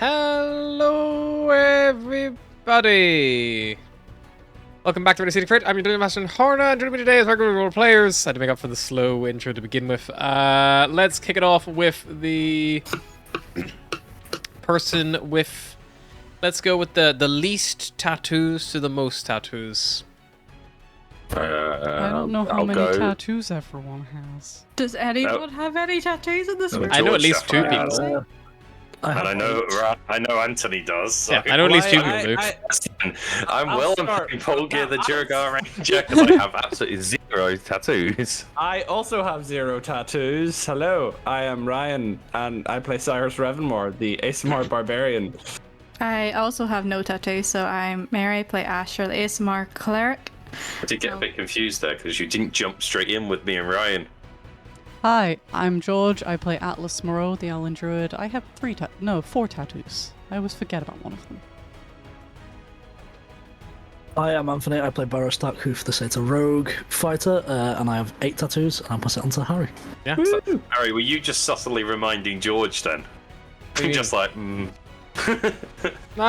Hello, everybody! Welcome back to City Crit. I'm your Dungeon Master Horna, and joining me today is regular role players. I had to make up for the slow intro to begin with. Let's kick it off with the person with... Let's go with the least tattoos to the most tattoos. I don't know how many tattoos everyone has. Does anyone have any tattoos in this room? I know at least two people. And I know Anthony does. So. Yeah, I know at least two people do. I'm well on Polgir the Jurgar Ranger because I have absolutely zero tattoos. I also have zero tattoos. Hello, I am Ryan, and I play Cyrus Revenmore, the ASMR Barbarian. I also have no tattoos, so I'm Mary, play Asher, the ASMR Cleric. I did get a bit confused there because you didn't jump straight in with me and Ryan. Hi, I'm George. I play Atlas Moreau, the Allen Druid. I have four tattoos. I always forget about one of them. Hi, I'm Anthony. I play Barrow Starkhoof, the Sata Rogue Fighter, and I have 8 tattoos, and I'll pass it on to Harry. Yeah. So, Harry, were you just subtly reminding George then? Just like, No,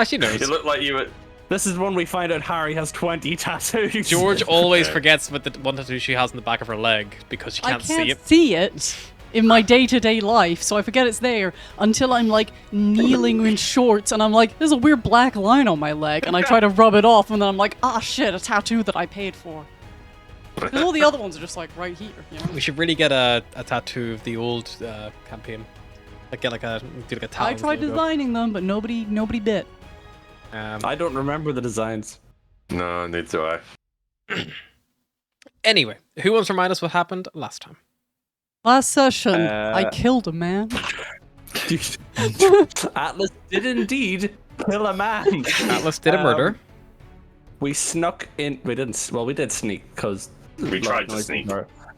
she knows. It looked like you were... This is when we find out Harry has 20 tattoos. George always forgets what the one tattoo she has on the back of her leg because she can't see it. I can't see it in my day-to-day life, so I forget it's there until I'm like kneeling in shorts and I'm like, there's a weird black line on my leg, and I try to rub it off, and then I'm like, ah shit, a tattoo that I paid for. Because all the other ones are just like right here. You know? We should really get a tattoo of the old campaign. Like do like a I tried designing them, but nobody bit. I don't remember the designs. No, neither do I. Anyway, who wants to remind us what happened last time? Last session, I killed a man. Atlas did indeed kill a man. Atlas did a murder. We snuck in. We didn't. Well, we did sneak because we tried to sneak.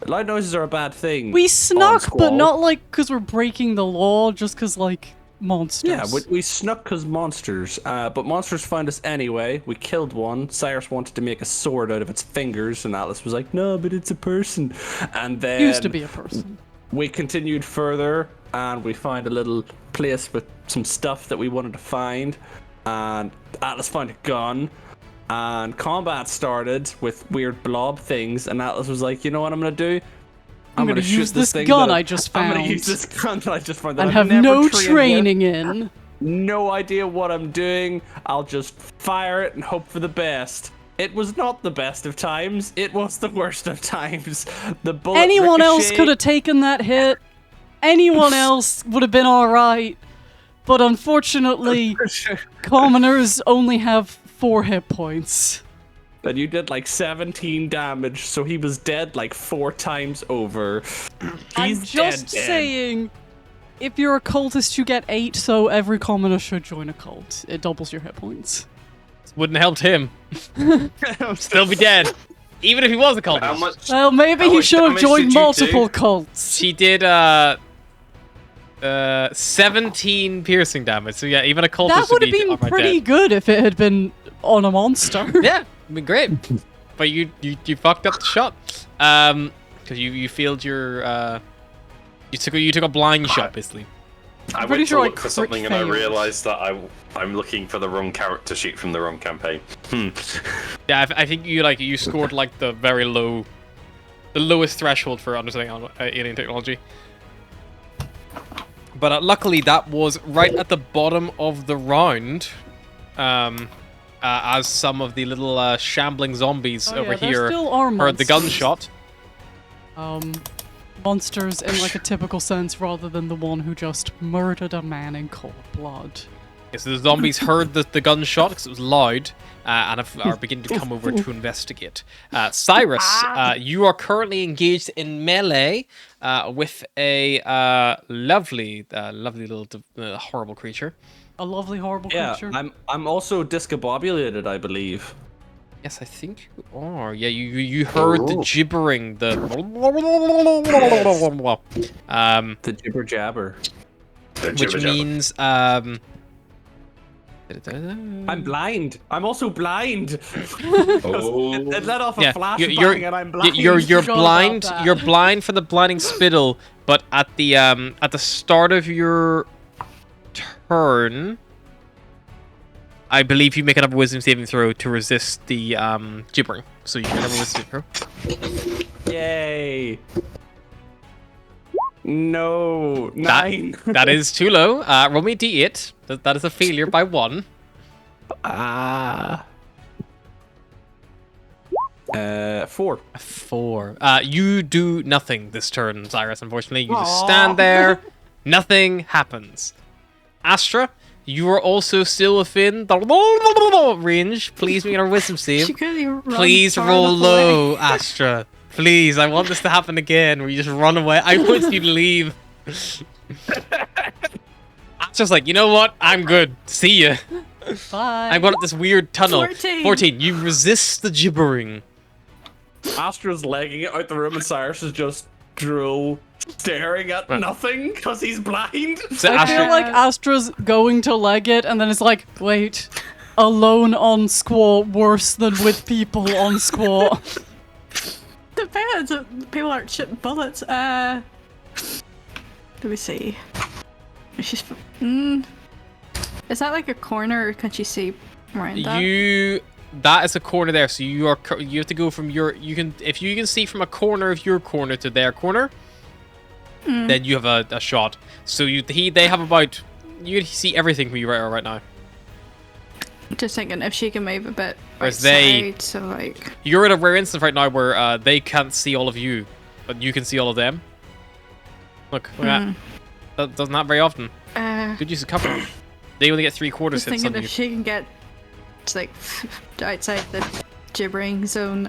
Loud noises are a bad thing. We snuck, but not like because we're breaking the law, just because like monsters. Yeah, we snuck because monsters. But monsters found us anyway. We killed one. Cyrus wanted to make a sword out of its fingers, and Atlas was like, "No, but it's a person." And then used to be a person. We continued further, and we found a little place with some stuff that we wanted to find. And Atlas found a gun. And combat started with weird blob things, and Atlas was like, you know what I'm gonna do? I'm gonna use this gun I just found. I'm gonna use this gun that I just found. And have no training in. No idea what I'm doing. I'll just fire it and hope for the best. It was not the best of times. It was the worst of times. The bullet Anyone else could have taken that hit. Anyone else would have been alright. But unfortunately, commoners only have 4 hit points. And you did like 17 damage, so he was dead like 4 times over. I'm just saying, if you're a cultist, you get 8, so every commoner should join a cult. It doubles your hit points. Wouldn't have helped him. Still be dead. Even if he was a cultist. Well, maybe he should have joined multiple cults. He did 17 piercing damage, so yeah, even a cultist that would have been pretty good if it had been on a monster. Yeah, it'd be great. But you fucked up the shot. Because you failed your you took a blind shot basically. I went to look for something and I realized that I'm looking for the wrong character sheet from the wrong campaign. Yeah, I think you scored like the lowest threshold for understanding alien technology. But luckily that was right at the bottom of the round. As some of the little shambling zombies over here heard the gunshot. Monsters in like a typical sense rather than the one who just murdered a man in cold blood. Yeah, so the zombies heard the gunshot because it was loud and are beginning to come over to investigate. Cyrus, you are currently engaged in melee with a lovely little horrible creature. A lovely, horrible creature. Yeah, I'm also discombobulated, I believe. Yes, I think you are. Yeah, you heard the gibbering, the jibber jabber, which means I'm blind. I'm also blind. It let off a flashbang, and I'm blind. You're blind. You're blind from the blinding spittle, but at the start of your turn, I believe you make another wisdom saving throw to resist the gibbering. So you can have a wisdom saving throw. Yay! No, 9. That is too low. Roll me a d8. That is a failure by 1. Ah. 4. 4. You do nothing this turn, Cyrus, unfortunately. You just stand there. Nothing happens. Astra, you are also still within the range. Please make a wisdom save. She couldn't even run Please far roll enough low, away. Astra. Please, I want this to happen again, where you just run away. I want you to leave. Astra's like, you know what? I'm good. See ya. Bye. I'm going up this weird tunnel. 14. 14. You resist the gibbering. Astra's legging it out the room, and Cyrus is just drool, staring at nothing because he's blind. So I feel Astra, like Astra's going to leg it, and then it's like, wait, alone on squat worse than with people on squat. Depends. People aren't shooting bullets. Let me see. She's. Is that like a corner, or can she see around that? that is a corner there. So you have to go from if you can see from a corner of your corner to their corner, then you have a shot. So they have about, you can see everything from you right now. Just thinking if she can move a bit. Whereas outside, so like. You're in a rare instance right now where they can't see all of you, but you can see all of them. Look at that. That doesn't happen very often. Good use of cover. They only get 3/4 Just hits thinking on if you. she can get like outside the gibbering zone.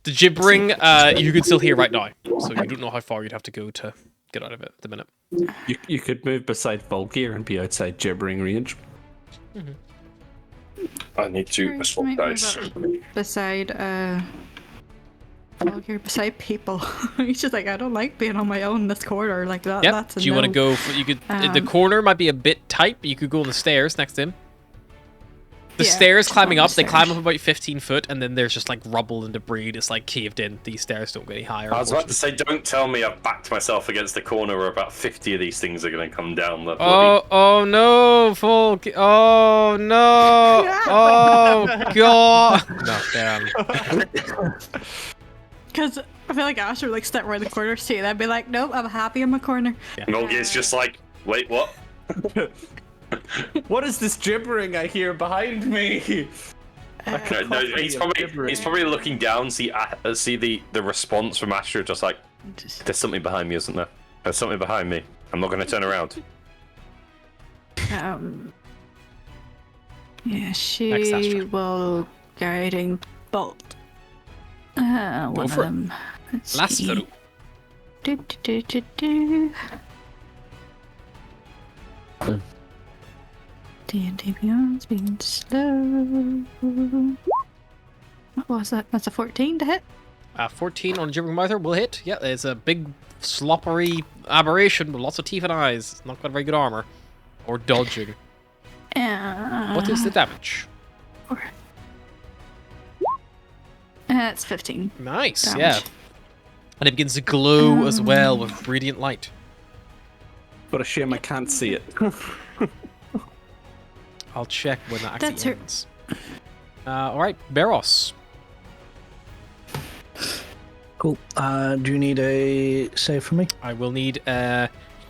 The gibbering, you can still hear right now, so you don't know how far you'd have to go to get out of it at the minute. You could move beside Volgear and be outside gibbering range. I need to swap dice. Beside Vulgar, beside people. He's just like, I don't like being on my own in this corridor like that. Yep. That's a Do you want to no. go? You could. The corner might be a bit tight, but you could go on the stairs next to him. The Yeah, stairs just climbing on up, the they climb stairs. up about 15 foot, and then there's just like rubble and debris that's like caved in. These stairs don't get any higher. I was about to say, don't tell me I've backed myself against the corner where about 50 of these things are going to come down the bloody... Oh no, Folk! Oh no! Oh god! No, damn. Because I feel like Ash would like step around the corner, see that, be like, nope, I'm happy in my corner. Mulgir's just like, wait, what? What is this gibbering I hear behind me? No, he's probably looking down, see the response from Asher, just like, there's something behind me, isn't there? There's something behind me. I'm not going to turn around. Yeah, Next, she Astra. will guiding bolt. One Go of for it. them. Let's Last see. little. Do. D&D Beyond's being slow. What was that? That's a 14 to hit. 14 on Gibbering Mouser will hit. Yeah, it's a big, sloppery aberration with lots of teeth and eyes. It's not got very good armor. Or dodging. What is the damage? It's 15. Nice, damage. yeah. And it begins to glow as well with radiant light. But a shame I can't see it. I'll check when that That's actually her- ends. Alright, Beros. Cool. Do you need a save from me? I will need,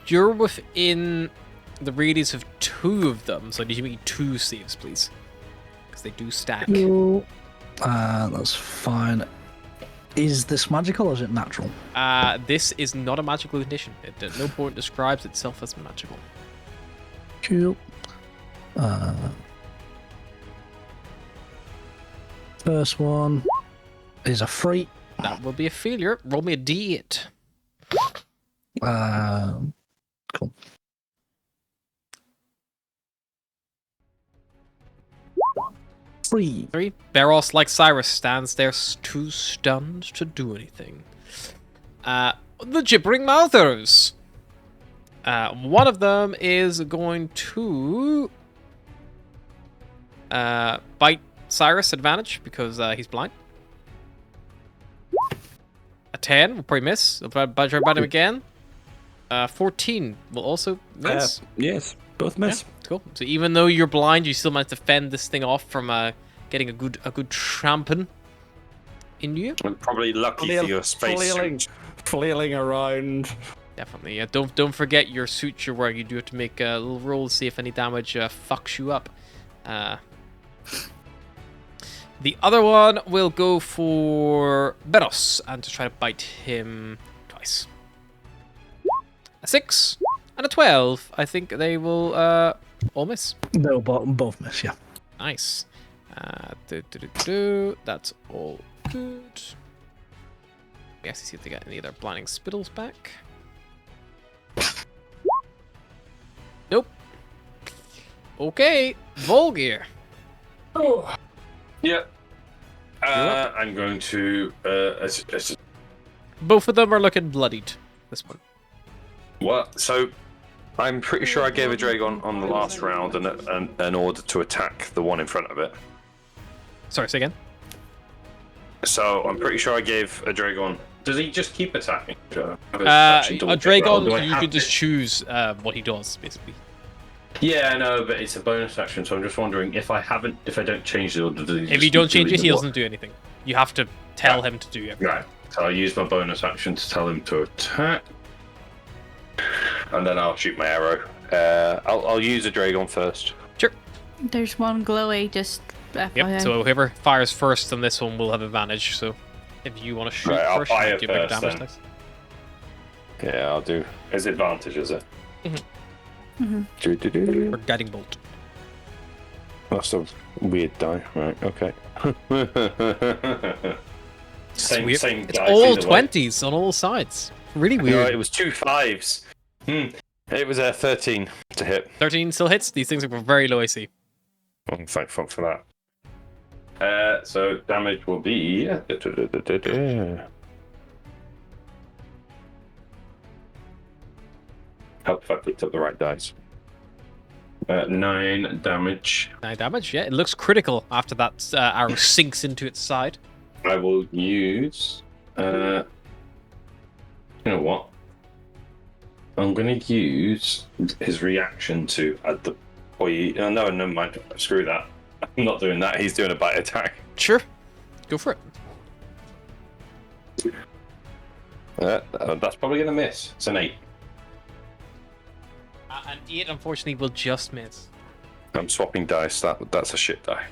you're within the radius of 2 of them, so I need you to make 2 saves, please. Because they do stack. Cool. That's fine. Is this magical or is it natural? This is not a magical condition. It at no point describes itself as magical. Cool. First one is a 3. That will be a failure. Roll me a d8. Cool. Three. 3. Beros, like Cyrus, stands there too stunned to do anything. The Gibbering Mouthers. One of them is going to bite Cyrus advantage because he's blind. A 10 will probably miss. I'll try to bite him again. 14 will also miss. Yes. Both miss. Cool. So even though you're blind, you still manage to fend this thing off from getting a good tramping in you. I'm probably lucky for your space suit. Flailing around. Definitely. Yeah. Don't forget your suit you're wearing. You do have to make a little roll to see if any damage fucks you up. The other one will go for Beros and to try to bite him twice. A 6 and a 12. I think they will all miss. They'll both miss, yeah. Nice. That's all good. We actually see if they get any of their blinding spittles back. Nope. Okay, Volgear. Oh. Yeah. I'm going to. Both of them are looking bloodied. This one. What? So, I'm pretty sure I gave a Dragon on the last round in order to attack the one in front of it. Sorry, say again. So I'm pretty sure I gave a Dragon. Does he just keep attacking? A Dragon, you could just choose what he does, basically. Yeah, I know, but it's a bonus action, so I'm just wondering if I don't change the order. Does he If you don't change it, he doesn't do anything. You have to tell him to do everything. Right. So I'll use my bonus action to tell him to attack, and then I'll shoot my arrow. I'll use a Dragon first. Sure. There's one glowy just. Yep. So whoever fires first on this one will have advantage. So if you want to shoot Right, first, I'll you do bigger damage. Dice. Yeah, I'll do. Is advantage, is it? Or guiding bolt. That's a weird die. Right. Okay. same. It's Dice all either way. 20s on all sides. Really No, weird. it was 2 5s. It was a 13 to hit. 13 still hits. These things are very low AC. Thank fuck for that. So damage will be. Help if I picked up the right dice. 9 damage. 9 damage. Yeah, it looks critical after that arrow sinks into its side. I will use. You know what? I'm going to use his reaction to add the poison. Oh, no, never mind. Screw that. I'm not doing that. He's doing a bite attack. Sure. Go for it. That's probably going to miss. It's an 8. An 8, unfortunately, will just miss. I'm swapping dice. That's a shit die.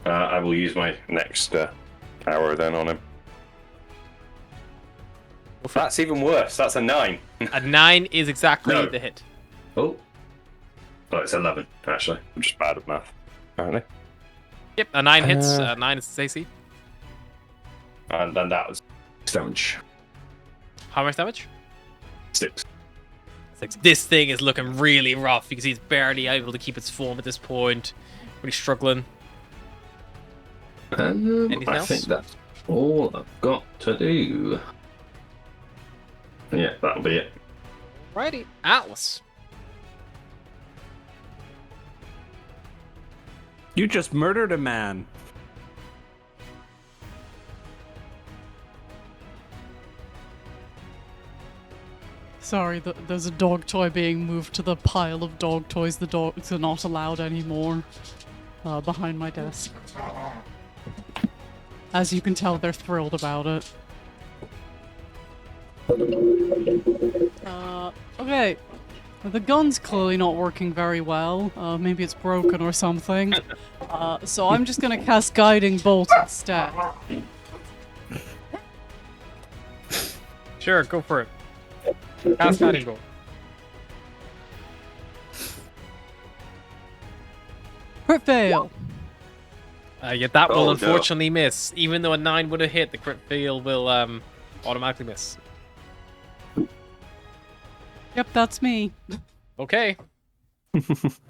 I will use my next arrow then on him. That's even worse. That's a 9. A 9 is exactly No. the hit. Oh, it's 11, actually. I'm just bad at math, apparently. Yep, a 9 hits. 9 is AC. And then that was damage. How much damage? 6. 6. This thing is looking really rough because he's barely able to keep its form at this point. Really struggling. Anything I else? think that's all I've got to do. Yeah, that'll be it. Righty. Atlas. You just murdered a man. Sorry, there's a dog toy being moved to the pile of dog toys the dogs are not allowed anymore. Behind my desk. As you can tell, they're thrilled about it. Okay. The gun's clearly not working very well. Maybe it's broken or something. So I'm just gonna cast Guiding Bolt instead. Sure, go for it. Cast Guiding Bolt. Crit fail. Yeah, that will Oh, no. unfortunately miss. Even though a 9 would have hit, the crit fail will automatically miss. Yep, that's me. Okay.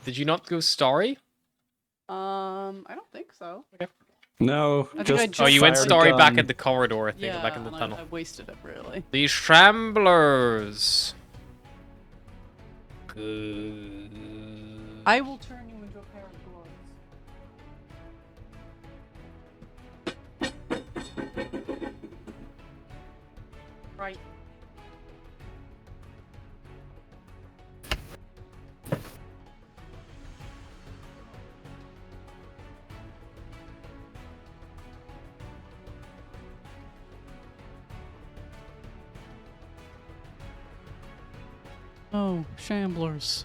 Did you not go starry? I don't think so. No, I think I just Oh, you went Fire starry back gun. in the corridor, I think, Yeah, back in the and tunnel. I wasted it, really. The Shramblers. I will turn you into a pair of gloves. Right. Oh, shamblers.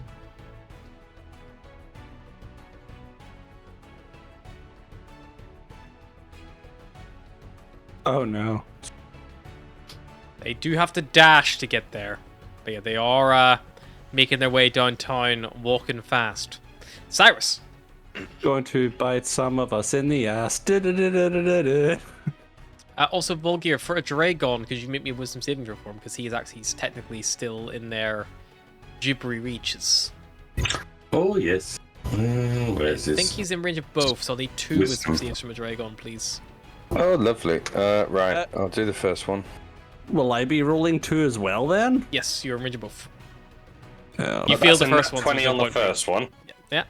Oh no. They do have to dash to get there. But yeah, they are making their way downtown, walking fast. Cyrus. Going to bite some of us in the ass. Du-du-du-du-du-du-du. Also, Volgear, for a Dragon, because you make me a wisdom saving throw for him, because he's technically still in their gibbery reaches. Oh, yes. Where's I this? think he's in range of both, so I'll need 2 Wisdom. wisdom saves from a Dragon, please. Oh, lovely. Right, I'll do the first one. Will I be rolling 2 as well then? Yes, you're in range of both. Oh, You failed the That's a first nat one. so 20 there's on no the point. first one. Yeah.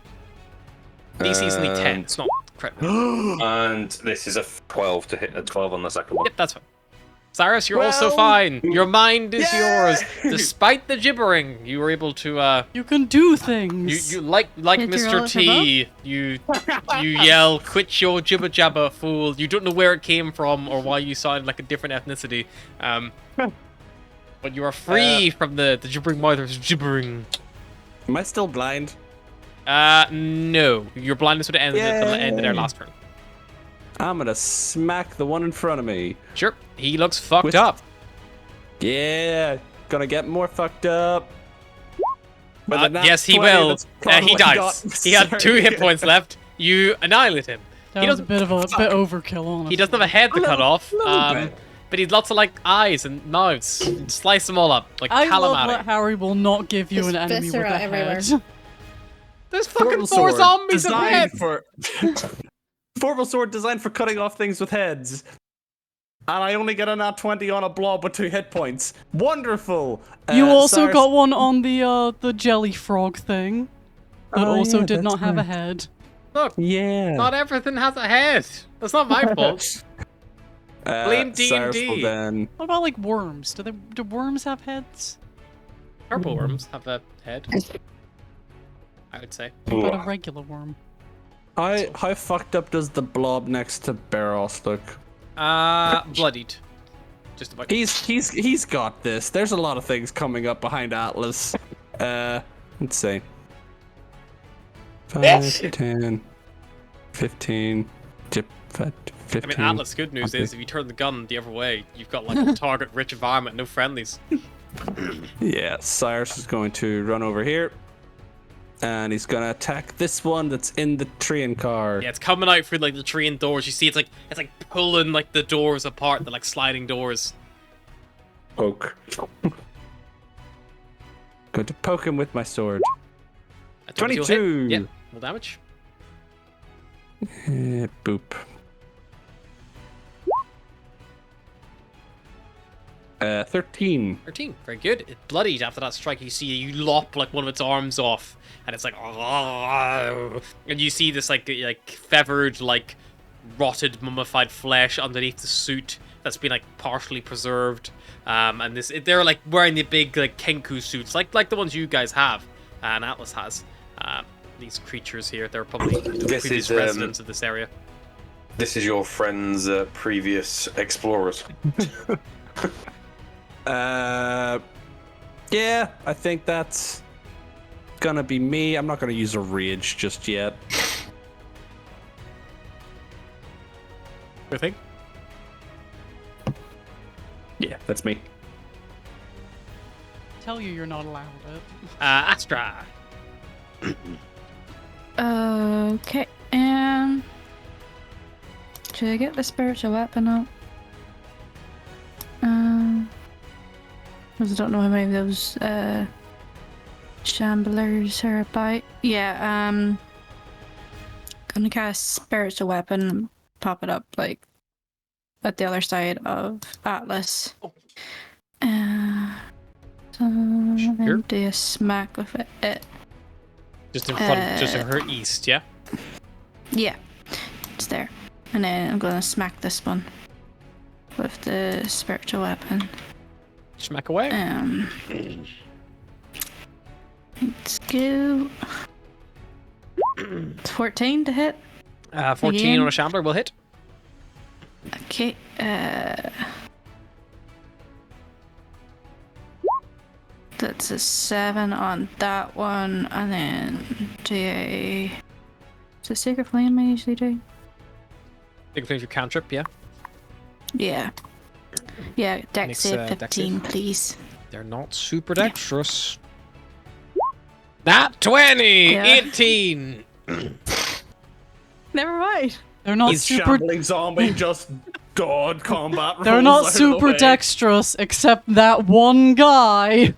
DC's only 10. It's not critical. And this is a 12 to hit a 12 on the second one. Yep, that's fine. Cyrus, you're also Well, fine. Your mind is yay! yours. Despite the gibbering, you were able to You can do things. you like Did you roll Mr. it T, you yell, quit your jibber jabber, fool. You don't know where it came from or why you sound like a different ethnicity. But you are free from the gibbering mouthers gibbering. Am I still blind? No. Your blindness would have ended at the end of their Yay. last turn. I'm gonna smack the one in front of me. Sure. He looks fucked With- up. Yeah, gonna get more fucked up. With a nat Yes, he 20, will. that's probably He what dies. got. He had 2 Sorry. hit points left. You annihilate him. that he was a doesn't. bit of a bit overkill, honestly. He doesn't have a head to cut off. bit. But he's lots of like eyes and mouths. Slice them all up like I love calamari. that Harry will not give you Just an enemy with viscera a everywhere. head. There's fucking Vorpal 4 sword zombies in designed head. for Vorpal sword designed for cutting off things with heads. And I only get a nat 20 on a blob with 2 hit points. Wonderful. You also Cyrus- got one on the jelly frog thing. That Oh, also yeah, did not that's have a right. head. Look, Yeah. not everything has a head. That's not my fault. Blame Cyrus D&D. will then What about like worms? Do worms have heads? Purple worms have a head. I would say. What about a regular worm? How fucked up does the blob next to Barros look? Bloodied. Just about. He's got this. There's a lot of things coming up behind Atlas. Let's see. 5, Yes. 10, 15, 15. I mean, Atlas, good news is if you turn the gun the other way, you've got like a target-rich environment, no friendlies. Yeah, Cyrus is going to run over here. And he's gonna attack this one that's in the train car. Yeah, it's coming out through like the train doors. You see, it's like pulling like the doors apart. They're like sliding doors. Poke. Going to poke him with my sword. A 22 will hit. 22. Yep, more damage. Boop. 13. 13. Very good. It bloodied after that strike. You see, you lop like one of its arms off, and it's like, and you see this like feathered, like rotted, mummified flesh underneath the suit that's been like partially preserved. And they're like wearing the big like Kenku suits, like the ones you guys have, and Atlas has. These creatures here, they're probably This previous is, residents of this area. This is your friend's previous explorers. Yeah, I think that's gonna be me. I'm not gonna use a rage just yet. You think? Yeah, that's me. Tell you you're not allowed it. Astra. Okay. Should I get the spiritual weapon out? Because I don't know how many of those shamblers are about. Yeah. Gonna cast spiritual weapon and pop it up like at the other side of Atlas. Oh. So Sure. do a smack with it. Just in front, just in her east, yeah? Yeah, it's there. And then I'm gonna smack this one with the spiritual weapon. Smack away. Let's go. It's 14 to hit. 14 Again. on a shambler will hit. That's a 7 on that one, and then do a... Is it Sacred Flame I usually do? Big thing for cantrip, yeah. Yeah. Yeah, dex Makes, save dex 15, save. please. They're not super dexterous. Nat 20! Yeah. 18! Never mind. They're not This super. shambling zombie just dodged combat. They're rolls not out of the super way. dexterous, except that one guy.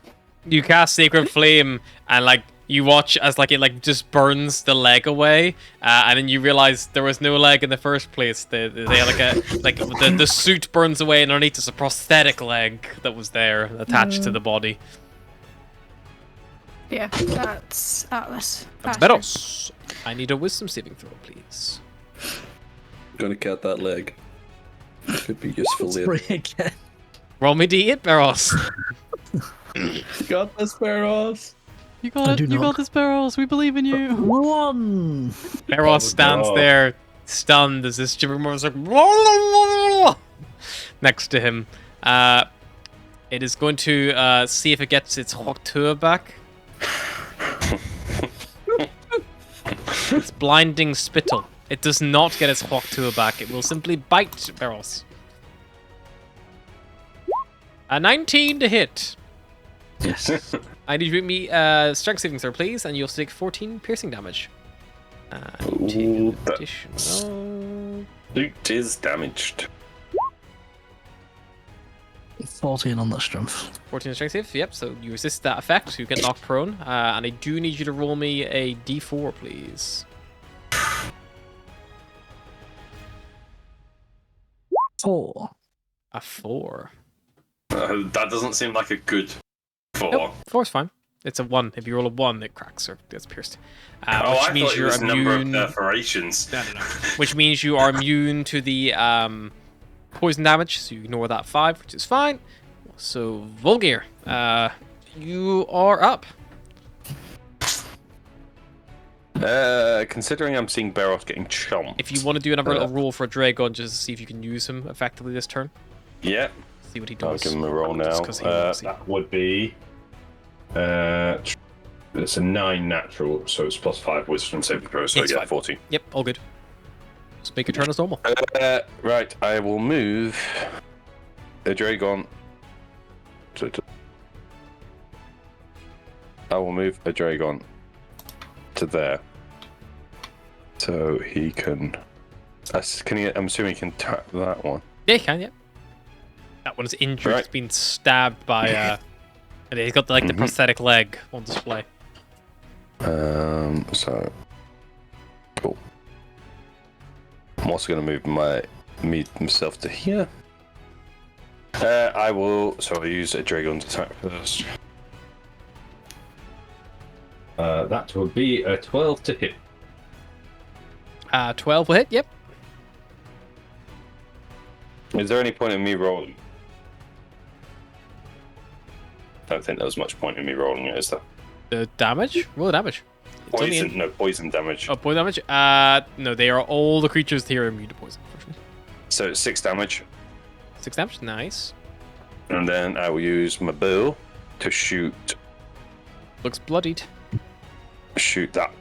You cast Sacred Flame, and like you watch as like it like just burns the leg away, and then you realize there was no leg in the first place. They had the suit burns away, and underneath there's a prosthetic leg that was there attached to the body. Yeah, that's Atlas. That's Faster. Beros. I need a wisdom saving throw, please. Gonna cut that leg. Could be useful later. Three again. Roll me d8, Beros. Got the sparrows. You got I it. do You not. got this, Barrows. We believe in you. 1. Beros stands no. there, stunned as this gibbering monster next to him. It is going to see if it gets its Hoktua back. It's blinding spittle. It does not get its Hoktua back. It will simply bite Beros. A 19 to hit. Yes. I need you to make me strength saving throw, please, and you'll take 14 piercing damage. Take Ooh, an additional. Loot is damaged. 14 on that strength. 14 strength save. Yep. So you resist that effect. You get knocked prone, and I do need you to roll me a d4, please. 4. A 4. That doesn't seem like a good 4. Nope. 4 is fine. It's a 1. If you roll a 1, it cracks or gets pierced. Oh, Which I means thought it you're was number of immune. perforations. No. Which means you are immune to the poison damage, so you ignore that 5, which is fine. So, Volgir, you are up. Considering I'm seeing Beros getting chomped. If you want to do another little roll for Dragon, just to see if you can use him effectively this turn. Yeah, See what he I'll does. give him a roll now. Just 'cause he wants it. That would be. It's a 9 natural, so it's plus 5 wisdom saving throw, so It's yeah, fine. 14. Yep, all good. Just make your turn as normal. Right, I will move a Dragon. I will move a Dragon to there. So he can. I'm assuming he can tap that one. Yeah, you can, yeah. That one's injured. Right. It's been stabbed by, and he's got the prosthetic leg on display. So cool. I'm also going to move myself to here. I will. So I'll use a Dragon's attack first. That will be a 12 to hit. 12 will hit, yep. Is there any point in me rolling? I don't think there was much point in me rolling it, is there? The damage? Roll the damage. It's only Poison, no, poison damage. Oh, poison damage? No, they are all the creatures here are immune to poison, unfortunately. So it's 6 damage. 6 damage, nice. And then I will use my bow to shoot Looks bloodied. that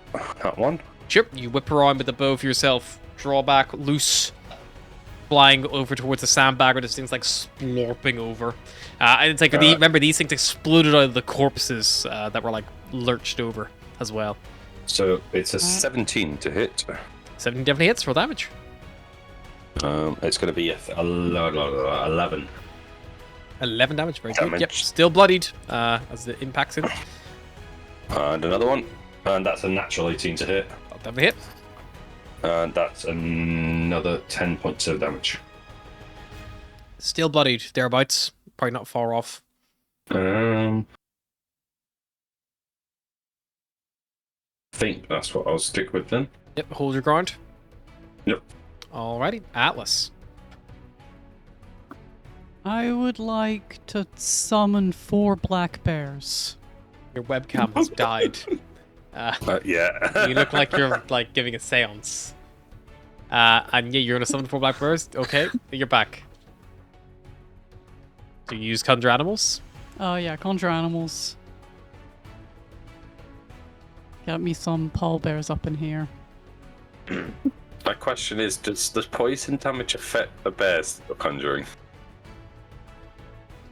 one. Sure, you whip around with the bow for yourself, draw back, loose, flying over towards the sandbagger. This thing's like splorping over. And it's like, remember, these things exploded out of the corpses that were like lurched over as well. So it's a 17 to hit. 17 definitely hits, roll damage. It's going to be 11. 11 damage, very good. Yep, Damage. still bloodied as it impacts him. And another one. And that's a natural 18 to hit. That'll definitely hit. And that's another 10 points of damage. Still bloodied, thereabouts. Probably not far off. I think that's what I'll stick with then. Yep, hold your ground. Yep. Alrighty, Atlas. I would like to summon 4 black bears. Your webcam has died. Yeah. You look like you're like giving a seance. And yeah, you're gonna summon 4 black bears. Okay, you're back. Do you use conjure animals? Oh yeah, conjure animals. Get me some pallbearers up in here. My question is, does poison damage affect the bears that you're conjuring?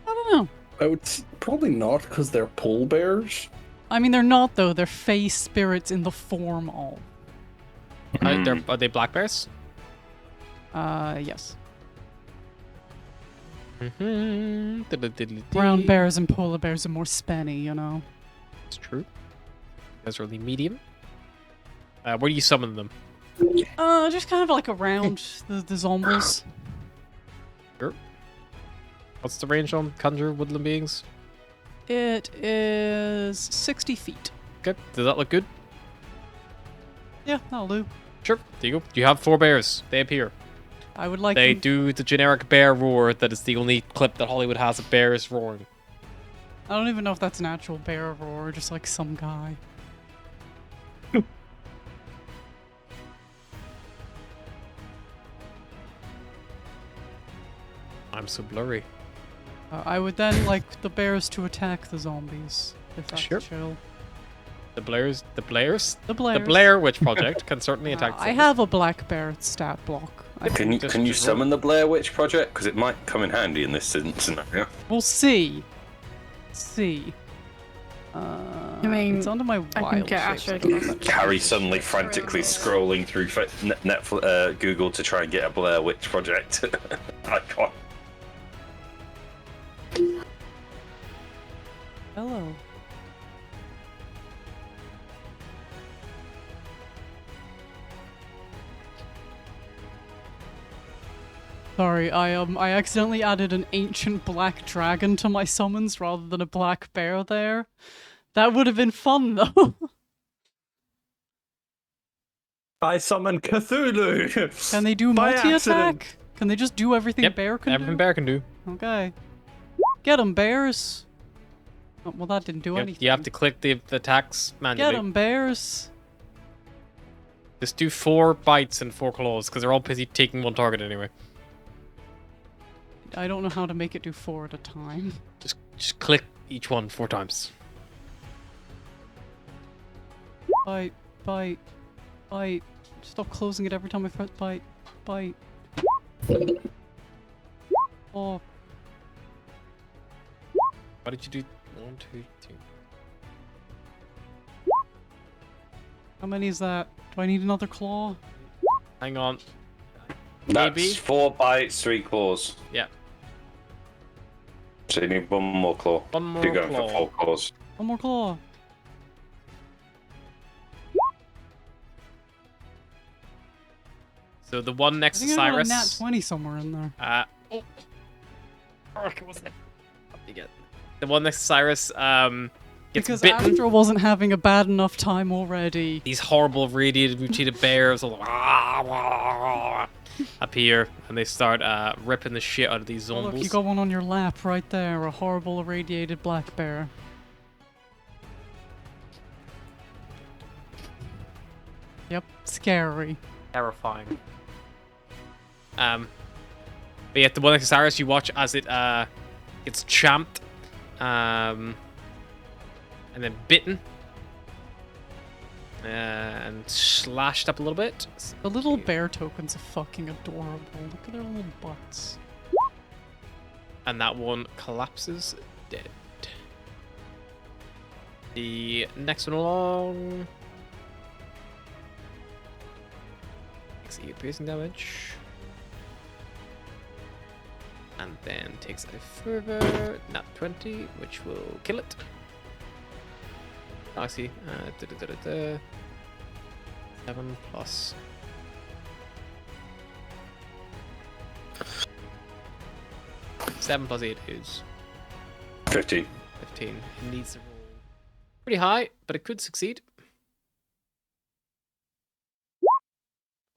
I don't know. I would probably not, because they're pole bears. I mean, they're not though. They're face spirits in the form of. Are they black bears? Yes. Mm-hmm. Brown bears and polar bears are more spenny, you know. It's true. Those are really medium. Where do you summon them? Just kind of like around the zombies. Sure. What's the range on conjure woodland beings? It is 60 feet. Okay. Does that look good? Yeah, that'll do. Sure. There you go. You have 4 bears. They appear. I would like They them- do the generic bear roar that is the only clip that Hollywood has of bears roaring. I don't even know if that's an actual bear roar or just like some guy. I'm so blurry. I would then like the bears to attack the zombies. If that's Sure. chill. The Blairs? The Blairs. The Blair Witch Project can certainly attack I zombies. have a black bear stat block. Can you just roll. summon the Blair Witch Project? Because it might come in handy in this scenario. We'll see. See. I mean, it's under my I wild can get shapes. Astrid. Carrie suddenly frantically scrolling through Netflix, Google to try and get a Blair Witch Project icon. Hello. Sorry, I accidentally added an ancient black dragon to my summons rather than a black bear there. That would have been fun though. I summon Cthulhu! Can they do By multi-attack? accident. Can they just do everything Yep, bear can everything do? bear can do. Okay. Get 'em, bears! Oh, well, that didn't do anything. You have to click the attacks manually. Get 'em, bears! Just do 4 bites and 4 claws, because they're all busy taking one target anyway. I don't know how to make it do 4 at a time. Just click each one 4 times. Bite, bite, bite. Stop closing it every time I press bite, bite. Oh, What did you do? 1, 2, 3. how many is that? Do I need another claw? Hang on. That's Maybe. 4 bites, 3 claws. Yeah. So you need 1 more claw. 1 more If you're going claw. for 4 claws. One more claw. So the one I next to think I got a Cyrus. nat 20 somewhere in there. Oh. Fuck, what was it? What did you get? The one next to Cyrus gets Because bitten. Astro wasn't having a bad enough time already. These horrible radiated mutated bears all appear and they start ripping the shit out of these Oh, look, zombies. you got one on your lap right there. A horrible irradiated black bear. Yep, scary. Terrifying. But yeah, the one next to Cyrus, you watch as it gets champed, and then bitten, and slashed up a little bit. The little bear tokens are fucking adorable. Look at their little butts. And that one collapses dead. The next one along takes 8 piercing damage. And then takes a further nat 20, which will kill it. Oh, I see. 7 plus. Seven plus 8 is 15. 15. It needs to roll pretty high, but it could succeed.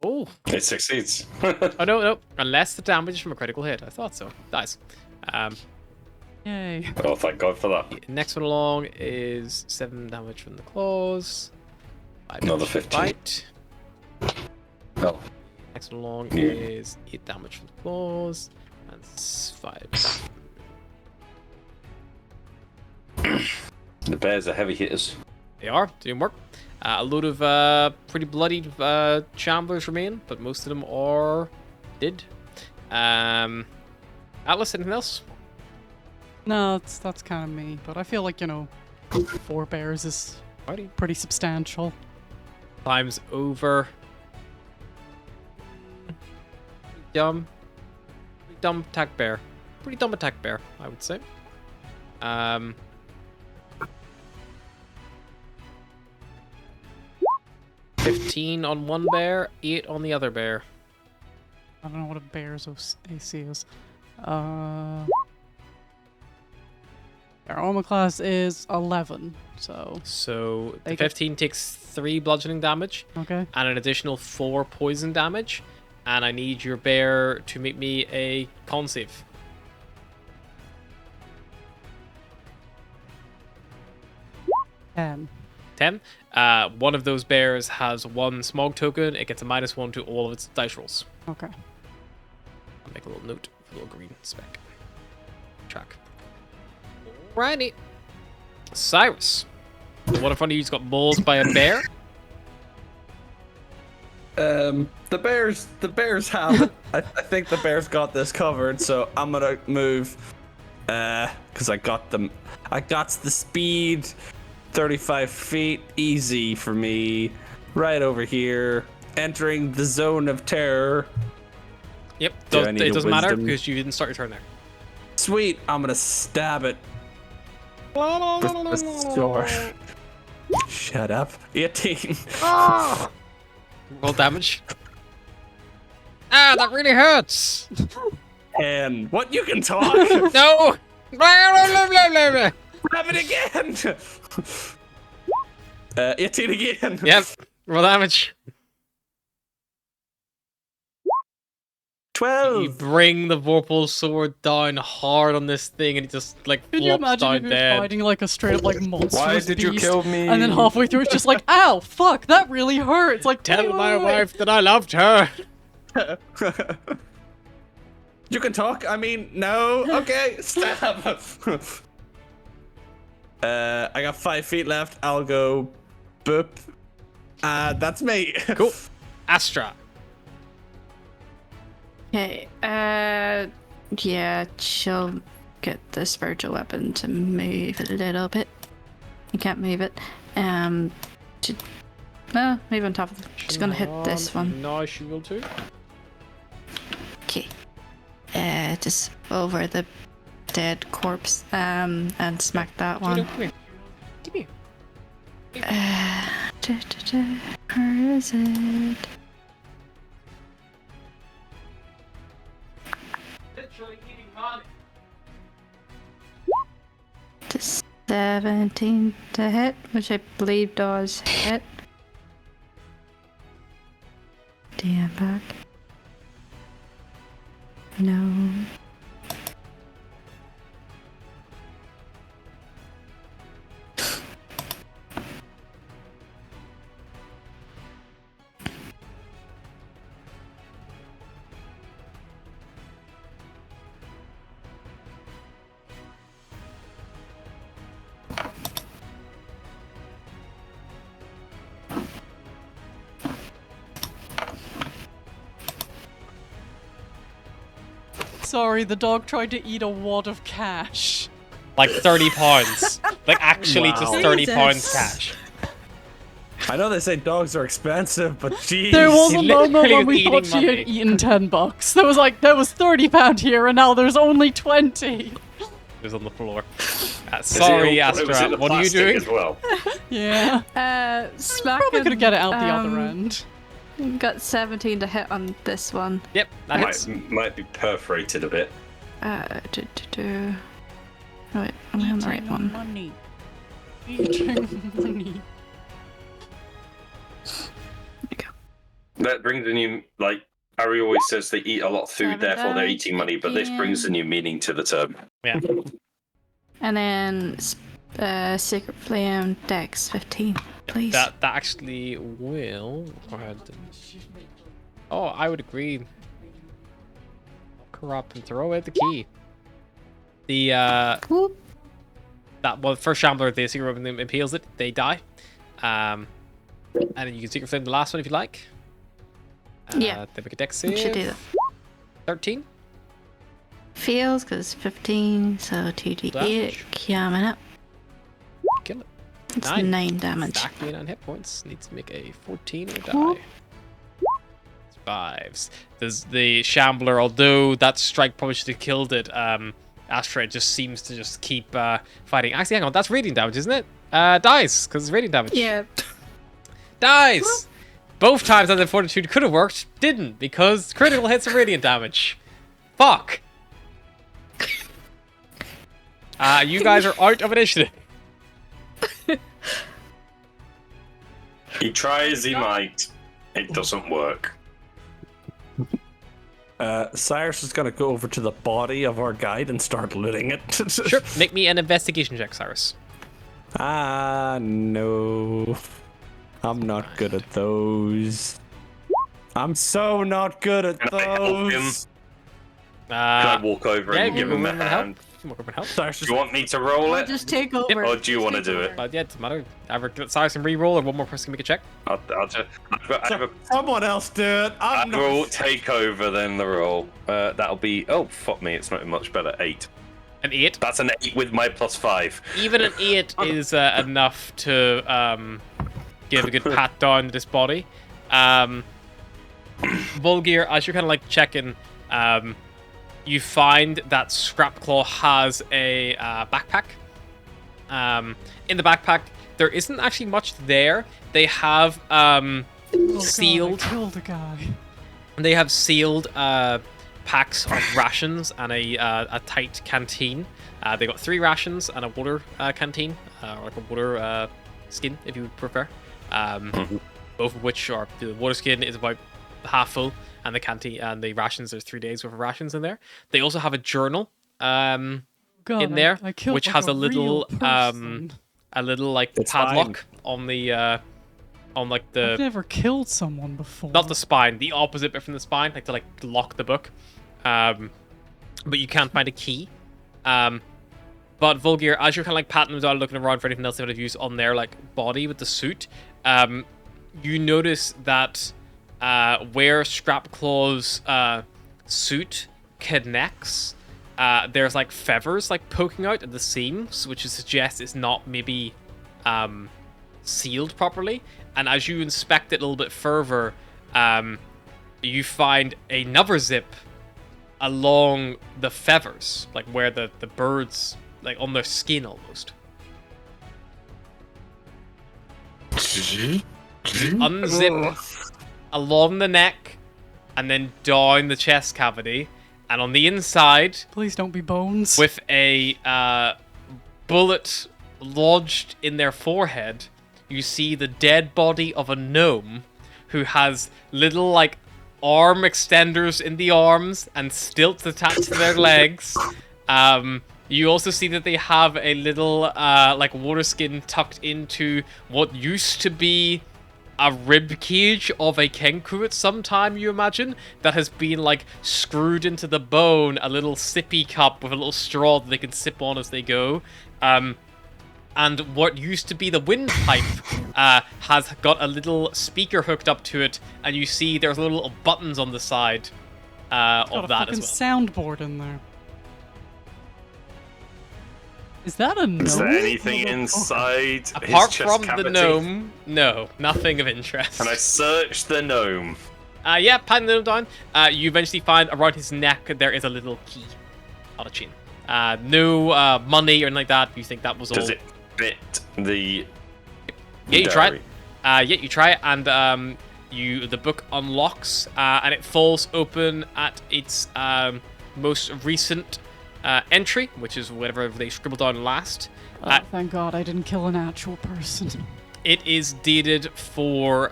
Oh. It succeeds. Oh, no. Unless the damage is from a critical hit. I thought so. Nice. Yay. Oh, thank God for that. Next one along is 7 damage from the claws. 5 Another damage from the 15. bite. Oh. Next one along Yeah. is 8 damage from the claws. And 5. The bears are heavy hitters. They are doing work. A load of pretty bloody shamblers remain, but most of them are dead. Atlas, anything else? No, that's kind of me. But I feel like, 4 bears is Alrighty. pretty substantial. Time's over. Dumb. Dumb attack bear. Pretty dumb attack bear, I would say. 15 on one bear, 8 on the other bear. I don't know what a bear's AC is. Their armor class is 11, so... So the They get- 15 takes 3 bludgeoning damage Okay. and an additional 4 poison damage. And I need your bear to make me a con save. And 10. One of those bears has 1 smog token. It gets a -1 to all of its dice rolls. okay. I'll make a little note, a little green speck. Track. Alrighty. Cyrus. The one in front of you's got mauled by a bear. The bears have it. I think the bears got this covered, so I'm gonna move. Cause I got the speed, 35 feet, easy for me. Right over here, entering the zone of terror. Yep, Do I need it a doesn't matter wisdom? because you didn't start your turn there. Sweet, I'm gonna stab it with the sword. Shut up. 18. Roll damage. Ah, that really hurts. And what, you can talk? No. Have it again. 18 again. Yep. Roll damage. 12. You bring the Vorpal sword down hard on this thing, and it just like Could you flops imagine down if you're dead. fighting like a straight up like monstrous Why did you beast, kill me? and then halfway through it's just like, ow, fuck, that really hurts. Like, Tell wait, my wait, wait. wife that I loved her. You can talk? I mean, no. Okay, stab. I got 5 feet left. I'll go boop. That's me. Cool. Astra. Okay, yeah, she'll get the spiritual weapon to move a little bit. You can't move it. No, maybe on top of it. She's gonna hit this one. No, she will too. Okay. Just over the dead corpse, and smack that one. Come here. Come here. Where is it? To 17 to hit, which I believe does hit. Damn back. No. Sorry, the dog tried to eat a wad of cash. Like 30 pounds. Like actually just Wow. 30 Jesus. pounds cash. I know they say dogs are expensive, but jeez. There was He a moment literally when was we thought eating she money. had eaten $10. There was £30 here, and now there's only 20. It was on the floor. Is Sorry, it all- was it Astra. the What are you plastic doing? As well? Yeah. Smack. Probably could get it out the other end. Got 17 to hit on this one. Yep, that hits. Might be perforated a bit. Oh wait, am I on the right one? Money. Eating money. That brings a new, like, Ari always says they eat a lot of food, therefore they're eating money, but this brings a new meaning to the term. Yeah. And then Secret Flame Dex 15, please. That actually will. Oh, I would agree. Corrupt and throw away the key. The Whoop. that well, first shambler, the secret weapon impales it. They die. And then you can secret flame the last one if you like. Yeah. Then make a dex We should do save. that. 13. Fails because 15, so 2d8. Damage. Yeah, I'm in it. Kill it. It's 9. 9 damage. Exactly 9 hit points. Needs to make a 14 or Cool. die. It's 5s. There's the Shambler, although that strike probably should have killed it. Asteroid just seems to just keep fighting. Actually, hang on, that's radiant damage, isn't it? Dies, because it's radiant damage. Yeah. Dies! Both times that the Fortitude could have worked, didn't, because critical hits are radiant damage. Fuck! You guys are out of initiative. He try as he might, it doesn't work. Cyrus is gonna go over to the body of our guide and start looting it. Sure, make me an investigation check, Cyrus. No. I'm not good at those. I'm so not good at Can I help him? those. Can I walk over and give him a hand? Cyrus Do you want me to roll I'll it? just take over. Or do you want to do it? But yeah, it doesn't matter. Either Cyrus can re-roll or one more person can make a check. I'll just. Someone else do it. I I'm will not. take over then the roll. That'll be. Oh, fuck me, it's not much better. 8. An 8. That's an 8 with my +5. Even an 8 is enough to give a good pat down to this body. Volgear, as you're kind of like checking, you find that Scrapclaw has a backpack. In the backpack, there isn't actually much there. They have sealed. God, I killed a guy. They have sealed packs of rations and a tight canteen. They got 3 rations and a water canteen, or like a water skin, if you would prefer. Both of which are, the water skin is about half full, and the canteen and the rations, there's 3 days worth of rations in there. They also have a journal God, in there, I killed which like has a a little real person. like It's padlock on the on like the I've never killed someone before. not the spine, the opposite bit from the spine, like to like lock the book. But you can't find a key. But Volgear, as you're kind of like patting them down, looking around for anything else they would have used on their like body with the suit, you notice that where Scrapclaw's suit connects, there's like feathers like poking out at the seams, which suggests it's not maybe sealed properly. And as you inspect it a little bit further, you find another zip along the feathers, like where the birds, like on their skin almost. Unzip along the neck and then down the chest cavity, and on the inside, Please don't be bones. with a bullet lodged in their forehead, you see the dead body of a gnome who has little like arm extenders in the arms and stilts attached to their legs. You also see that they have a little like water skin tucked into what used to be a rib cage of a kenku at some time, you imagine, that has been like screwed into the bone, a little sippy cup with a little straw that they can sip on as they go. And what used to be the windpipe has got a little speaker hooked up to it, and you see there's little buttons on the side Got of a that fucking as well. soundboard in there. Is that a gnome? Is there anything inside Apart his chest from cavity? the gnome, no, nothing of interest. Can I search the gnome? Yeah, patting the gnome down. You eventually find around his neck there is a little key on a chain. No money or anything like that. You think that was all? Does it fit the? Yeah, you try it. diary? Yeah, you try it, and the book unlocks, and it falls open at its most recent entry, which is whatever they scribbled down last. Oh, thank God I didn't kill an actual person. It is dated for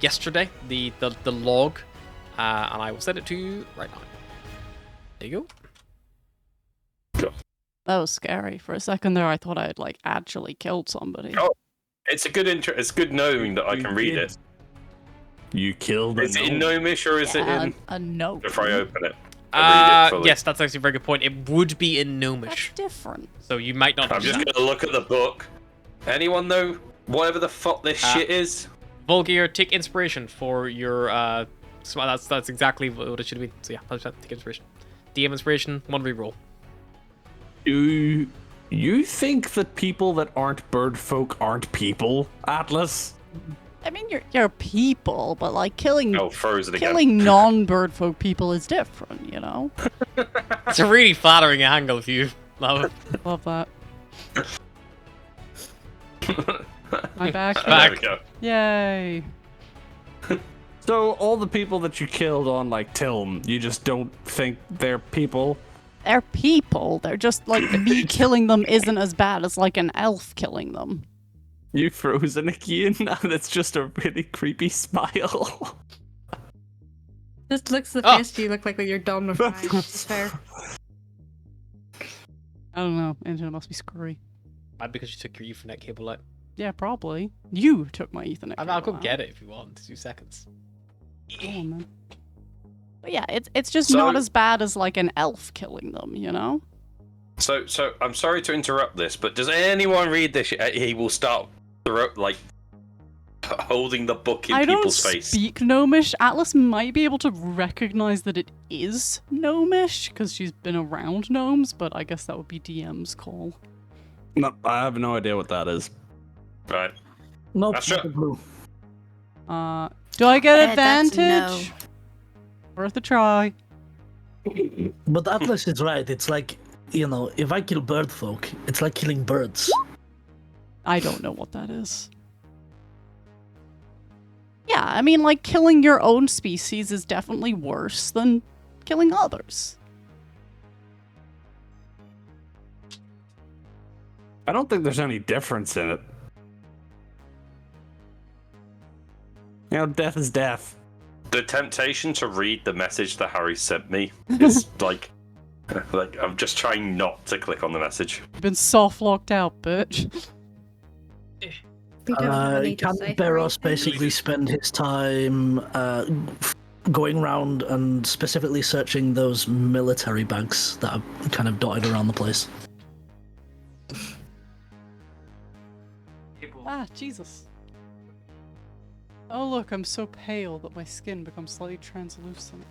yesterday, the log, and I will send it to you right now. There you go. That was scary. For a second there, I thought I had like actually killed somebody. Oh, it's a good It's good knowing that I can read it. You killed Is it in gnomish or is it in? A note. Before I open it. I'll read it fully. Yes, that's actually a very good point. It would be in That's gnomish, different. so you might not. I'm just gonna look at the book. Anyone know whatever the fuck this shit is? Volgear, take inspiration for your that's exactly what it should be. So yeah, 100% take inspiration. DM inspiration, 1 reroll. Do you think that people that aren't bird folk aren't people, Atlas? I mean, you're people, but like killing froze it again. killing non-bird folk people is different, you know. It's a really flattering angle if you love it. Love that. I'm back. There we go. Yay. So all the people that you killed on like Tilm, you just don't think they're people? They're people. They're just like me killing them isn't as bad as like an elf killing them. You frozen again, and it's just a really creepy smile. This looks the Oh. face you look like when you're done with mine. It's fair. I don't know. Internet must be screwy. Might because you took your Ethernet cable out. Yeah, probably. You took my Ethernet. I'll go cable get out. it if you want. 2 seconds. Go on, man. But yeah, it's just So- not as bad as like an elf killing them, you know? So I'm sorry to interrupt this, but does anyone read this? He will start holding the book in I don't people's face. speak Gnomish. Atlas might be able to recognize that it is Gnomish because she's been around gnomes, but I guess that would be DM's call. No, I have no idea what that is. Right. Nope, That's not it. a blue. Do I get That's advantage? Worth a try. But Atlas is right. It's like, you know, if I kill bird folk, it's like killing birds. I don't know what that is. Yeah, I mean, like, killing your own species is definitely worse than killing others. I don't think there's any difference in it. You know, death is death. The temptation to read the message that Harry sent me is like I'm just trying not to click on the message. You've been soft locked out, bitch. We don't have any Can decipher Beros anything. basically spend his time going around and specifically searching those military bags that are kind of dotted around the place? Ah, Jesus. Oh, look, I'm so pale that my skin becomes slightly translucent.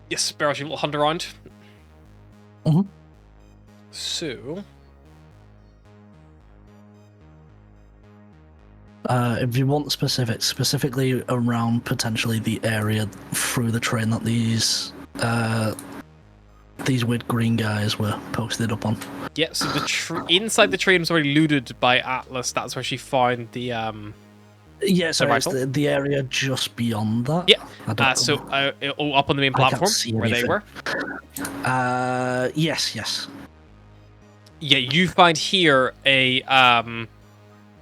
Yes, Barrows, you will hunt around. Mhm. So, If you want specifics, specifically around potentially the area through the train that these weird green guys were posted up on. yeah, so the inside the train was already looted by Atlas. That's where she found the Yeah, so it's rifle? the area just beyond that. Yeah. I don't So up on the main I can't platform see where they anything. were. Yes. Yeah, you find here a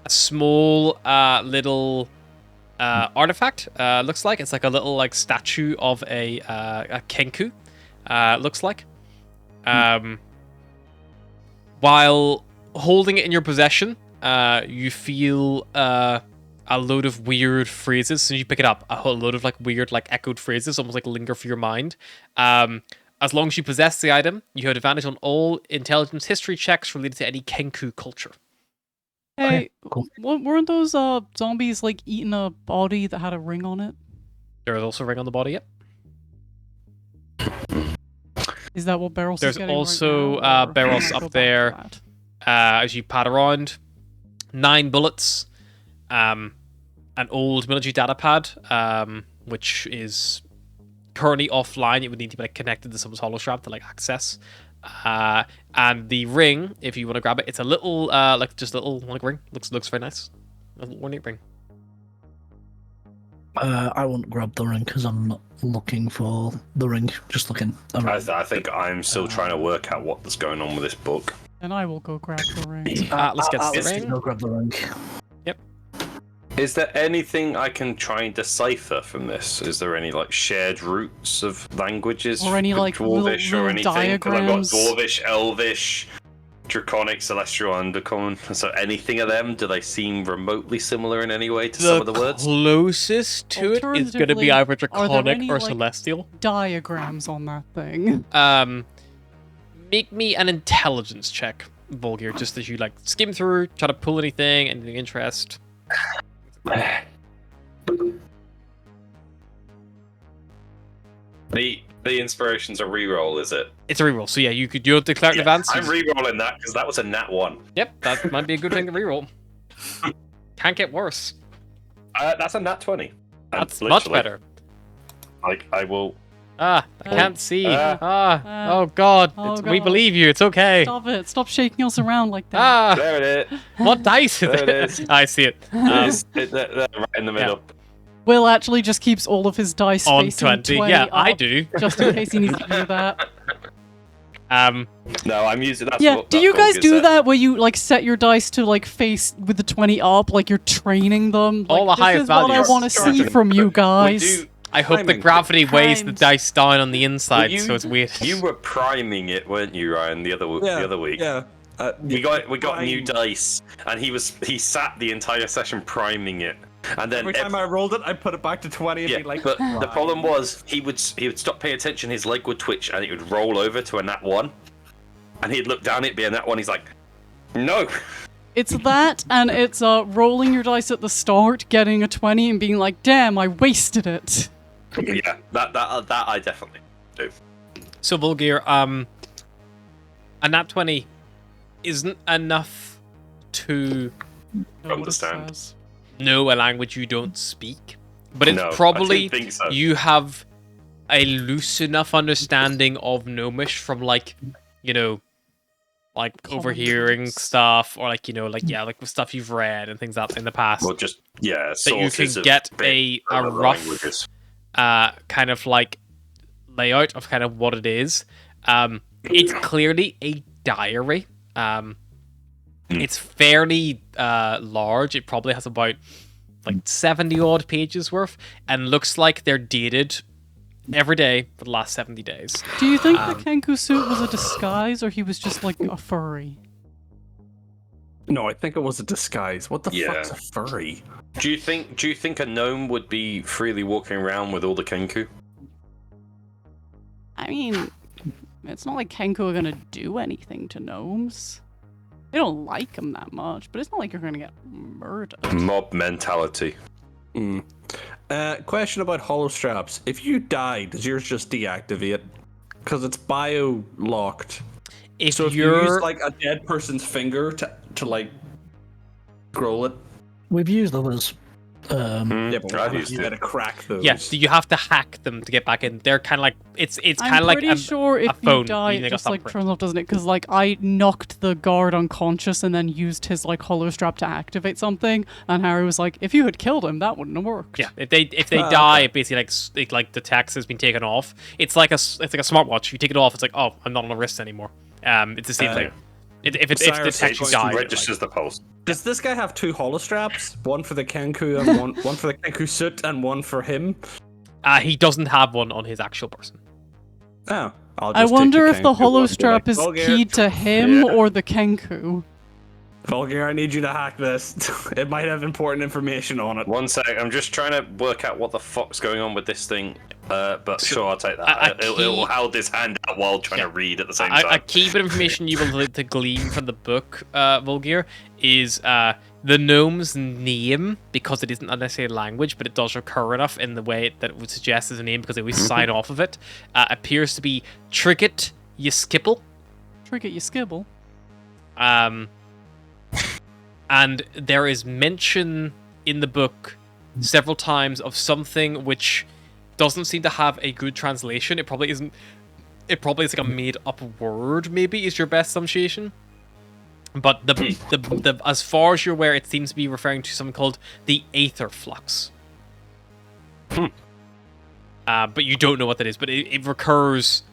small little artifact. Looks like it's like a little like statue of a kenku. Looks like. While holding it in your possession, you feel a load of weird phrases. So you pick it up, a whole load of like weird, like echoed phrases, almost like linger for your mind. As long as you possess the item, you have advantage on all intelligence history checks related to any kenku culture. Hey, cool. weren't those zombies like eating a body that had a ring on it? There is also a ring on the body. Yep. Is that what Barrels There's is getting also, right now, or Barrels can I go up back to there. that? As you pad around, 9 bullets, an old military data pad, which is currently offline. It would need to be like connected to someone's holostrap to like access. And the ring, if you want to grab it, it's a little like just a little like ring. Looks very nice. A little ornate ring. I won't grab the ring because I'm not looking for the ring. Just looking around. I think I'm still trying to work out what's going on with this book. And I will go grab the ring. Let's get the Let's ring. go grab the ring. Is there anything I can try and decipher from this? Is there any like shared roots of languages? Or any, with like, Dwarvish little or anything? 'Cause I've got diagrams? Dwarvish, Elvish, Draconic, Celestial, Undercommon. So anything of them? Do they seem remotely similar in any way to some of the words? Closest to it is going to be Alternatively, either are there draconic any, or like- celestial. Diagrams on that thing. Make me an intelligence check. Volgir, just as you like skim through, try to pull anything of interest. The inspiration's a reroll, is it? It's a reroll, so yeah, you could do it declare in advance. I'm rerolling that because that was a nat 1. Yep, that might be a good thing to reroll. Can't get worse. That's a nat 20. That's much better. Like, I will... I can't see. Oh God. Oh, We God. believe you. It's okay. Stop it. Stop shaking us around like that. There it is. What dice is There it it? is. I see it. They're right in the middle. Will actually just keeps all of his dice On facing 20. 20 Yeah, I up, do. just in case he needs to do that. No, I'm using... That's Yeah, what, do that's you what guys Volgir do said. that where you like set your dice to like face with the 20 up, like you're training them? Like, All the this highest is what I values. want to see Charging. from you We guys. do... I hope the Timing. gravity weighs the Timed. dice down on the inside, you- so it's weird. You were priming it, weren't you, Ryan, the other week? Yeah. We got new Prime. dice, and he sat the entire session priming it, and then Every time I rolled it, I put it back to 20 and yeah, be like, but the "Right." problem was he would stop paying attention, his leg would twitch, and it would roll over to a nat 1, and he'd look down, it'd be a nat 1. He's like, no. It's that, and it's rolling your dice at the start, getting a 20, and being like, damn, I wasted it. Yeah, that I definitely do. So Volgir, a nat 20 isn't enough to Understand. know a language you don't speak, but it's No, I probably didn't think so. you have a loose enough understanding of Gnomish from like, you know, like overhearing stuff or like, you know, like like stuff you've read and things that in the past Well, just yeah, that you sources can of get bit a other rough languages. kind of like layout of kind of what it is. It's clearly a diary. It's fairly large. It probably has about like 70 odd pages worth, and looks like they're dated every day for the last 70 days. Do you think the Kenku suit was a disguise, or he was just like a furry? No, I think it was a disguise. What the Yeah. fuck's a furry? Do you think a gnome would be freely walking around with all the Kenku? I mean, it's not like Kenku are gonna do anything to gnomes. They don't like them that much, but it's not like you're gonna get murdered. Mob mentality. Question about hollow straps. If you die, does yours just deactivate? Because it's bio locked. If So if you you're use like a dead person's finger to like scroll it, We've used others. yeah, but I've you used gotta it. crack those. yeah, you have to hack them to get back in. They're kind of like it's kind I'm of like pretty sure if phone, you die, using it a just like thumbprint. turns off, doesn't it? Because like I knocked the guard unconscious and then used his like hollow strap to activate something, and Harry was like, "If you had killed him, that wouldn't have worked." Yeah, if they die, it basically like the text has been taken off. It's like a smartwatch. You take it off, it's like, oh, I'm not on a wrist anymore. It's the same thing. If the Cyrus text is died, registers the pulse. Does this guy have two hollow straps? One for the Kenku and one for the Kenku suit and one for him? he doesn't have one on his actual person. Oh, I'll I just wonder take if the Kenku hollow one and be strap like, is "Vulgar, keyed to him Yeah. or the Kenku. Vulgar, I need you to hack this. It might have important information on it. One sec, I'm just trying to work out what the fuck's going on with this thing. But sure, I'll take a that. It'll key- hold this hand out while trying to read at the same A time. key bit of information you will to glean from the book, Volgir, is the gnome's name, because it isn't necessarily a language, but it does recur enough in the way that it would suggest as a name because they always sign off of it, appears to be Tricket Yiskipple. Trick it, you skibble. And there is mention in the book several times of something which doesn't seem to have a good translation. It probably isn't. It probably is like a made-up word. Maybe is your best assumption. But the as far as you're aware, it seems to be referring to something called the aether flux. But you don't know what that is. But it recurs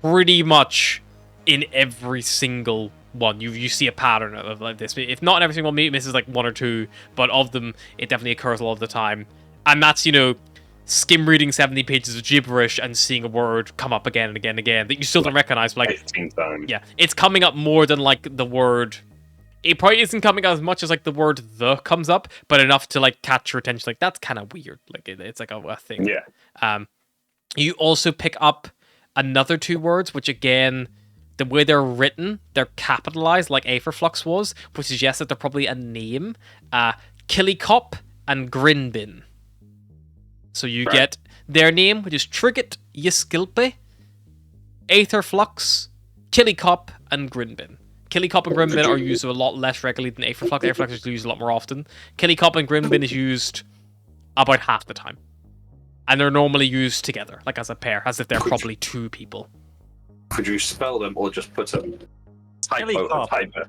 pretty much in every single one. You see a pattern of like this. If not in every single one, maybe it misses like one or two, but of them, it definitely occurs a lot of the time. And that's, you know, skim reading 70 pages of gibberish and seeing a word come up again and again and again that you still don't recognize. But like, 15 times. yeah, it's coming up more than like the word. It probably isn't coming up as much as like the word "the" comes up, but enough to like catch your attention. Like, that's kind of weird. Like it's like a thing. Yeah. You also pick up another two words, which again the way they're written, they're capitalized like Aetherflux was, which suggests that they're probably a name. Killycop and Grinbin. So you get their name, which is Trigget Yiskilpe, Aetherflux, Killycop, and Grinbin. Killycop and Grinbin are used a lot less regularly than Aetherflux. Aetherflux is used a lot more often. Killycop and Grinbin is used about half the time. And they're normally used together, like as a pair, as if they're probably two people. Could you spell them or just put a Killycop. typo?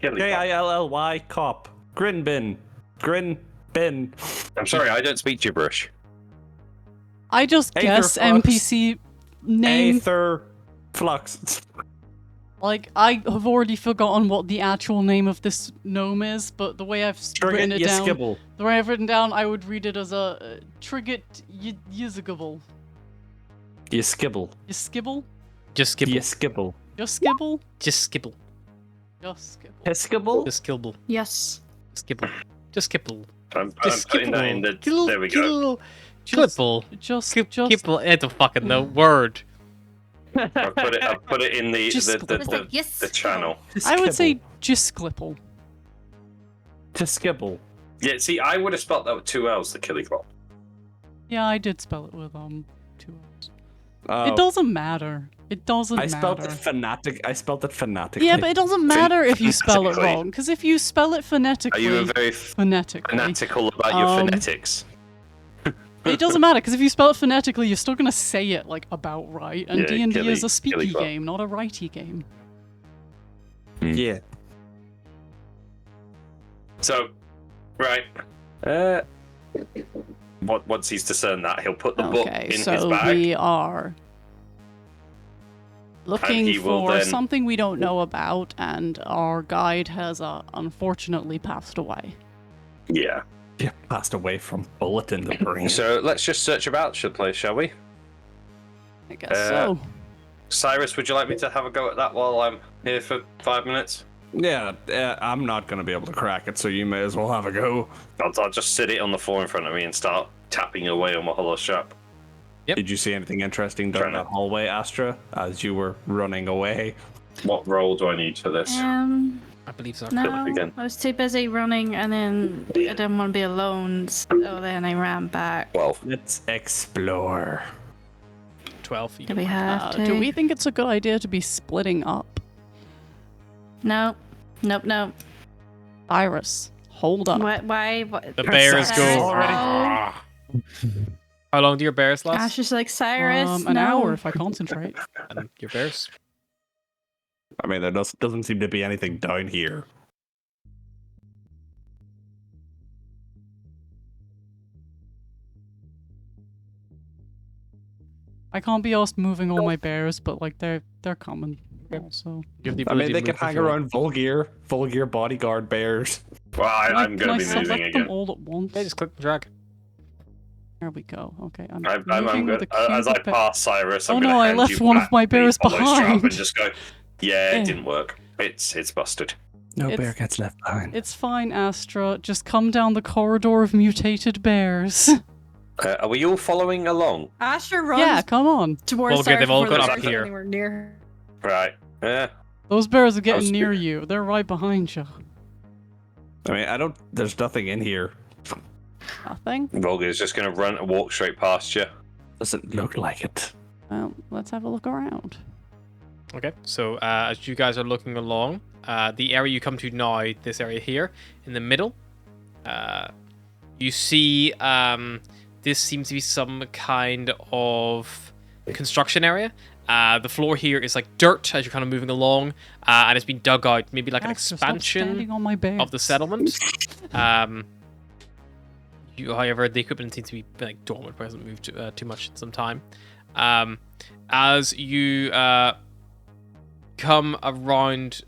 Killy cop. Grinbin. Grinbin. I'm sorry, I don't speak gibberish. I just guess Aetherflux. NPC name. Aether flux. Like, I have already forgotten what the actual name of this gnome is, but the way I've written it down, Yiskibble. the way I've written down, I would read it as a Trigget Yizagable. Yiskibble. Yiskibble? Just skibble. Yiskibble. Just skibble? Just skibble. Just skibble. Hiskibble? Just skibble. Yes. Skibble. Just skibble. I'm Just putting that in the. Skibble. There we go. Skibble. Just, Skibble. I don't fucking know. Word. I've put it in the Yes. the channel. I would say Jisklipple. Hiskibble. Yeah, see, I would have spelled that with 2 L's, the Killycop. Yeah, I did spell it with 2 L's. Oh, It doesn't matter. It doesn't I spelled matter. it fanatic. I spelled it phonetically. Yeah, but it doesn't matter if you spell it Phonetically. wrong, because if you spell it Are phonetically, you very phonetically, fanatical about your phonetics? it doesn't matter, because if you spell it phonetically, you're still gonna say it like about right. And Yeah, D&D is a Killy speaky Cop. game, not a righty game. Yeah. So, right. Once he's discerned that, he'll put the book Okay, in his so bag. we are looking he will for then- something we don't know about, and our guide has unfortunately passed away. Yeah. Yeah, passed away from bullet in the brain. So let's just search about the place, shall we? I guess so. Cyrus, would you like me to have a go at that while I'm here for 5 minutes? Yeah, I'm not gonna be able to crack it, so you may as well have a go. I'll just sit it on the floor in front of me and start tapping away on my hollow strap. Yep. Did you see anything interesting down Trying to- that hallway, Astra, as you were running away? What roll do I need for this? I believe so. No, again. I was too busy running, and then I didn't want to be alone, so then I ran back. 12. Let's explore. 12. You Do can we have to? Do we think it's a good idea to be splitting up? No. Nope. Iris, hold up. Why? The bears Cyrus, go. already. "Ah." How long do your bears last? Ash is like, Cyrus, An no. hour if I concentrate. And your bears. I mean, there doesn't seem to be anything down here. I can't be asked moving all my bears, but like they're coming. Also, You have the I mean, ability they to can move hang if you want. around Vulgear bodyguard bears. Well, I'm can going I to be moving select them again. all at once? Yeah, just click and drag. There we go. Okay, I'm I'm moving with good. a As I cube of pass Cyrus, I'm Oh going to no, I hand left you one of back my the bears hollow strap behind. and just go, yeah, Yeah. it didn't work. It's busted. No It's- bear gets left behind. It's fine, Astra. Just come down the corridor of mutated bears. Are we all following along? Asher runs Yeah, come on. towards Well, okay, Cyrus they've all before got the up bears are here. anywhere near. Right. Yeah. Those bears are getting was- near you. They're right behind you. I mean, there's nothing in here. Nothing? Volga's just going to walk straight past you. Doesn't look like it. Well, let's have a look around. Okay, so as you guys are looking along, the area you come to now, this area here, in the middle, you see this seems to be some kind of construction area. The floor here is like dirt as you're kind of moving along, and it's been dug out, maybe like an Astra, stop expansion standing on my bears. of the settlement. However, the equipment seems to be like dormant, but hasn't moved too much in some time. As you come around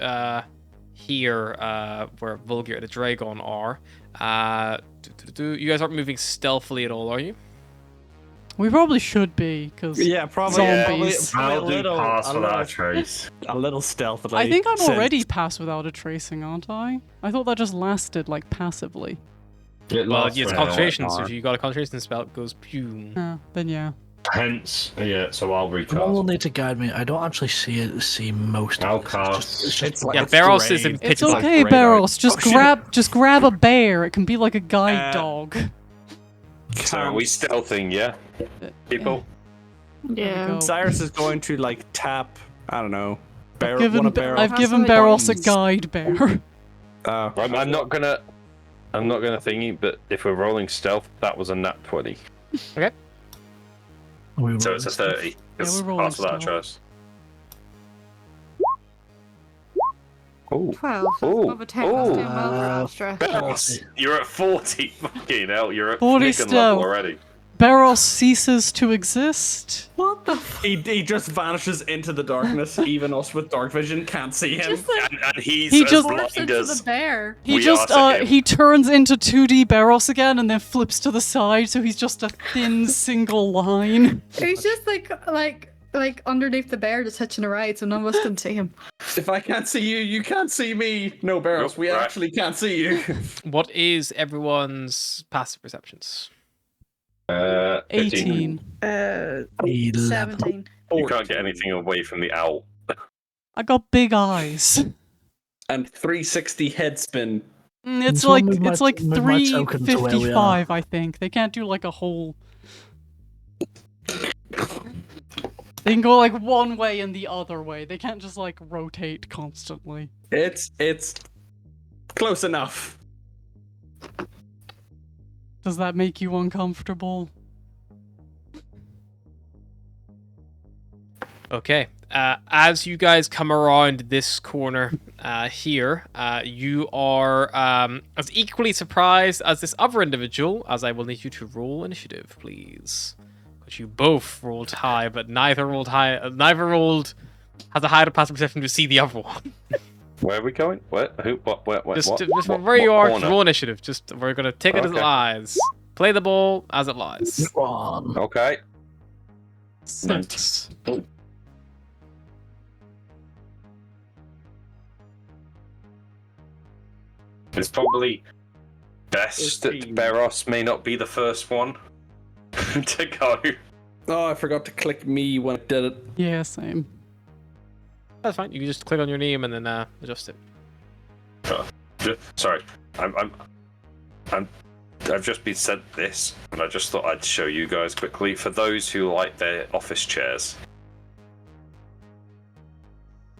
here, where Vulgar and the Dragon are, you guys aren't moving stealthily at all, are you? We probably should be, because Yeah, probably. Zombies. Probably I'll do pass without a trace. a little stealthily. I think I'm since- already passed without a tracing, aren't I? I thought that just lasted, like, passively. Well, it's concentration, so if you got a concentration spell, it goes pew. Then yeah. Hence, yeah. So I'll Someone will recast. need to guide me. I don't actually see most I'll of this. It's just like Yeah, it's Barros grey. is in It's pitch black. okay, grayed out. Barros. Just Oh, shit. grab a bear. It can be like a guide dog. So are we stealthing? Yeah, people. Yeah. go. Cyrus is going to like tap. I don't know. I've given Have Barros a buttons. guide bear. I'm not gonna thingy, but if we're rolling stealth, that was a nat 20. Okay. So it's a 30. It's we're rolling half of that, stealth. Travis. Oh, 12. Ooh. Above a 10 Ooh. doing well for Astra. Barros, you're at 40. Fucking hell, you're at 40 Nicken level stealth. already. Barros ceases to exist. What the He just vanishes into the darkness. Even us with dark vision can't see him. Just like And he's He as just- blind morphs into as the bear. He We just are to him. he turns into 2D Barros again and then flips to the side, so he's just a thin single line. He's just like underneath the bear just hitching a ride so none of us can see him. If I can't see you, you can't see me. No, Barros, Nope, we right. actually can't see you. What is everyone's passive perceptions? 18. 11. 17. You can't get anything away from the owl. I got big eyes. And 360 head spin. It's Someone like move it's my- like move my token to where we are. 355, I think. They can't do like a whole. They can go like one way and the other way. They can't just like rotate constantly. It's close enough. Does that make you uncomfortable? Okay. As you guys come around this corner here, you are as equally surprised as this other individual, as I will need you to roll initiative, please. Because you both rolled high, but neither rolled high. Neither rolled has a higher passive perception to see the other one. Where are we going? What? Who? What? What? Just what? where you are, corner? roll initiative. Just we're gonna take it as it Okay. lies. Play the ball as it lies. One. Okay. 6. It's probably best that 15. Barros may not be the first one to go. Oh, I forgot to click me when I did it. Yeah, same. That's fine. You can just click on your name and then adjust it. Sorry, I've just been sent this, and I just thought I'd show you guys quickly. For those who like their office chairs,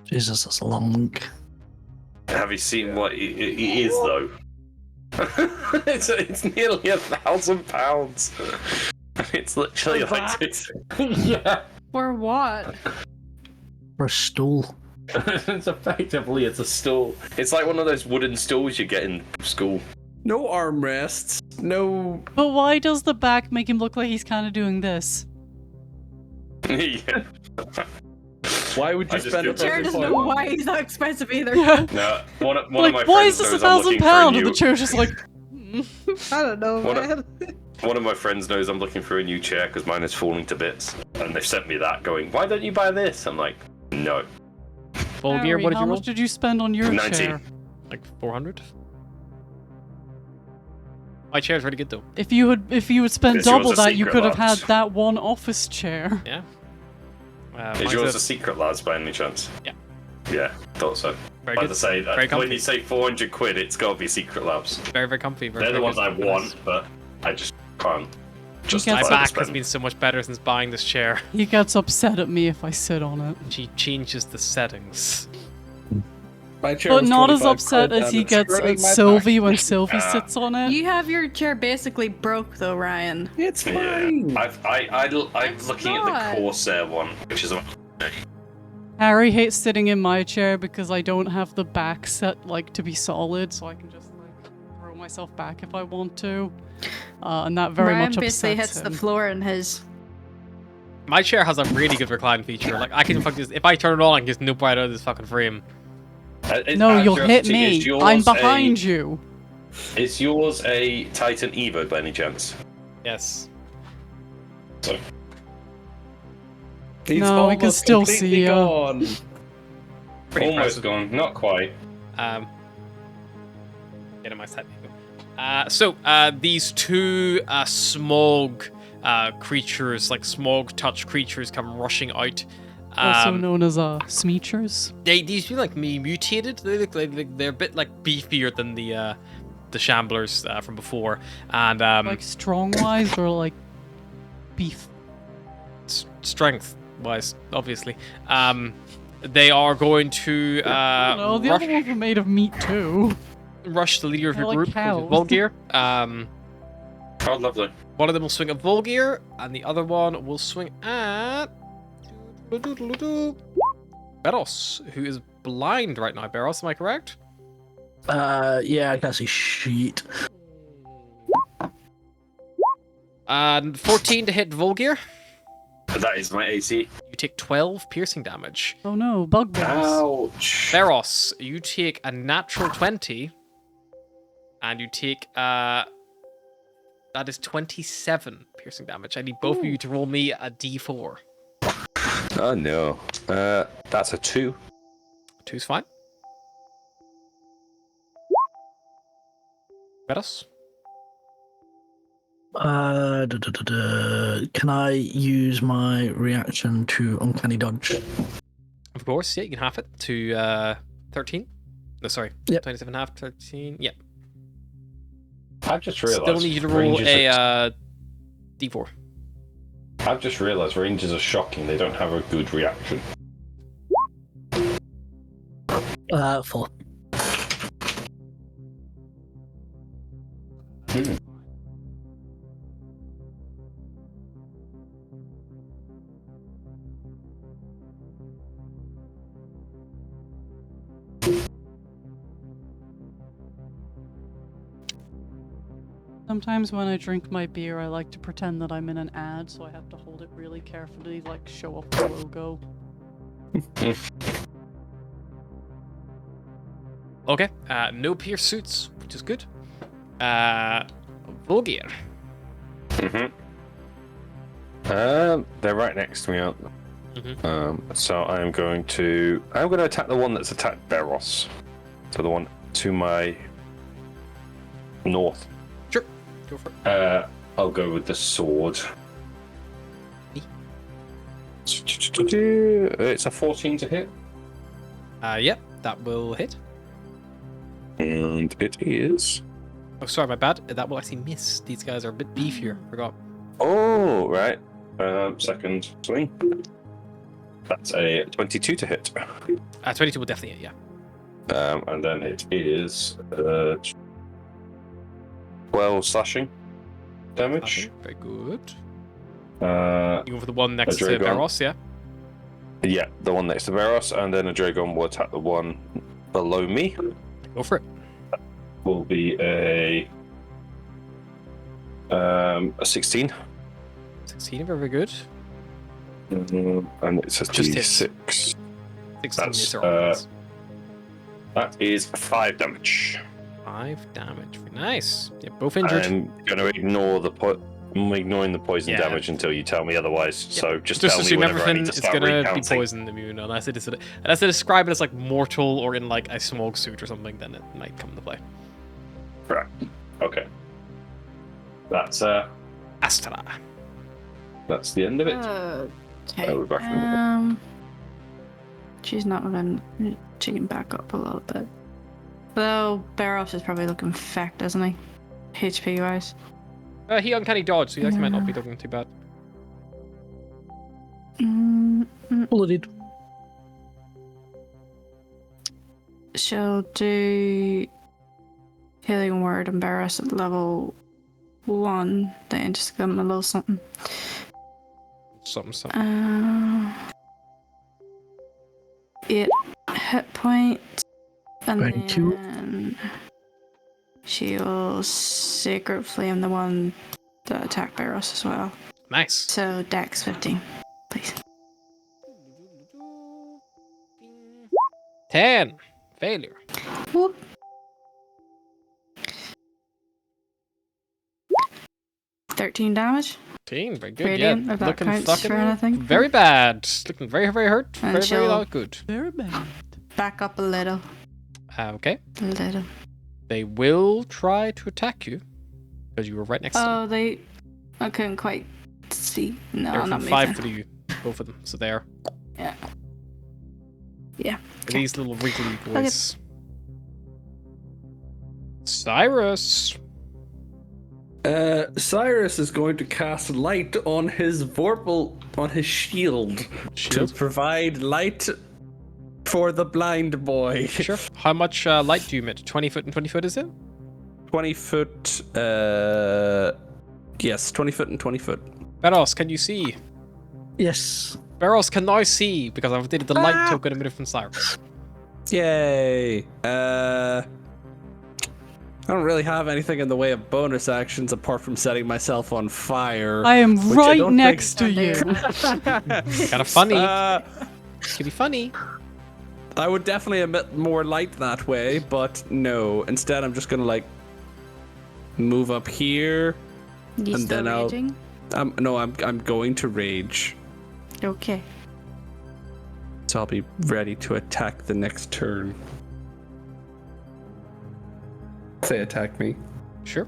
Jesus, that's long. have you seen what it is though? it's nearly £1,000. It's literally For like that? yeah. For what? For a stool. It's a stool. It's like one of those wooden stools you get in school. No armrests. No. But why does the back make him look like he's kind of doing this? Yeah. Why would I you just spend do a Chair doesn't know why he's not expensive either. Yeah. No, one of my Like, friends why is this knows I'm looking for a £1,000? new. And the chair's just like. I don't know, What man. One of my friends knows I'm looking for a new chair because mine is falling to bits, and they've sent me that, going, "Why don't you buy this?" I'm like, "No." Full gear. Harry, What did how you roll? much did you spend on your 19. chair? Like 400. My chair's really good though. If you had spent Is yours double a that, you secret, could have had lads? that one office chair. Yeah. Is Mine's yours a secret, lads, by any chance? Yeah. Yeah, thought so. very Like good. I say, Very when comfy. you say 400 quid, it's got to be Secret Labs. Very, very comfy. Very, They're the very ones good. I Very want, nice. but I just can't gets justify My up- the back has spend. been so much better since buying this chair. He gets upset at me if I sit on it. She changes the settings. My chair But was not as 25 upset quid as and he it's gets hurting at my back. Sylvie when Sylvie Ah. sits on it. You have your chair basically broke though, Ryan. It's Yeah, fine. I'm It's looking at not. the Corsair one, which is a Harry hates sitting in my chair because I don't have the back set like to be solid, so I can just like throw myself back if I want to. And that very Ryan much basically upsets hits him. the floor in his. My chair has a really good recline feature. Like I can fucking just, if I turn it on, I can just nope right out of this fucking frame. No, you'll hit Curiosity, me. is yours I'm behind a, you. Is yours a Titan Evo by any chance? Yes. So, He's No, we can almost still completely see you. gone. Pretty almost impressive. gone, not quite. Get in my set. So these two smog creatures, like smog touch creatures, come rushing out. Also known as Smeechers. These feel like mutated. They look like they're a bit like beefier than the Shamblers from before, and Like strong-wise or like beef? strength-wise, obviously. They are going to No, the other ones were made of meat too. rush the leader of They're your like group, cows. Volgear. Oh, lovely. One of them will swing at Volgear, and the other one will swing at Beros, who is blind right now. Beros, am I correct? Yeah, I can't see shit. 14 to hit Volgear. That is my AC. You take 12 piercing damage. Oh no, bugbears. Ouch. Beros, you take a natural 20, and you take that is 27 piercing damage. I need both of you to roll me a d4. Oh no. That's a 2. 2's fine. Beros. Can I use my reaction to uncanny dodge? Of course, yeah, you can half it to 13. No, sorry. Yep. 27 half, 13. Yep. I've just realised. Still need you to roll ranges a d4. I've just realised ranges are shocking. They don't have a good reaction. 4. Sometimes when I drink my beer, I like to pretend that I'm in an ad, so I have to hold it really carefully, like show off the logo. Okay, no pierce suits, which is good. Volgear. They're right next to me, aren't they? Mhm. So I'm going to attack the one that's attacked Beros. So the one to my north. Sure, go for it. I'll go with the sword. Me? It's a 14 to hit. Yep, that will hit. And it is. Oh, sorry, my bad. That will actually miss. These guys are a bit beefier. Forgot. Oh, right. Second swing. That's a 22 to hit. 22 will definitely hit, yeah. And then it is 12 slashing damage. Very good. Uh, You go for the one next to Dragon. Beros, yeah? yeah, the one next to Veros, and then a Dragon will attack the one below me. Go for it. Will be a 16. 16, very good. And it's a Just hit. D6. 16 That's, is their arms. That is 5 damage. 5 damage. Very nice. Yeah, both injured. I'm going to ignore I'm ignoring the poison Yeah. damage until you tell me otherwise. Yeah. So just Just tell me assume whenever I everything need to is start gonna be recounting. poison immune unless it is unless they describe it as like mortal or in like a smog suit or something, then it might come into play. Right. Okay. That's Astra. that's the end of it. Okay. Oh, we're back in She's not even. She can back up a little bit. Though Beros is probably looking fecked, isn't he? HP wise. He uncanny dodge, so he actually might not be looking too bad. Bloodied. She'll do healing word and Beros at level 1. Then just give him a little something. Something. 8 hit points. And Thank you. then she'll Sacred Flame the one that attacked Beros as well. Nice. So Dex 15, please. 10. Failure. Whoop. 13 damage. 13. Very good. Radiant, yeah. if that Looking counts fucking for anything. very bad. Looking very, very hurt. And Very, very she'll- not good. Very bad. Back up a little. Okay. A little. They will try to attack you because you were right next to them. Oh, I couldn't quite see. No, They're not from moving. 5 foot of you, both of them. So there. Yeah. Yeah. These little wriggly boys. Cyrus. Cyrus is going to cast light on his shield to Shield? provide light for the blind boy. Sure. How much light do you emit? 20 foot and 20 foot, is it? 20 foot. Yes, 20 foot and 20 foot. Beros, can you see? Yes. Beros can now see because I've updated the light token emitted from Cyrus. Yay! I don't really have anything in the way of bonus actions apart from setting myself on fire. I am which right don't next to you. Kind of funny. Could be funny. I would definitely emit more light that way, but no. Instead, I'm just gonna like move up here. You And still then I'll- raging? I'm going to rage, Okay. so I'll be ready to attack the next turn. Say attack me. Sure.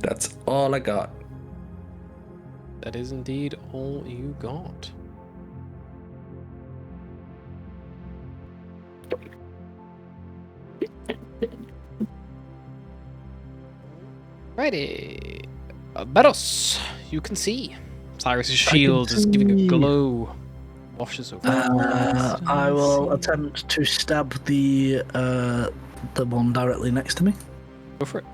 That's all I got. That is indeed all you got. Righty. Beros, you can see. Cyrus's shield is giving a see. glow. Washes over. I will attempt to stab the one directly next to me. Go for it.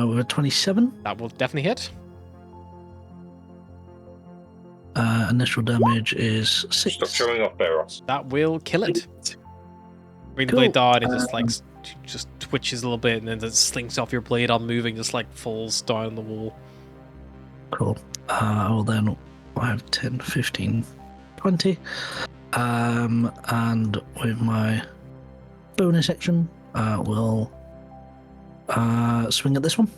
With a 27. That will definitely hit. Initial damage is 6. Stop showing off, Beros. That will kill it. Bring the Cool. blade down, it just twitches a little bit and then it slinks off your blade on moving, just like falls down the wall. Cool. I will then 5, 10, 15, 20. And with my bonus action, we'll swing at this one.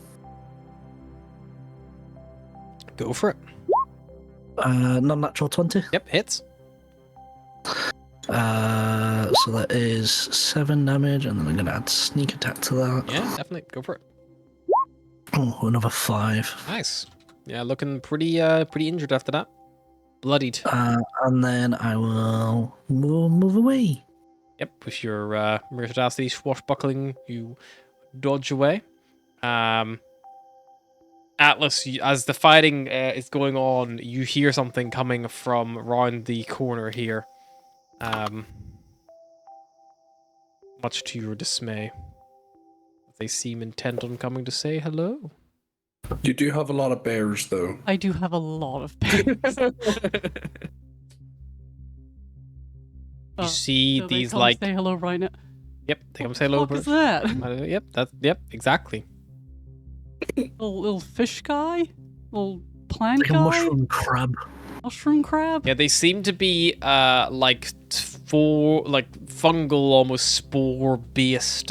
Go for it. Non-natural 20. Yep, hits. So that is 7 damage, and then I'm going to add sneak attack to that. Yeah, definitely. Go for it. Oh, another 5. Nice. Yeah, looking pretty injured after that. Bloodied. And then I will move away. Yep, with your Murtadacity swashbuckling, you dodge away. Atlas, as the fighting is going on, you hear something coming from around the corner here. Much to your dismay. They seem intent on coming to say hello. You do have a lot of bears, though. I do have a lot of bears. You see So they these come like say hello right now. yep, they come say hello. What is that? Yep, exactly. Little fish guy? Little plant Like a guy? mushroom crab. Mushroom crab? Yeah, they seem to be fungal, almost spore based,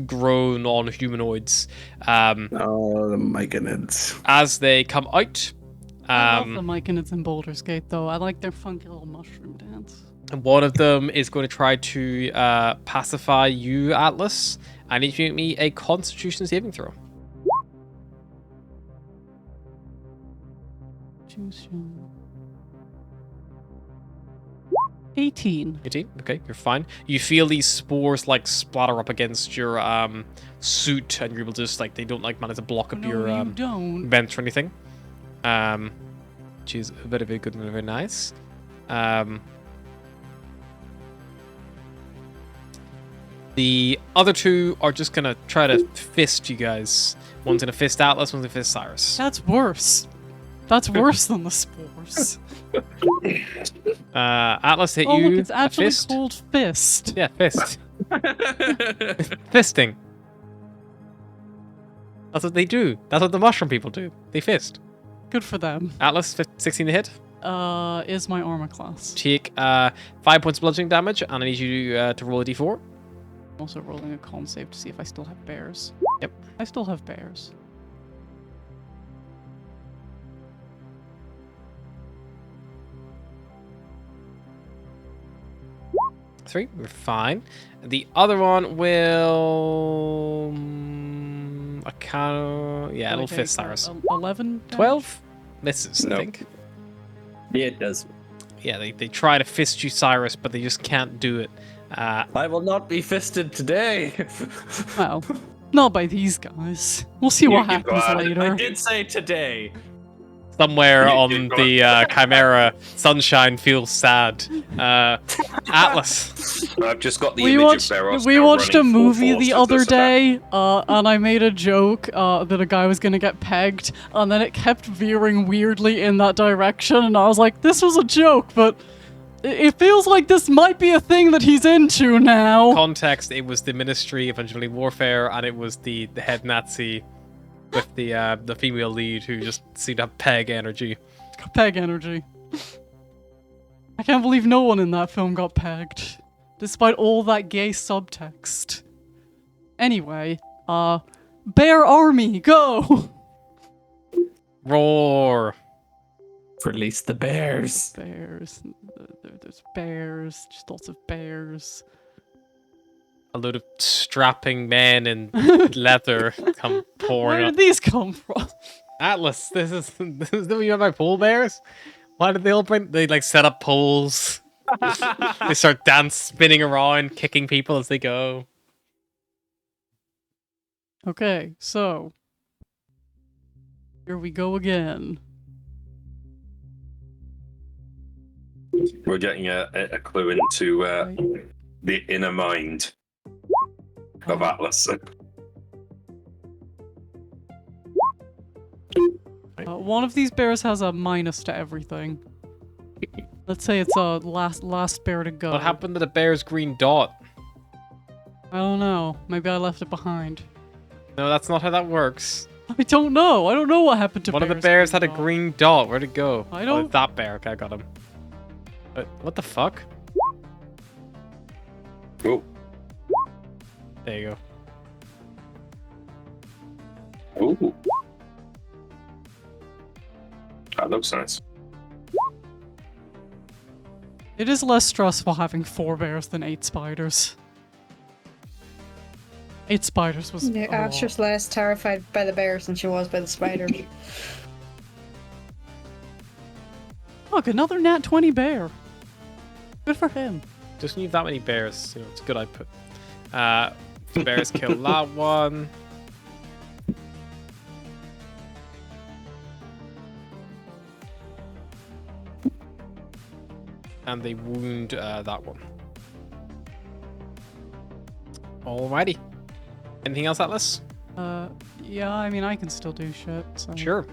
grown on humanoids. Oh, the myconids. As they come out, I love the Myconids in Baldur's Gate, though. I like their funky little mushroom dance. and one of them is going to try to pacify you, Atlas. I need you to make me a Constitution saving throw. Choose your... 18. 18. Okay, you're fine. You feel these spores like splatter up against your suit, and you're able to just like they don't like manage to block up No, your you don't. vents or anything. Which is very, very good and very nice. The other two are just gonna try to fist you guys. One's gonna fist Atlas, one's gonna fist Cyrus. That's worse. That's worse than the spores. Atlas hit Oh, you. look, it's a actually fist. called fist. Yeah, fist. Fisting. That's what they do. That's what the mushroom people do. They fist. Good for them. Atlas, 16 to hit. Is my armor class. Take 5 points of bludgeoning damage, and I need you to roll a d4. I'm also rolling a con save to see if I still have bears. Yep. I still have bears. 3. We're fine. The other one will. I can't. Yeah, it'll Okay, fist Cyrus. 11? 12 misses, I Nope. think. Yeah, it does. Yeah, they try to fist you, Cyrus, but they just can't do it. I will not be fisted today. Well, not by these guys. We'll see what You go happens out. later. I did say today. Somewhere You- on you've got- the Chimera, Sunshine feels sad. Atlas. I've just got the We image watched of Beros we now watched a running full movie force the with other this attack. day, and I made a joke that a guy was gonna get pegged, and then it kept veering weirdly in that direction, and I was like, "This was a joke, but it feels like this might be a thing that he's into now." Context: it was the Ministry of Engineering Warfare, and it was the head Nazi with the female lead who just seemed to have peg energy. Peg energy. I can't believe no one in that film got pegged, despite all that gay subtext. Anyway, Bear Army, go! Roar! Release the bears. Bears. There's bears, just lots of bears. A load of strapping men in leather come pouring Where up. did these come from? Atlas, this is the you know my pole bears? Why did they all bring? They like set up poles. They start spinning around, kicking people as they go. Okay, so here we go again. We're getting a clue into Right. the inner mind of Atlas. One of these bears has a minus to everything. Let's say it's a last bear to go. What happened to the bear's green dot? I don't know. Maybe I left it behind. No, that's not how that works. I don't know. I don't know what happened to One of the bears bears had a dot. green dot. Where'd it go? I Oh, don't- that bear. Okay, I got him. What the fuck? Oh, There you go. ooh. That looks nice. It is less stressful having 4 bears than 8 spiders. 8 spiders was. Yeah, oh. Asher's less terrified by the bears than she was by the spiders. Look, another nat 20 bear. Good for him. Doesn't need that many bears. You know, it's good output. Bears kill that one. And they wound that one. Alrighty. Anything else, Atlas? Yeah, I mean, I can still do shit. So. Sure.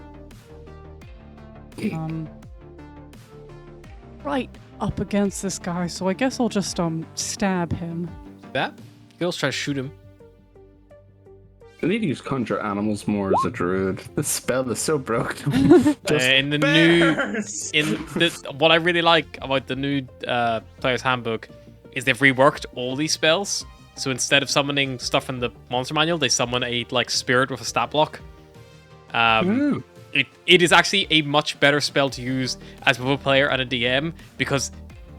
Right up against this guy, so I guess I'll just stab him. That? You can also try to shoot him. I need to use conjure animals more as a druid. The spell is so broken. In the what I really like about the new player's handbook is they've reworked all these spells. So instead of summoning stuff from the monster manual, they summon a spirit with a stat block. It is actually a much better spell to use as both a player and a DM because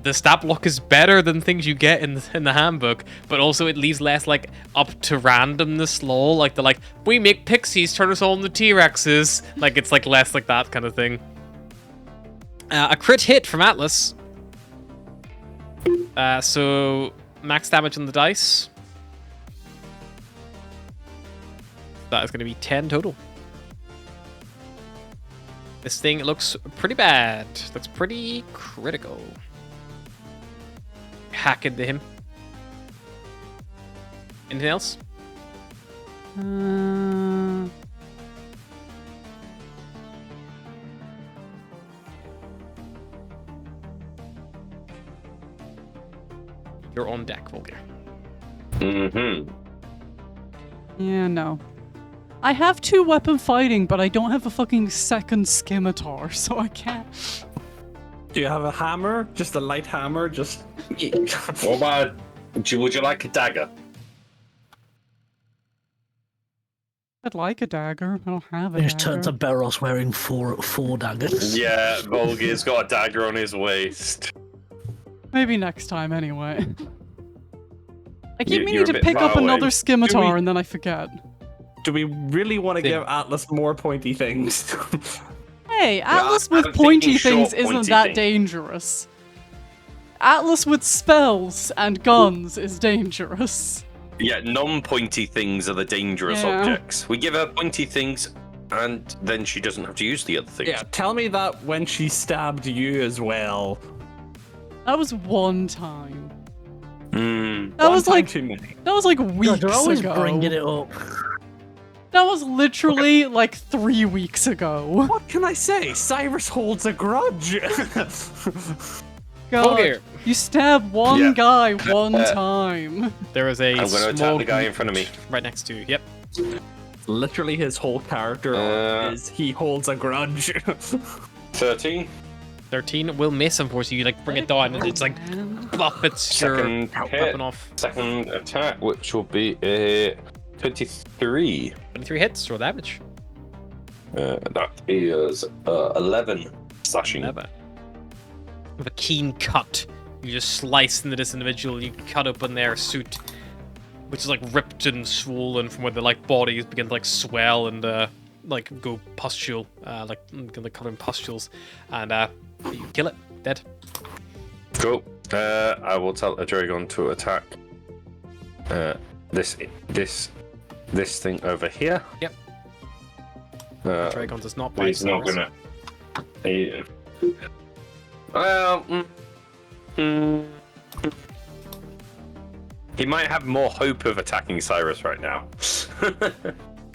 the stat block is better than things you get in the handbook, but also it leaves less up to randomness lol. We make pixies turn us all into T-Rexes. It's less like that kind of thing. A crit hit from Atlas. So max damage on the dice. That is going to be 10 total. This thing looks pretty bad. Looks pretty critical. Hack into him. Anything else? You're on deck, Volker. Mm-hmm. Yeah, no. I have 2 weapon fighting, but I don't have a fucking second scimitar, so I can't. Do you have a hammer? Just a light hammer? Just. What about? Would you like a dagger? I'd like a dagger. I don't have a He just turned to dagger. Beros wearing four daggers. Yeah, Volgir's got a dagger on his waist. Maybe next time, anyway. I keep You're meaning a to bit pick up far away. another scimitar we- and then I forget. Do we really want to Thing. give Atlas more pointy things? Hey, Atlas I'm with thinking pointy short, things isn't pointy that thing. dangerous. Atlas with spells and guns is dangerous. Yeah, non-pointy things are the dangerous Yeah. objects. We give her pointy things, and then she doesn't have to use the other things. Yeah, tell me that when she stabbed you as well. That was one time. Mm. That One was time like too many. weeks God, you're always ago. bringing it up. That was literally like 3 weeks ago. What can I say? Cyrus holds a grudge. God, here. you stab one Yeah. guy one time. There is a I'm going to attack small the guy in group front of me. right next to you. Yep. Literally, his whole character is he holds a grudge. 13. 13 will miss, unfortunately. You like bring it down and it's like bop, it's your Second hit. weapon off. Second attack, which will be a 23. 23 hits, roll damage. That is 11 slashing. Never. With a keen cut, you just slice into this individual. You cut open their suit, which is like ripped and swollen from where the like bodies begin to like swell and like go pustule, like cover in pustules, and you kill it, dead. Cool. I will tell a Dragon to attack this thing over here. Yep. Dragon does not But bite. he's not gonna. Well, he might have more hope of attacking Cyrus right now.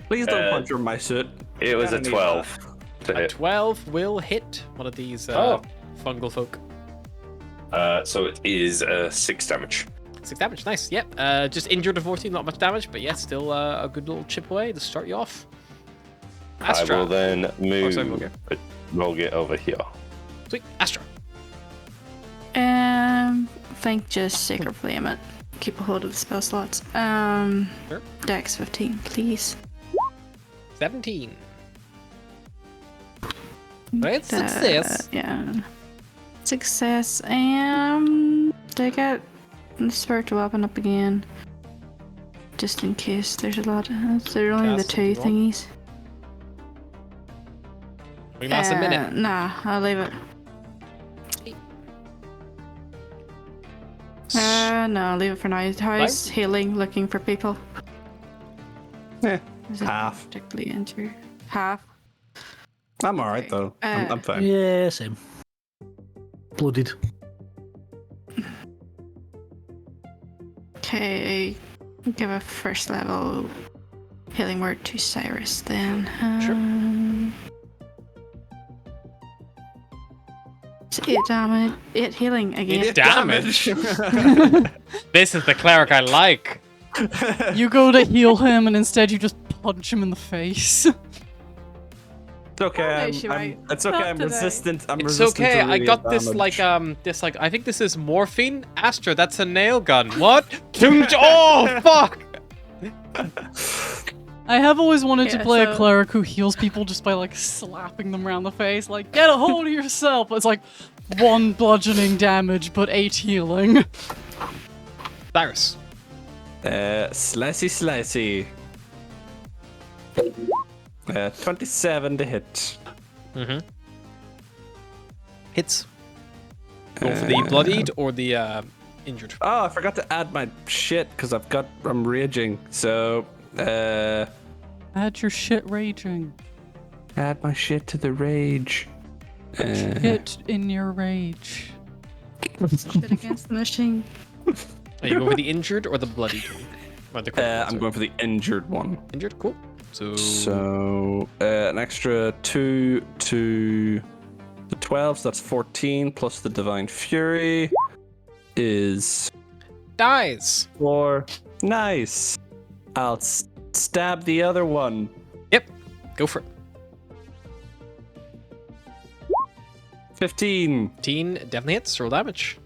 Please don't Uh, punch her in my suit. It was a Gotta need 12 to A hit. 12 will hit one of these Oh. fungal folk. So it is 6 damage. 6 damage, nice. Yep. Just injured, unfortunately, not much damage, but yeah, still a good little chip away to start you off. Astra. I will then move sorry, Mulger. Mulger over here. Sweet. Astra. Think just Sacred Flame it. Keep a hold of the spell slots. Sure. Dex 15, please. 17. Right, success. Yeah. Success. And do I get the spiritual weapon up again? Just in case there's a lot. There are only the Cast two if you want. thingies. We lost a minute. Nah, I'll leave it. No, I'll leave it for now. How's healing looking for people? Is it Half. particularly injured? Half. I'm alright though. I'm fine. Yeah, same. Blooded. Okay, give a first level healing word to Cyrus then. It's 8 damage. 8 healing again. Damage. This is the cleric I like. You go to heal him and instead you just punch him in the face. It's okay. Oh, she might. It's okay. Not I'm today. resistant. I'm It's resistant okay. to I radiant got this damage. I think this is morphine. Astra, that's a nail gun. What? Oh fuck! I have always wanted to Yeah, play a so- cleric who heals people just by like slapping them around the face. Like, get a hold of yourself. But it's like 1 bludgeoning damage, but 8 healing. Cyrus. Slicey. 27 to hit. Mm-hmm. Hits. Go for the bloodied or the injured. Oh, I forgot to add my shit because I'm raging. So, Add your shit raging. add my shit to the rage. Hit in your rage. Shit against the machine. Are you going for the injured or the bloodied one? Or the critical, I'm sorry. going for the injured one. Injured, cool. So, an extra 2 to the 12, so that's 14, plus the Divine Fury is dies. 4. Nice. I'll stab the other one. Yep. Go for it. 15. 15 definitely hits. Roll damage.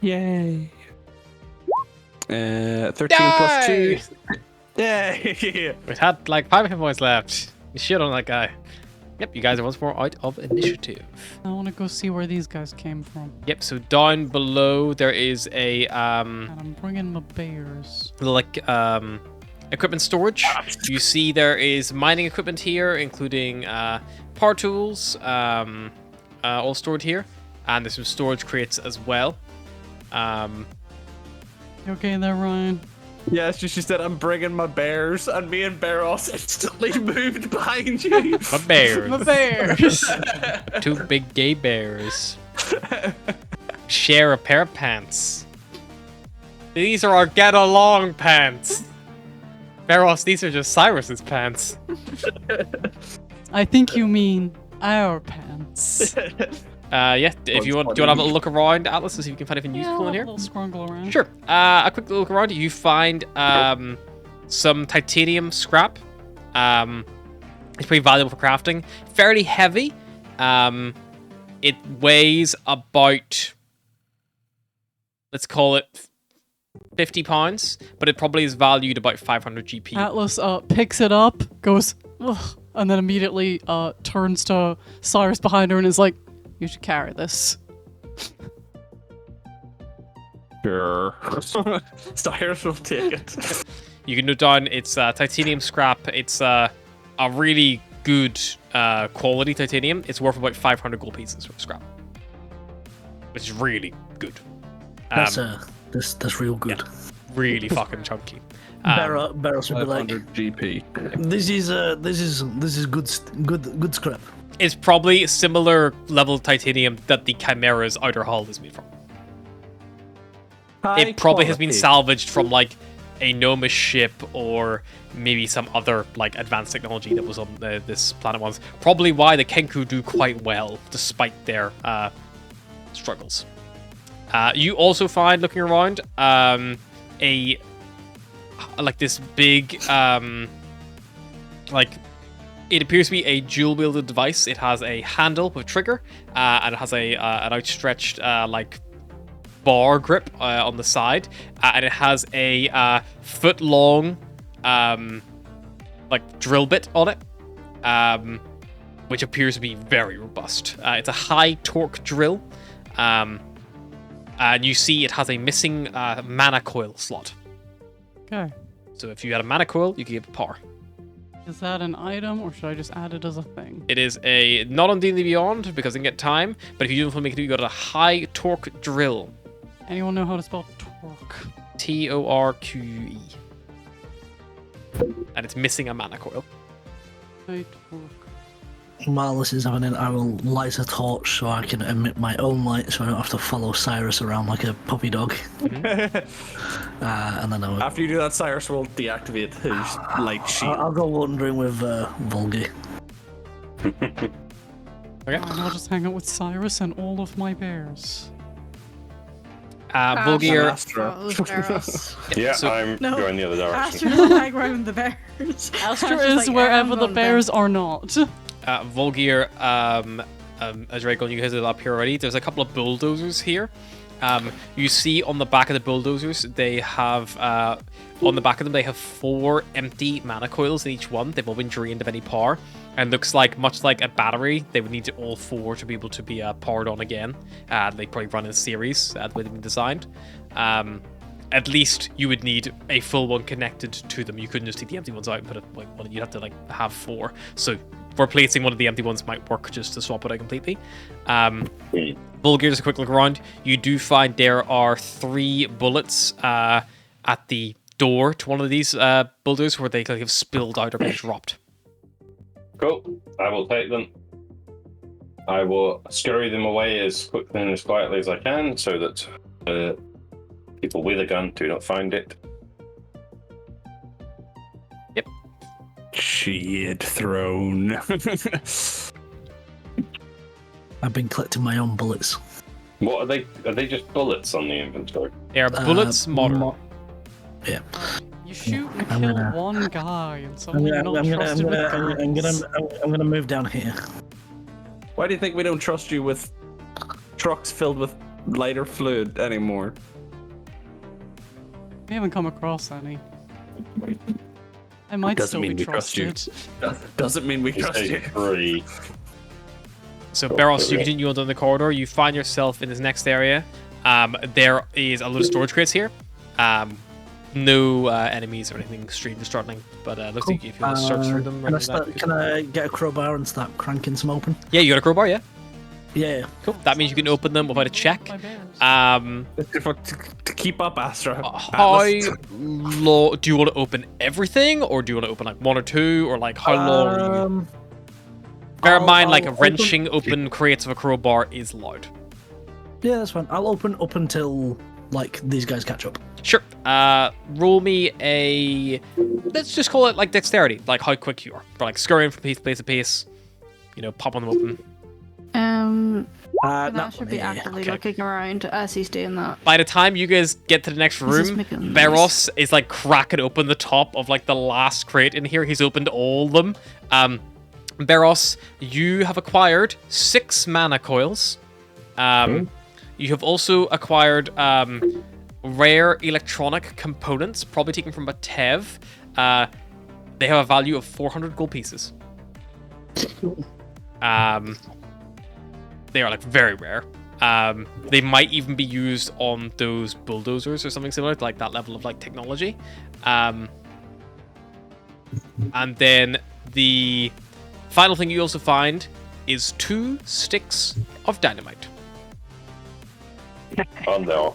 Yay. 13 plus 2. Yay. We had like 5 hit points left. You shit on that guy. Yep, you guys are once more out of initiative. I want to go see where these guys came from. Yep, so down below there is a And I'm bringing my bears. like equipment storage. You see there is mining equipment here, including power tools, all stored here, and there's some storage crates as well. You okay there, Ryan? Yeah, she said, I'm bringing my bears, and me and Barros instantly moved behind you. My bears. My bears! 2 big gay bears. Share a pair of pants. These are our get along pants. Barros, these are just Cyrus's pants. I think you mean our pants. Yeah, if you want to have a look around, Atlas, to see if you can find anything useful in here. A little scrungle around. Sure. A quick look around. You find some titanium scrap. It's pretty valuable for crafting. Fairly heavy. It weighs about, let's call it 50 pounds, but it probably is valued about 500 GP. Atlas picks it up, goes, ugh, and then immediately turns to Cyrus behind her and is like, you should carry this. Sure. Cyrus will take it. You can note down it's titanium scrap. It's a really good quality titanium. It's worth about 500 gold pieces for scrap, which is really good. That's real good. Yeah, really fucking chunky. Barros would be like, 500 GP. this is good scrap. It's probably similar level titanium that the Chimera's outer hull is made from. It probably has been salvaged from like a Noma ship or maybe some other like advanced technology that was on this planet once. Probably why the Kenku do quite well despite their struggles. You also find, looking around, a like this big like, it appears to be a dual-wielded device. It has a handle with trigger, and it has an outstretched like bar grip on the side, and it has a foot-long like drill bit on it, which appears to be very robust. It's a high torque drill, and you see it has a missing mana coil slot. Okay. So if you had a mana coil, you could give it power. Is that an item, or should I just add it as a thing? It is a not on D&D Beyond because I can get time, but if you do want to make it, you got a high torque drill. Anyone know how to spell torque? TORQE. And it's missing a mana coil. High torque. While this is happening, I will light a torch so I can emit my own light so I don't have to follow Cyrus around like a puppy dog. And then After you do that, Cyrus will deactivate his light shield. I'll go wandering with Volgi. Okay. And I'll just hang out with Cyrus and all of my bears. Volgear. Astra. Oh, Barros. Yeah, So- I'm No. going the other direction. Astra's like around the bears. Astra is wherever the bears are not. Volgear, Draco, you guys are up here already. There's a couple of bulldozers here. You see on the back of the bulldozers, they have on the back of them they have 4 empty mana coils in each one. They've all been drained of any power, and looks like much like a battery, they would need all 4 to be able to be powered on again. They probably run in a series the way they've been designed. At least you would need a full one connected to them. You couldn't just take the empty ones out and put it like one. You'd have to like have 4. So replacing one of the empty ones might work just to swap it out completely. Vulgar, just a quick look around. You do find there are 3 bullets at the door to one of these bulldozers where they kind of have spilled out or been dropped. Cool. I will take them. I will scurry them away as quickly and as quietly as I can so that people with a gun do not find it. Yep. Shit thrown. I've been collecting my own bullets. What are they? Are they just bullets on the inventory? They are bullets modern. Yeah. You shoot and I'm kill gonna- one guy, and I'm suddenly you're not trusted with guns. gonna move down here. Why do you think we don't trust you with trucks filled with lighter fluid anymore? We haven't come across any. I might Doesn't still be mean we trust you. trusted. Doesn't mean we You trust say you. 3. So, Oh, Beros, you okay. continue on down the corridor. You find yourself in this next area. There is a lot of storage crates here. No enemies or anything extremely startling, but looks like if you want to search through them. Can I get a crowbar and start cranking some open? Yeah, you got a crowbar, yeah? Yeah. Cool. That means you can open them without a check. My bears. To keep up, Astra. How Atlas. long do you want to open everything, or do you want to open like 1 or 2, or like how long? Are you... Bear in mind, like I'll wrenching open crates of a crowbar is loud. Yeah, that's fine. I'll open up until like these guys catch up. Sure. Roll me a. Let's just call it like dexterity, like how quick you are, but like scurrying from place to place. You know, popping them open. That That should one be here. actively Okay. looking around as he's doing that. By the time you guys get to the next This is room, making noise. Beros is like cracking open the top of like the last crate in here. He's opened all of them. Beros, you have acquired 6 mana coils. You have also acquired rare electronic components, probably taken from a Tev. They have a value of 400 gold pieces. They are like very rare. They might even be used on those bulldozers or something similar to like that level of like technology. And then the final thing you also find is 2 sticks of dynamite. Oh no.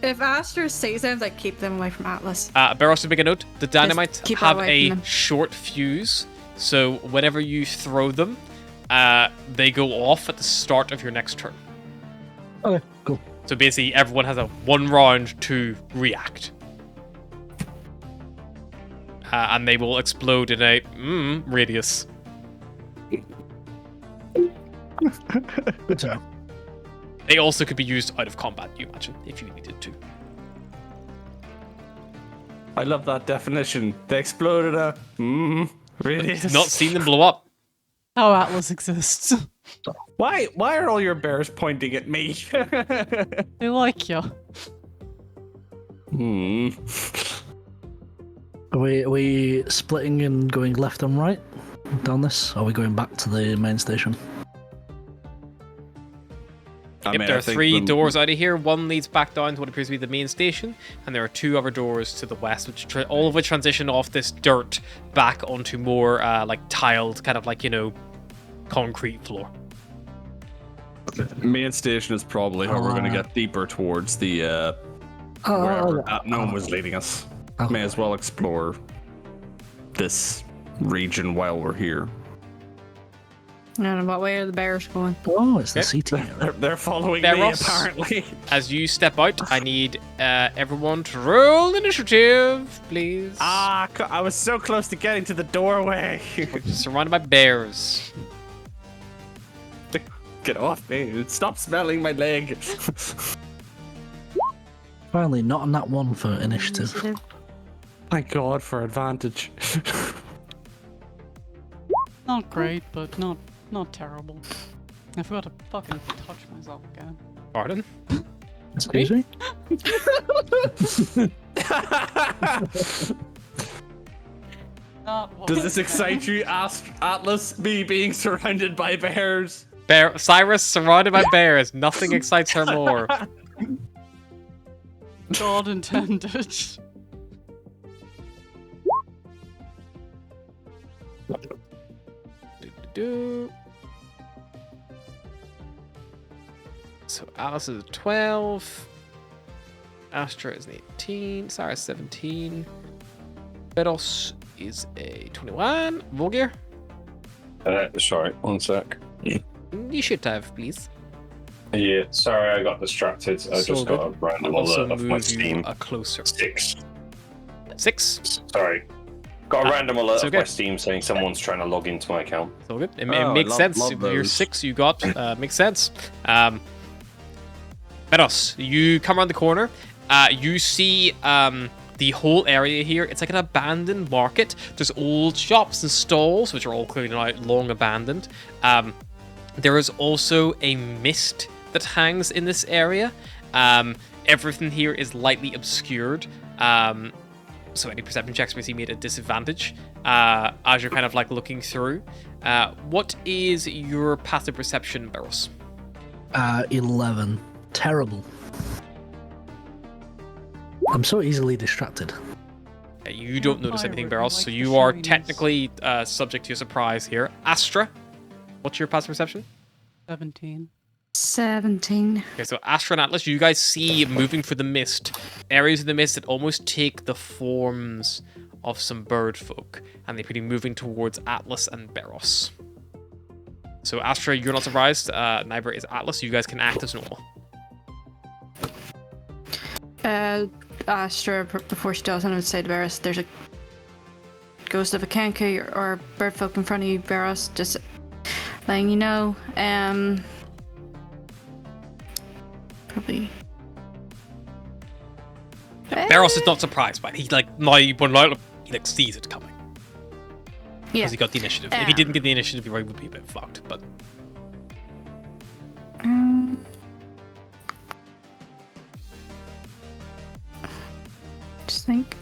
If Aster sees them, like keep them away from Atlas. Barros, to make a note, the dynamite keep have away from a them. short fuse, so whenever you throw them, they go off at the start of your next turn. Okay, cool. So basically, everyone has a 1 round to react. And they will explode in a radius. Good to know. They also could be used out of combat, you imagine, if you needed to. I love that definition. They exploded a. Really? Not seen them blow up. How Atlas exists. Why are all your bears pointing at me? They like you. Are we splitting and going left and right down this? Or are we going back to the main station? There are 3 doors out of here. One leads back down to what appears to be the main station, and there are 2 other doors to the west, which all of which transition off this dirt back onto more like tiled, kind of like, you know, concrete floor. Main station is probably how we're going to get deeper towards the wherever that gnome was leading us. May as well explore this region while we're here. I don't know what way are the bears going. Oh, it's the CT area. They're following me, Beros. apparently. As you step out, I need everyone to roll initiative, please. I was so close to getting to the doorway. Surrounded by bears. Get off me. Stop smelling my leg. Finally, not on that one for initiative. Thank God for advantage. Not great, but not terrible. I forgot to fucking touch myself again. Pardon? Excuse me? Not what- Does this excite you, Atlas? Me being surrounded by bears? Cyrus surrounded by bears. Nothing excites her more. God intended. So Alice is 12. Astra is an 18. Cyrus 17. Beros is a 21. Volgir, Sorry, one sec. you should have, please. Yeah, sorry, I got distracted. I So just got a good. random Also alert of my move you Steam. closer. 6. 6. Sorry. Got a random alert it's of okay. my Steam saying someone's trying to log into my account. So good. It Oh, makes I sense. love If you're those. 6, you got. Makes sense. Beros, you come around the corner. You see the whole area here. It's like an abandoned market. There's old shops and stalls, which are all clearly now long abandoned. There is also a mist that hangs in this area. Everything here is lightly obscured. so any perception checks basically made at disadvantage as you're kind of like looking through. What is your passive perception, Barros? 11. Terrible. I'm so easily distracted. You don't notice pirate anything, who Barros, likes so the you are shinies. technically subject to a surprise here. Astra, what's your passive perception? 17. 17. Okay, so Astra and Atlas, you guys see moving through the mist, areas of the mist that almost take the forms of some bird folk, and they're pretty moving towards Atlas and Barros. So Astra, you're not surprised. Neither is Atlas. You guys can act as normal. Astra, before she does, I would say to Varus, there's a ghost of a Kenku or bird folk in front of you, Varus. Just letting you know. Probably. Barros is not surprised by it. He's like, no, he like sees it coming. Yeah. Because he got the initiative. If he didn't get the initiative, he would be a bit fucked, but... Just think.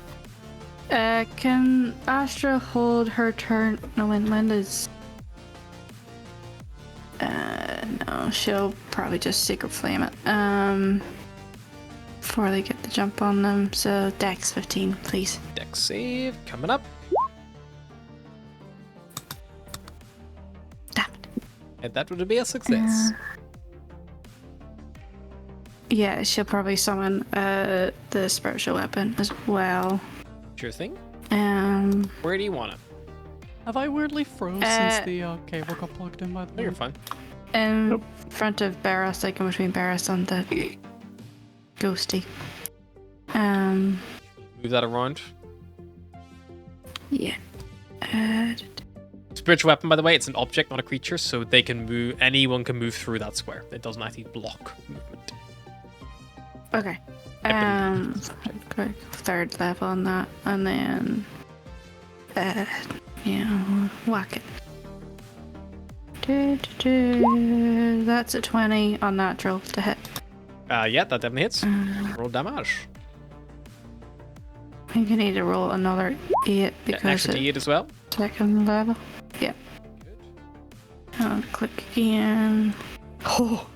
Can Astra hold her turn? No, when does? No, she'll probably just secret flame it. Before they get the jump on them. So Dex 15, please. Dex save coming up. Damn it. And that would be a success. Yeah, she'll probably summon the spiritual weapon as well. Sure thing. Where do you want it? Have I weirdly froze since the cable got plugged in by the No, way? you're fine. In front of Barros, like in between Barros and the ghosty. Move that around. Yeah. Spiritual weapon, by the way, it's an object, not a creature, so they can move. Anyone can move through that square. It doesn't actually block movement. Okay. Quick third level on that, and then whack it. That's a 20 on natural to hit. Yeah, that definitely hits. Roll damage. I think I need to roll another 8 Get an because extra it's D8 as well. second level. Yeah. Click again. Oh.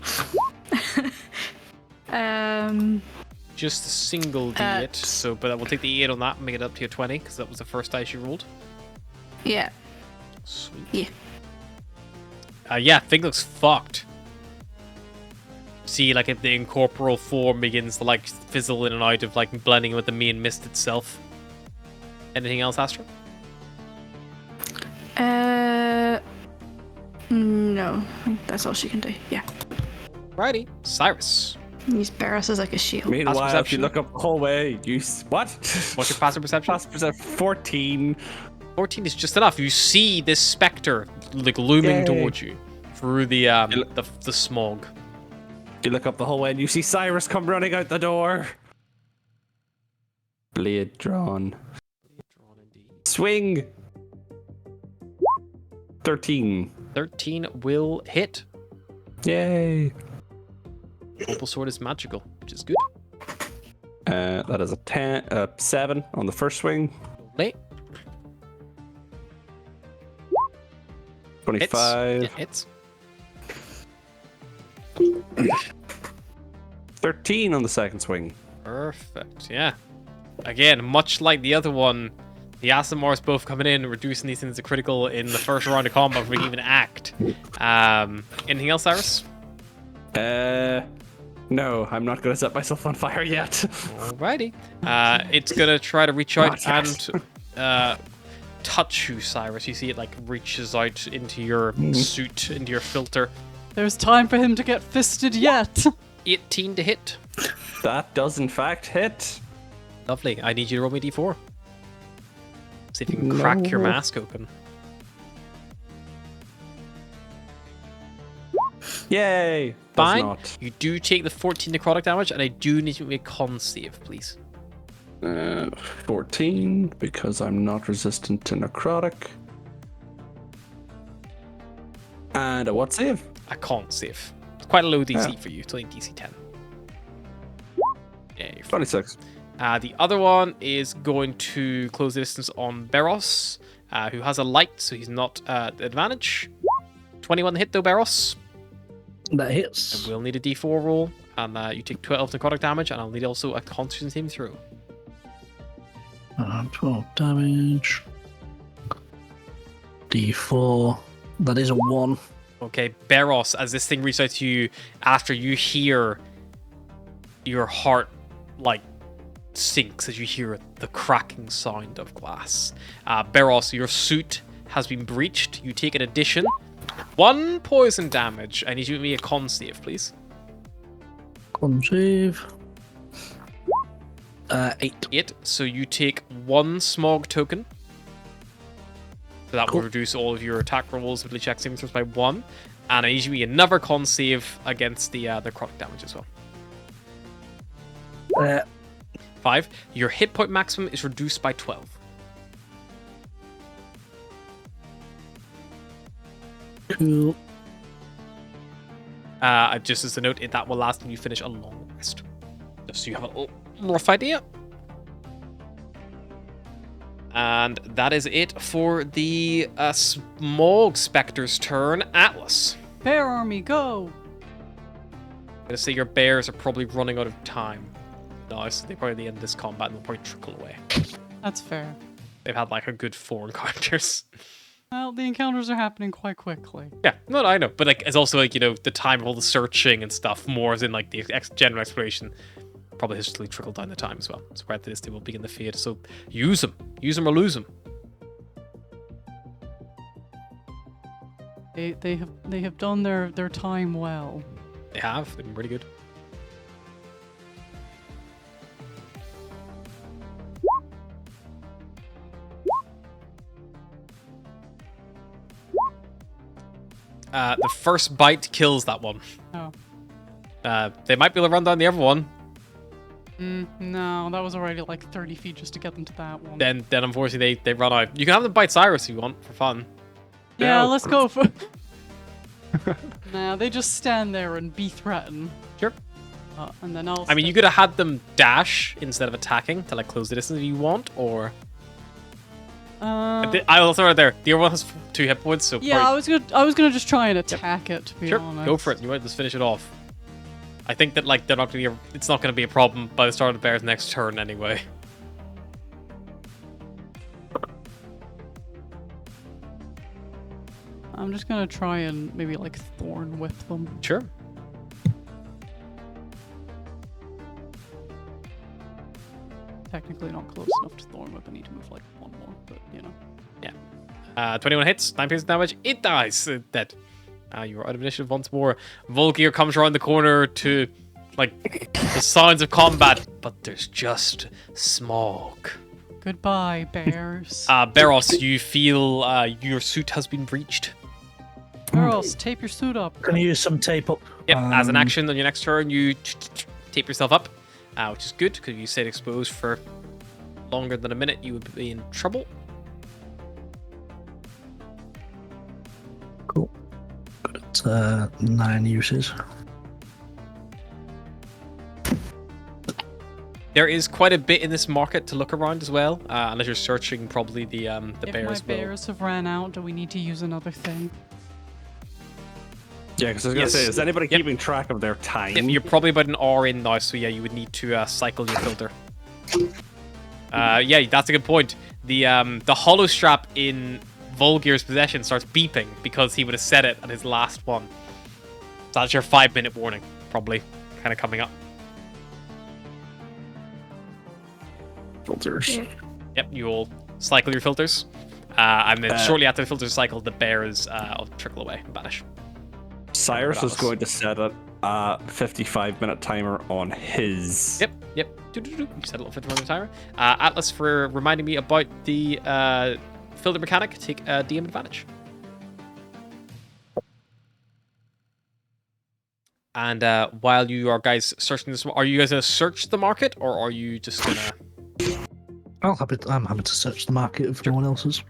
Just a single D8. So, but we'll take the 8 on that and make it up to your 20 because that was the first dice you rolled. Yeah. Sweet. Yeah, thing looks fucked. See, like, if the incorporeal form begins to, like, fizzle in and out of, like, blending with the main mist itself. Anything else, Astra? No. I think that's all she can do. Yeah. Righty. Cyrus. Use Barros as like a shield. Meanwhile, if you perception? look up the hallway, what? What's your passive perception? Passive perception 14. 14 is just enough. You see this specter, like, looming Yay. towards you through the smog. You look up the hallway and you see Cyrus come running out the door. Blade drawn. Swing. 13. 13 will hit. Yay. Opal sword is magical, which is good. That is a 7 on the first swing. Late. 25. It hits. 13 on the second swing. Perfect. Yeah. Again, much like the other one, the Asimars both coming in, reducing these things to critical in the first round of combat before we even act. Anything else, Cyrus? No, I'm not going to set myself on fire yet. Alrighty. It's gonna try to reach out and touch you, Cyrus. You see it like reaches out into your suit, into your filter. There's time for him to get fisted yet. 18 to hit. That does in fact hit. Lovely. I need you to roll me d4. See if you can crack your mask open. Yay! Does Fine. not. You do take the 14 necrotic damage, and I do need you to make a con save, please. 14, because I'm not resistant to necrotic. And a what save? A con save. It's quite a low DC Yeah. for you. It's only DC 10. Yeah, you're fine. 26. The other one is going to close the distance on Beros, who has a light, so he's not at advantage. 21 hit though, Beros. That hits. I will need a D4 roll, and you take 12 necrotic damage, and I'll need also a Constitution saving throw. 12 damage. D4. That is a 1. Okay, Beros, as this thing reaches out to you after you hear your heart, like, sinks as you hear the cracking sound of glass. Beros, your suit has been breached. You take an addition 1 poison damage. I need you to give me a con save, please. Con save. 8. 8. So you take 1 smog token. So that will reduce all of your attack rolls, ability checks, saving throws by 1. And I need you to give me another con save against the necrotic damage as well. 5. Your hit point maximum is reduced by 12. Cool. Just as a note, that will last when you finish a long rest. Just so you have a little rough idea. And that is it for the Smog Spectre's turn. Atlas. Bear army, go! I'm going to say your bears are probably running out of time. No, so they probably end this combat and they'll probably trickle away. That's fair. They've had like a good 4 encounters. Well, the encounters are happening quite quickly. Yeah, no, I know. But like, it's also like, you know, the time of all the searching and stuff, more as in like the general exploration, probably has really trickled down the time as well. So right after this, they will begin the fade. So use them. Use them or lose them. They have done their time well. They have. They've been pretty good. The first bite kills that one. Oh. They might be able to run down the other one. No, that was already like 30 feet just to get them to that one. Then unfortunately they run out. You can have them bite Cyrus if you want for fun. Yeah, No. let's go for... Nah, they just stand there and be threatened. Sure. And then I'll... I mean, you could have had them dash instead of attacking to like close the distance if you want, or... I'll throw it there. The other one has 2 hit points, so Yeah, probably... I was gonna just try and attack it, to be Sure, honest. go for it. You might just finish it off. I think that like they're not gonna be it's not gonna be a problem by the start of the bear's next turn anyway. I'm just gonna try and maybe like thorn whip them. Sure. Technically not close enough to thorn whip. I need to move like 1 more, but you know. 21 hits, 9 piercing damage. It dies. Dead. You are out of initiative once more. Volgear comes around the corner to, like, the signs of combat, but there's just smog. Goodbye, bears. Beros, you feel your suit has been breached. Girls, tape your suit up. Gonna use some tape up. Yep, as an action on your next turn, you tape yourself up, which is good, because if you stayed exposed for longer than a minute, you would be in trouble. Cool. Got 9 uses. There is quite a bit in this market to look around as well, unless you're searching probably the If bears. my bears have ran out, do we need to use another thing? Yeah, because I was going to say, is anybody Yep. keeping track of their time? Yep, you're probably about an hour in now, so yeah, you would need to cycle your filter. Yeah, that's a good point. The hollow strap in Volgear's possession starts beeping because he would have said it at his last one. So that's your 5-minute warning, probably, kind of coming up. Filters. Yep, you'll cycle your filters. And then shortly after the filters cycle, the bears trickle away and vanish. Cyrus is going to set a 55-minute timer on his. Yep. You set a little 50-minute timer. Atlas, for reminding me about the filter mechanic, take a DM advantage. And while you are guys searching this, are you guys going to search the market, or are you just going to... I'm happy to search the market if no one else is.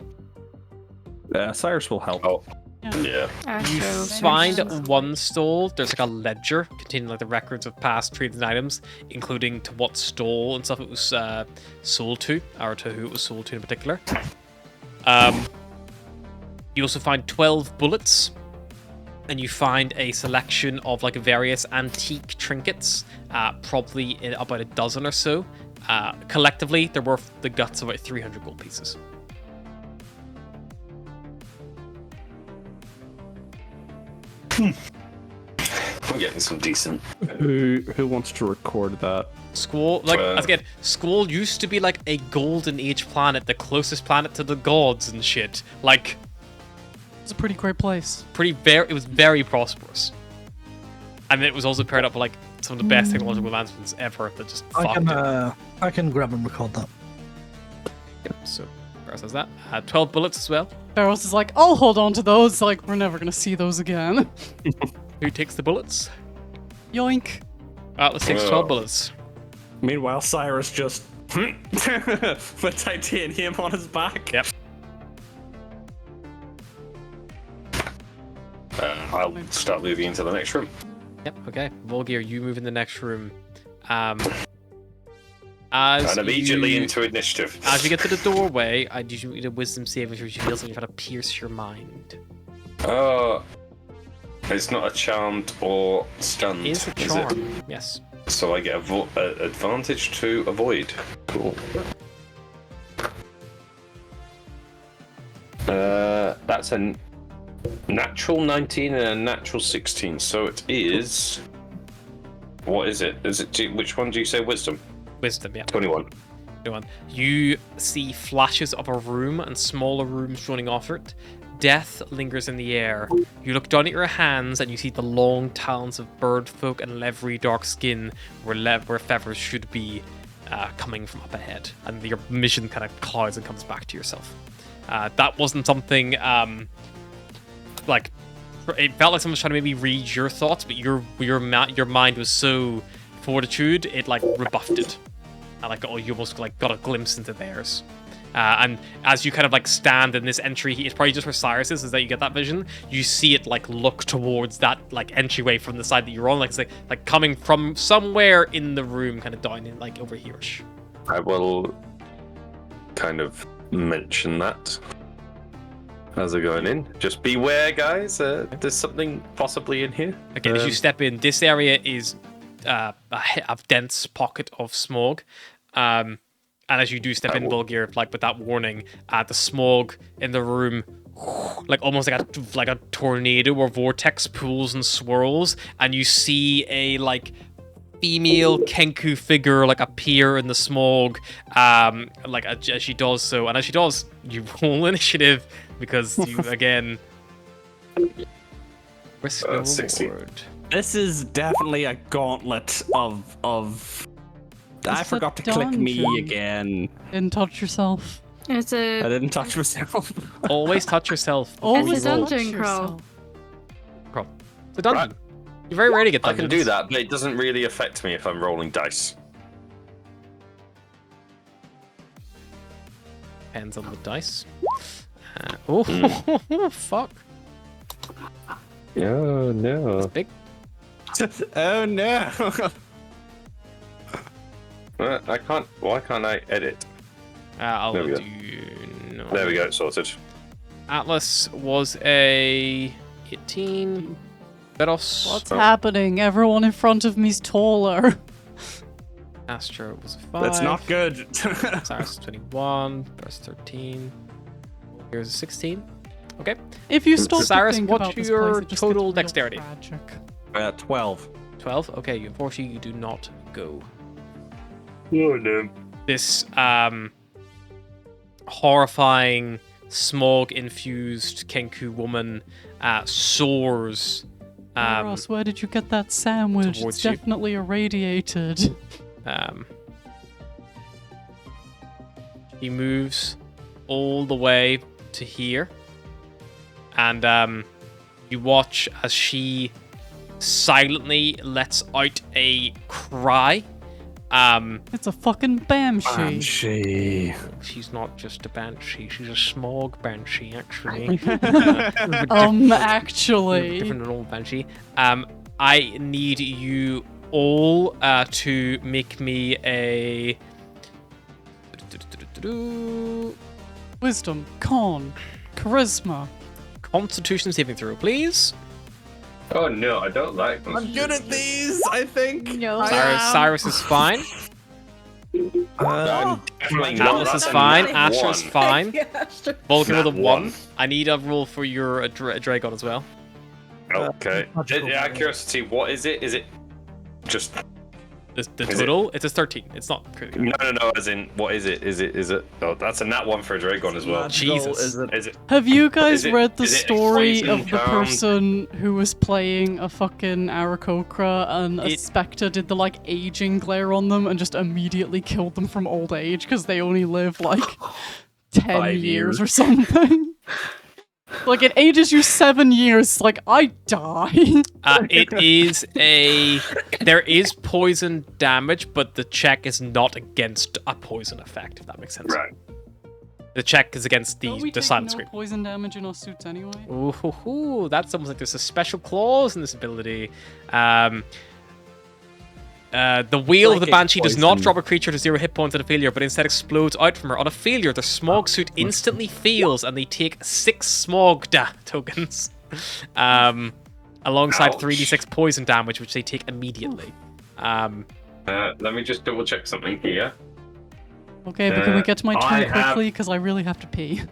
Cyrus will help. Oh, Yeah, Yeah. You find one stall. There's like a ledger containing like the records of past trades and items, including to what stall and stuff it was sold to, or to who it was sold to in particular. You also find 12 bullets, and you find a selection of like various antique trinkets, probably in about a dozen or so. Collectively, they're worth the guts of about 300 gold pieces. I'm getting some decent. Who wants to record that? Squall, like again, Squall used to be like a golden age planet, the closest planet to the gods and shit. Like, It's a pretty great place. it was very prosperous, and it was also paired up with like some of the best technological advancements ever. That just fucked it. I can grab and record that. Yep, so Barrows has that. 12 bullets as well. Barrows is like, I'll hold on to those. Like, we're never gonna see those again. Who takes the bullets? Yoink. Atlas takes 12 bullets. Meanwhile, Cyrus just put titanium on his back. Yep. I'll start moving into the next room. Yep. Okay. Volgir, you move in the next room. As And immediately you, into initiative. as you get to the doorway, I need you to need a wisdom saving throw. You feel something trying to pierce your mind. It's not a charmed or stunned. Is a is charm. it? Yes. So I get advantage to avoid. Cool. That's a natural 19 and a natural 16. So it is. What is it? Which one do you say? Wisdom. Wisdom. Yeah. 21. You see flashes of a room and smaller rooms running off it. Death lingers in the air. You look down at your hands and you see the long talons of bird folk and leathery dark skin where feathers should be coming from up ahead. And your mission kind of clouds and comes back to yourself. That wasn't something like it felt like someone was trying to maybe read your thoughts, but your mind was so fortitude it like rebuffed it. Like you almost like got a glimpse into theirs. And as you kind of like stand in this entry, it's probably just where Cyrus is that you get that vision. You see it like look towards that like entryway from the side that you're on, like it's like coming from somewhere in the room, kind of down in like over here-ish. I will kind of mention that as they're going in. Just beware, guys. There's something possibly in here. Again, as you step in, this area is a dense pocket of smog. And as you do step in, Volgir, like with that warning, the smog in the room, like almost like a tornado or vortex pools and swirls, and you see a like female Kenku figure like appear in the smog, like as she does so, and as she does, you roll initiative because you again risk no 16. reward. This is definitely a gauntlet of. I It's forgot a to click me dungeon. again. Didn't touch yourself. It's I a didn't touch myself. Always touch yourself. Always a touch dungeon crawl. yourself. Crawl. It's a dungeon. You very rarely get I dungeons. can do that, but it doesn't really affect me if I'm rolling dice. Depends on the dice. Oh, fuck. Oh no. Big. Oh no! I can't. Why can't I edit? I'll There we go. do. No. There we go. Sorted. Atlas was a 18. Veros. What's happening? Everyone in front of me's taller. Astro was a 5. That's not good. Cyrus 21. Veros 13. Here's a 16. Okay. If you stop Cyrus, to think what's about this your place, it just total gets real dexterity? tragic. 12. 12. Okay. Unfortunately, you do not go. Oh no. This horrifying smog-infused Kenku woman soars. Ross, where did you get that sandwich? towards It's you. definitely irradiated. He moves all the way to here, and you watch as she silently lets out a cry, It's a fucking banshee. Banshee. She's not just a banshee. She's a smog banshee, actually. Actually. Different than old banshee. I need you all to make me a Wisdom, con, charisma. Constitution saving throw, please. Oh no, I don't like them. I'm good at these, I think. No. Cyrus is fine. I'm definitely not. Atlas is That's a fine. nat Astra is one. fine. Vulcan with a Nat 1. one. I need a roll for your Dragon as well. Okay. Magical Out of curiosity, what is it? Is it just The Is total, it's a 13. It's not critical. no? As in, what is it? Is it? Oh, that's a nat one for a Dragon as well. Jesus. Is it? Have you guys Is it- read the is it a story poison of the charm? person who was playing a fucking Aarakocra and a It- spectre did the like aging glare on them and just immediately killed them from old age because they only live like 10 5 years years. or something? Like it ages you 7 years. Like I die. It is a. There is poison damage, but the check is not against a poison effect. If that makes sense. Right. The check is against Don't we the take silent no scream. poison damage in our suits anyway? Ooh, that's almost like there's a special clause in this ability. The wheel of the Psychic Banshee does not poison. drop a creature to 0 hit points on a failure, but instead explodes out from her. On a failure, the smog suit instantly fails, and they take 6 smog tokens, alongside Ouch. 3d6 poison damage, which they take immediately. Let me just double check something here. Okay, but can we get to my I turn have- quickly? Because I really have to pee.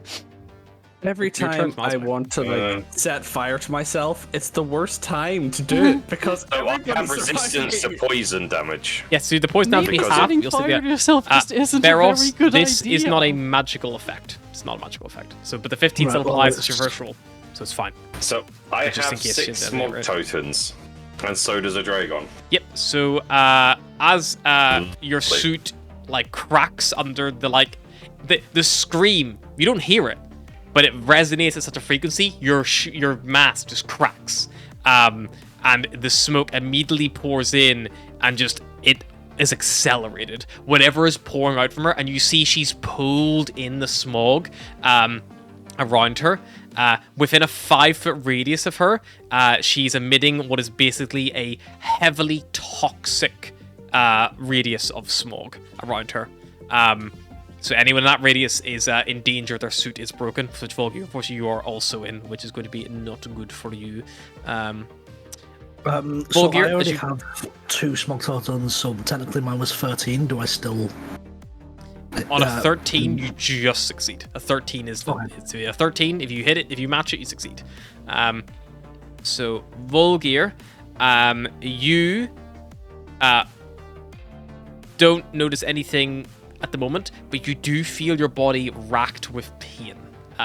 Every Your turn, time I Osmond. want to like set fire to myself, it's the worst time to do it because So I everybody have resistance to survives. poison damage. Yes, so the poison damage Maybe we because have, setting you'll see fire to the. yourself just isn't a Beros, very good this idea. is not a magical effect. It's not a magical effect. So, but the 15 still Right, well, applies as your it's- first roll, so it's fine. So I Just in have case 6 she's smog right. tokens, and so does a Dragon. Yep. So as your suit like cracks under the like the scream, you don't hear it, but it resonates at such a frequency, your mask just cracks, and the smoke immediately pours in, and just it is accelerated. Whatever is pouring out from her, and you see she's pulled in the smog around her. Within a 5-foot radius of her, she's emitting what is basically a heavily toxic radius of smog around her. So anyone in that radius is in danger. Their suit is broken, which Volky, unfortunately, you are also in, which is going to be not good for you. So Volgear, I as already you- have 2 smog tokens, so technically mine was 13. Do I still? On a 13, you just succeed. A 13 is Okay. a 13. If you hit it, if you match it, you succeed. So Volgear, you don't notice anything at the moment, but you do feel your body racked with pain.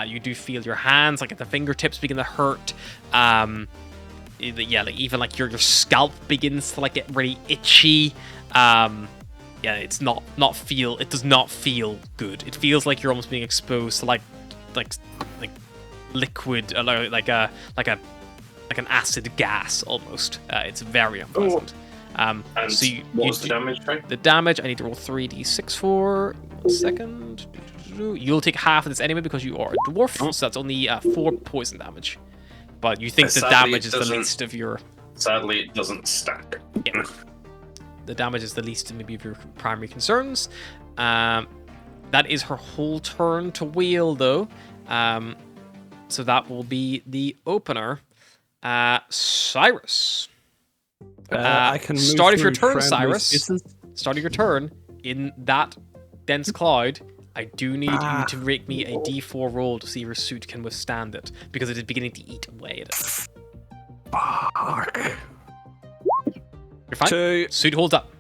You do feel your hands, like at the fingertips, begin to hurt. Yeah, like even like your scalp begins to like get really itchy. Yeah, it does not feel good. It feels like you're almost being exposed to like liquid, like an acid gas almost. It's very unpleasant. And So you, what's the you- damage, right? the damage, I need to roll 3d6 for. 1 second. You'll take half of this anyway because you are a dwarf, so that's only 4 poison damage. But you think the Sadly, damage it is the doesn't- least of your. Sadly, it doesn't stack. Yeah. The damage is the least maybe of your primary concerns. That is her whole turn to wheel, though. So that will be the opener. Cyrus. I can move start of your through turn, friendly Cyrus. spaces. Start of your turn in that dense cloud. I do need you to make me a d4 roll to see if your suit can withstand it, because it is beginning to eat away at it. Fuck. You're fine. 2. Suit holds up.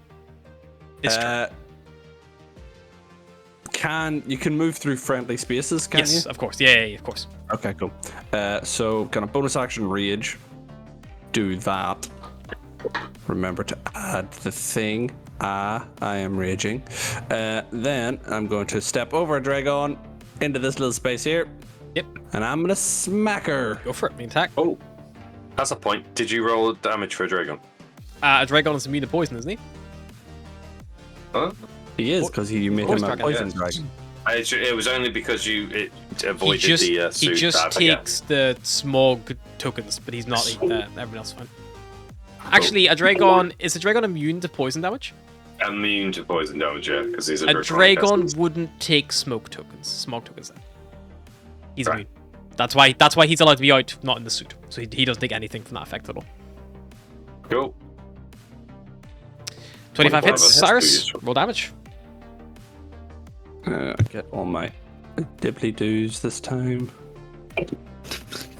This turn. You can move through friendly spaces, can Yes, you? of course. Yeah, of course. Okay, cool. So kind of bonus action rage. Do that. Remember to add the thing. I am raging. Then I'm going to step over a dragon into this little space here. Yep. And I'm gonna smack her. Go for it. Main attack. Oh, that's a point. Did you roll damage for a Dragon? A Dragon is immune to poison, isn't he? Huh? He is, because you made him a dragon. poison Yes. dragon. It was only because it He avoided just, the he suit just tab, I guess. takes the smog tokens, but he's not everyone else is fine. Actually, a Dragon is a Dragon immune to poison damage? Immune to poison damage, yeah, because he's a A draconic Dragon essence. wouldn't take smog tokens. Then. He's Right. immune. That's why he's allowed to be out, not in the suit. So he doesn't take anything from that effect at all. Cool. 25 hits. hits, Cyrus, please. roll damage. I get all my dibbly doos this time.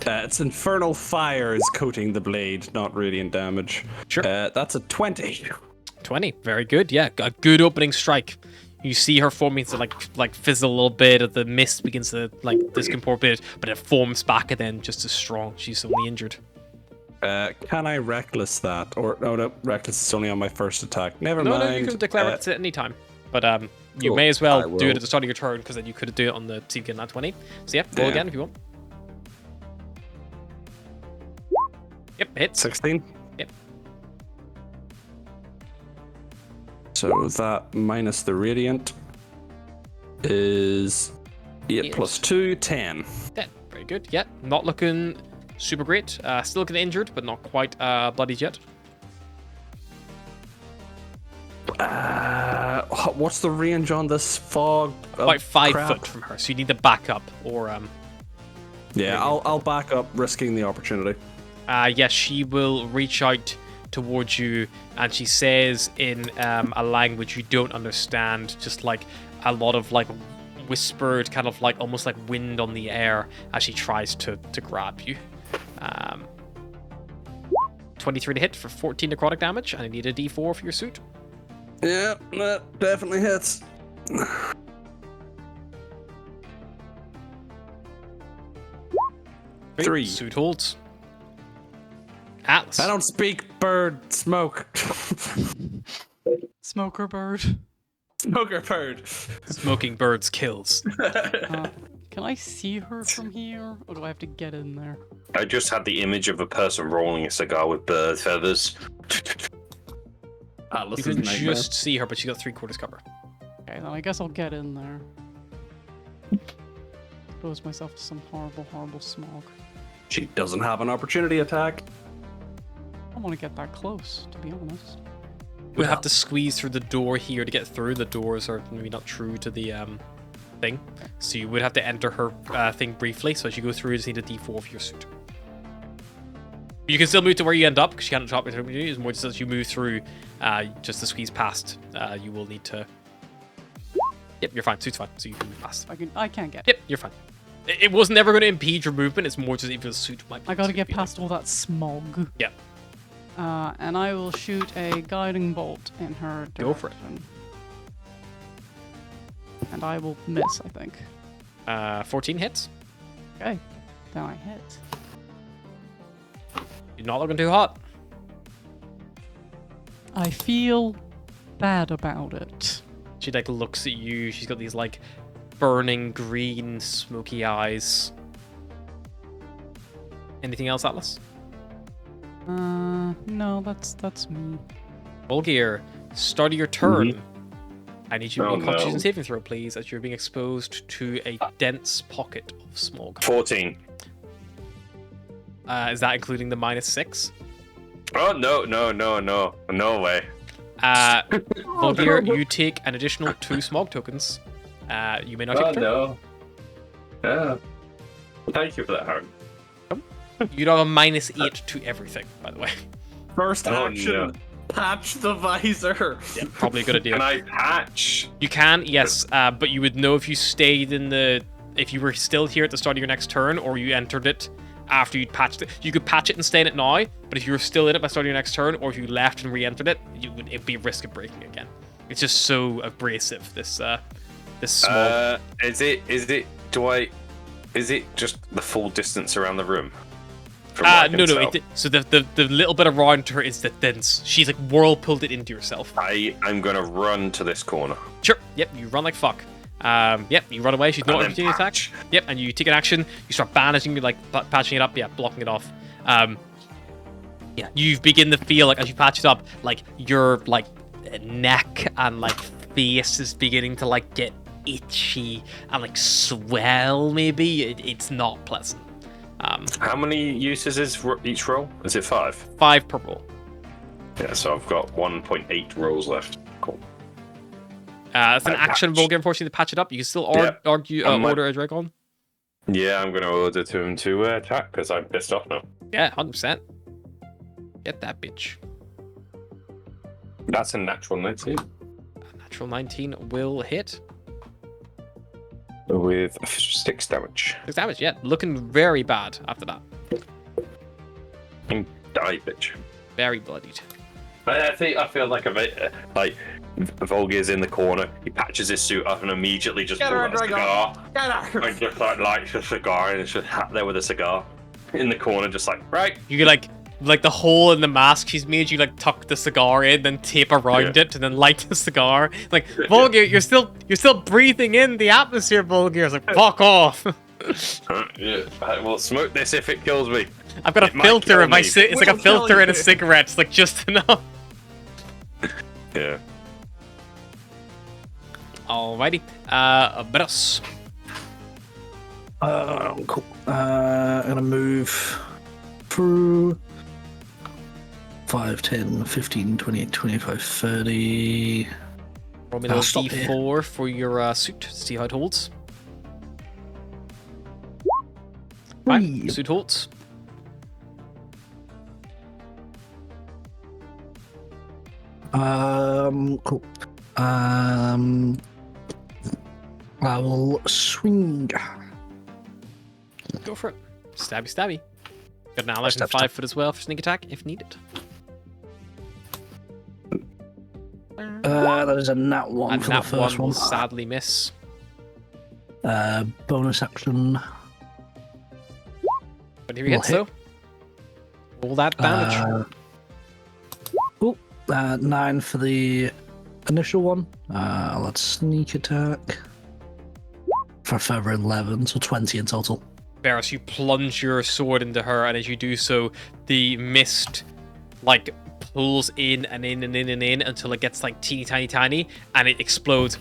It's infernal fire is coating the blade, not radiant damage. Sure. That's a 20. 20. Very good. Yeah, a good opening strike. You see her forming to like fizzle a little bit, as the mist begins to like discomport a bit, but it forms back and then just as strong. She's only injured. Can I reckless that? Or no, reckless is only on my first attack. Never No, mind. no, you can declare it at any time. But you cool. may as I well do will. it at the start of your turn, because then you could do it on the CK nat 20. So yeah, roll Yeah. again if you want. Yep, hits. 16. Yep. So that minus the radiant is 8 Eight. plus 2, 10. 10. Very good. Yeah, not looking super great. Still looking injured, but not quite bloodied yet. What's the range on this fog? About 5 crap? foot from her, so you need to back up or Yeah, I'll back up, risking the opportunity. yes, she will reach out towards you, and she says in a language you don't understand, just like a lot of like whispered, kind of like almost like wind on the air as she tries to grab you. 23 to hit for 14 necrotic damage, and I need a D4 for your suit. Yeah, that definitely hits. Three. Suit holds. Atlas. I don't speak bird smoke. Smoker bird. Smoker bird. Smoking birds kills. Can I see her from here, or do I have to get in there? I just had the image of a person rolling a cigar with bird feathers. You can just see her, but she got 3/4 cover. Okay, then I guess I'll get in there. Expose myself to some horrible, horrible smog. She doesn't have an opportunity attack. I don't want to get that close, to be honest. We'll have to squeeze through the door here to get through. The doors are maybe not true to the thing, so you would have to enter her thing briefly. So as you go through, you just need a D4 for your suit. You can still move to where you end up, because you can't drop it through. It's more just as you move through, just to squeeze past. You will need to. Yep, you're fine. Suit's fine, so you can move past. I can't get. Yep, you're fine. It was never going to impede your movement. It's more just if your suit might. I gotta get past all that smog. Yep. And I will shoot a guiding bolt in her direction. Go for it. And I will miss, I think. 14 hits. Okay. Then I hit. You're not looking too hot. I feel bad about it. She like looks at you. She's got these like burning green smoky eyes. Anything else, Atlas? No, that's me. Volgear, start of your turn. I need you to Oh, make a Constitution no. saving throw, please, as you're being exposed to a dense pocket of smog. 14. Is that including the -6? Oh, no way. Volgear, you take an additional 2 smog tokens. You may not take Oh, a turn. no. Yeah. Thank you for that, Harry. You'd have a -8 to everything, by the way. First Oh, action. no. Patch the visor. Yeah, probably a good idea. Can I patch? You can, yes, but you would know if you stayed in the... If you were still here at the start of your next turn, or you entered it after you'd patched it. You could patch it and stay in it now, but if you were still in it by starting your next turn, or if you left and re-entered it, it'd be a risk of breaking again. It's just so abrasive, this smog. Is it just the full distance around the room? From what I can No. tell? So the little bit around her is the dense. She's like whirlpooled it into yourself. I'm gonna run to this corner. Sure. Yep. You run like fuck. Yep. You run away. She's not And an then opportunity attack. patch. Yep. And you take an action. You start bandaging, like patching it up. Yeah. Blocking it off. Yeah. You begin to feel like as you patch it up, like your like neck and like face is beginning to like get itchy and like swell. Maybe it's not pleasant. How many uses is each roll? Is it 5? 5 per roll. Yeah, so I've got 1.8 rolls left. Cool. It's an I action patch. roll, unfortunately, to patch it up. You can still Yep. order a dragon. Yeah, I'm going to order to him to attack because I'm pissed off now. Yeah, 100%. Get that bitch. That's a natural 19 Natural 19 will hit. with 6 damage. 6 damage, yeah. Looking very bad after that. And die, bitch. Very bloodied. I feel like a bit like Volgir's in the corner. He patches his suit up and immediately just pulls out a cigar. And just like lights a cigar and it's just sat there with a cigar in the corner, just like right. You could like the hole in the mask she's made, you like tuck the cigar in, then tape around it, and then light the cigar. Like, Volgir, you're still breathing in the atmosphere, Volgir. It's like, fuck off. Yeah, I will smoke this if it kills me. I've got a It might filter kill in my me. it's like a filter in a cigarette. It's like just enough. Yeah. Alrighty. Bros. Cool. I'm gonna move through 5, 10, 15, 28, 25, 30. Roll me I'll those stop here. D4 for your suit. See how it holds. 5. Whee. Suit holds. Cool. I will swing. Go for it. Stabby, stabby. Got an ally from Stab, 5 stab. foot as well for sneak attack if needed. That is a nat 1 And for the that first one will one. sadly miss. Bonus action. But here we Will get so. Roll that damage. 9 for the initial one. Let's sneak attack. For a further 11, so 20 in total. Varus, you plunge your sword into her, and as you do so, the mist like pulls in and in and in and in until it gets like teeny tiny, and it explodes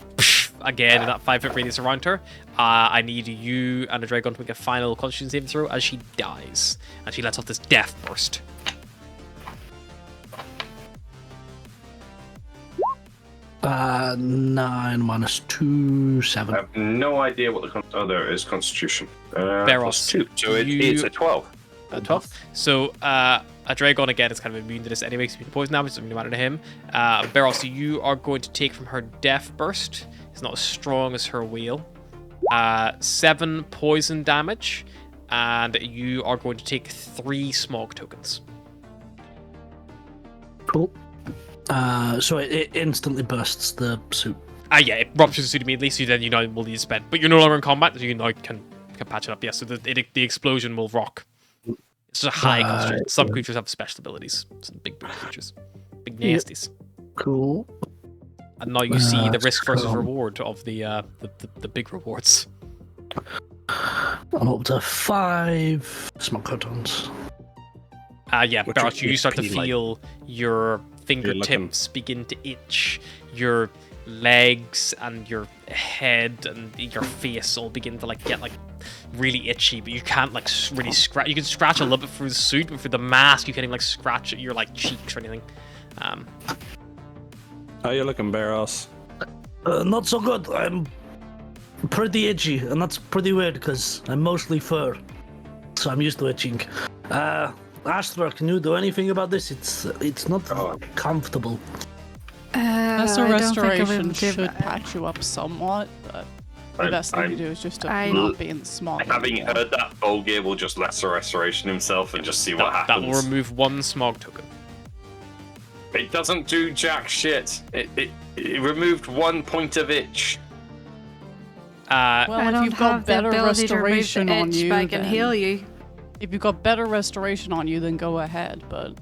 again in that 5 foot radius around her. I need you and a dragon to make a final Constitution saving throw as she dies, and she lets off this death burst. Uh, 9 minus 2, 7. I have no idea what the there is Constitution. Beros, +2, so you- it's a 12. 12. So, a Dragon again is kind of immune to this anyway, because poison damage doesn't really matter to him. Beros, you are going to take from her Death Burst. It's not as strong as her wheel. 7 poison damage, and you are going to take 3 smog tokens. Cool. So it instantly bursts the suit. Yeah, it ruptures the suit immediately, so then you know will need to spend. But you're no longer in combat, so you now can patch it up. Yeah, so the explosion will rock. It's just a high concentration. Some creatures have special abilities. Some big creatures. Big nasties. Cool. And now you see the risk versus cool. reward of the big rewards. I'm up to 5 smoke cartons. Yeah, Which Barrett, you would start to be like- feel your fingertips begin to itch, your legs and your head and your face all begin to like get like really itchy, but you can't like really scratch. You can scratch a little bit through the suit, but for the mask, you can't even like scratch your like cheeks or anything. How you looking, Barros? Not so good. I'm pretty itchy, and that's pretty weird because I'm mostly fur, so I'm used to itching. Astra, can you do anything about this? It's not comfortable. Lesser I don't think I restoration would give- should patch you up somewhat, but the best thing to do is just to I- not be in the smog. Having anymore. heard that, Volgir will just lesser restoration himself and just see what That happens. will remove 1 smog token. It doesn't do jack shit. It removed 1 point of itch. Well, I if don't you've got have the better ability to remove restoration the on itch, you, but I can then heal you. if you've got better restoration on you, then go ahead. But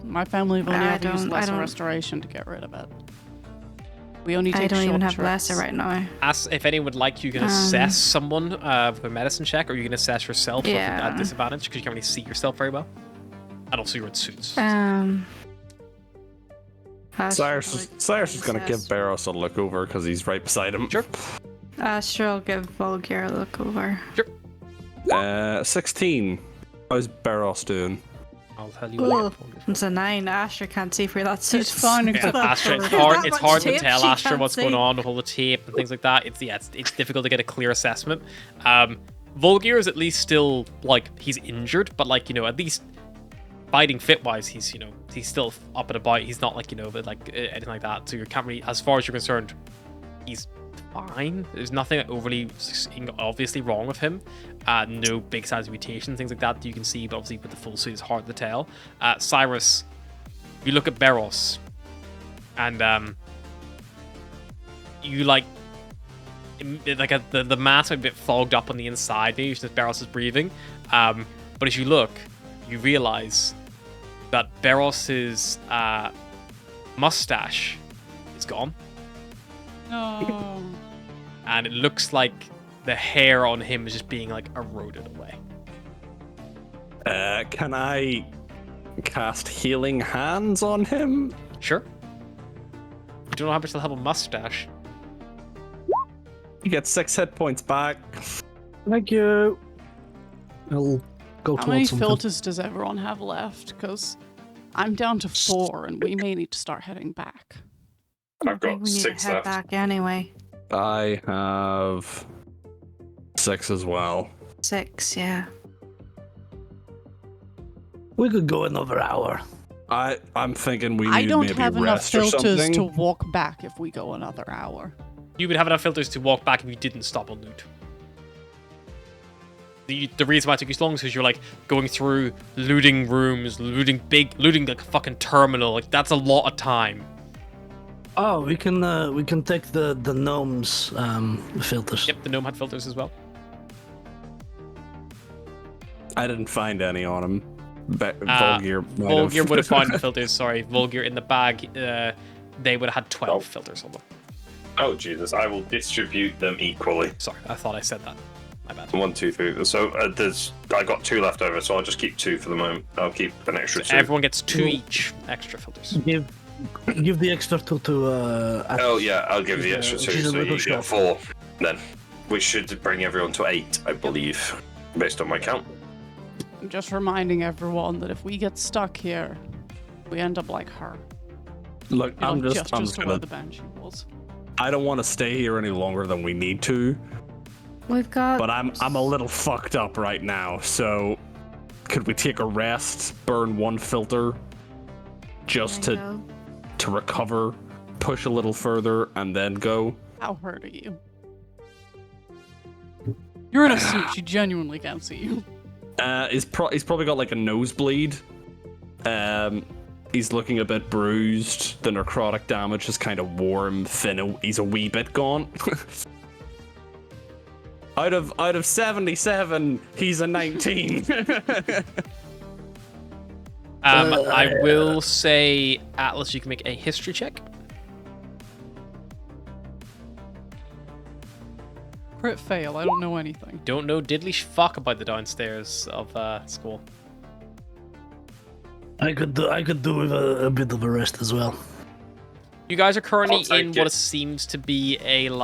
my family have only I ever used don't- I lesser don't- restoration to get rid of it. We only take I don't even short have lesser trips. right now. If anyone would like, you can assess someone with a medicine check, or you can assess yourself Yeah. at disadvantage because you can't really see yourself very well. And also you're in suits. Cyrus is gonna give Barros a look over because he's right beside him. Sure. Astra will give Volgir a look over. 16. How's Barros doing? I'll tell you what. It's a 9. Astra can't see through that suit. He's fine except Astra, it's for hard. that It's much hard to tape tell she Astra can't what's going see. on with all the tape and things like that. It's difficult to get a clear assessment. Volgir is at least still like he's injured, but like at least fighting fit wise, he's still up and about. He's not like anything like that. So you can't really, as far as you're concerned, he's fine. There's nothing overly obviously wrong with him. No big size mutations, things like that you can see, but obviously with the full suit it's hard to tell. Cyrus, you look at Barros, and you like the mask might be a bit fogged up on the inside, maybe since Barros is breathing. But as you look, you realize that Barros's mustache is gone. No. And it looks like the hair on him is just being like eroded away. Can I cast Healing Hands on him? Sure. You don't know how much they'll have a mustache. You get 6 hit points back. Thank you. I'll go How many towards something. filters does everyone have left? Because I'm down to 4, and we may need to start heading back. I've got We need 6 to head left. back anyway. I have 6 as well. 6, yeah. We could go another hour. I'm thinking we need I don't maybe have enough rest or filters something. to walk back if we go another hour. You would have enough filters to walk back if you didn't stop on loot. The reason why it took you so long is because you're like going through looting rooms, looting like a fucking terminal. Like that's a lot of time. Oh, we can take the gnomes filters. Yep, the gnome had filters as well. I didn't find any on him. Volgir would have found the filters. Sorry, Volgir in the bag. They would have had 12 filters on them. Oh Jesus! I will distribute them equally. Sorry, I thought I said that. My bad. 1, 2, 3. So I got 2 left over, so I'll just keep 2 for the moment. I'll keep an extra 2. Everyone gets 2 each extra filters. Give the extra two to. Oh yeah, I'll give the she's extra a- 2, she's a so little you get short. 4. Then we should bring everyone to 8, I believe, based on my count. I'm just reminding everyone that if we get stuck here, we end up like her. Look, I'm Like just to where gonna. the banshee was. I don't want to stay here any longer than we need to, We've got. but I'm a little fucked up right now. So, could we take a rest, burn 1 filter, just There to you go. recover, push a little further, and then go? How hurt are you? You're in a suit. She genuinely can't see you. He's probably got like a nosebleed. He's looking a bit bruised. The necrotic damage is kind of warm, thin. He's a wee bit gaunt. out of 77, he's a 19. I will say, Atlas, you can make a history check. Crit fail. I don't know anything. Don't know diddly fuck about the downstairs of school. I could do with a bit of a rest as well. You guys are currently I'll take in it. what seems to be a in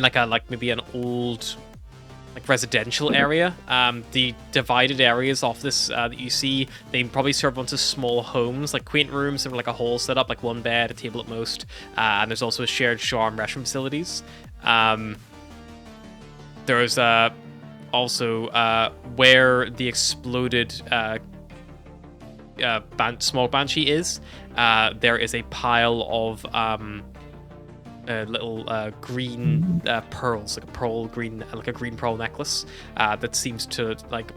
like maybe an old like residential area. The divided areas off this that you see, they probably serve onto small homes, like quaint rooms, and like a hall set up, like 1 bed, a table at most. And there's also a shared shower and restroom facilities. There's also where the exploded small banshee is. There is a pile of little green pearls, like a green pearl necklace that seems to like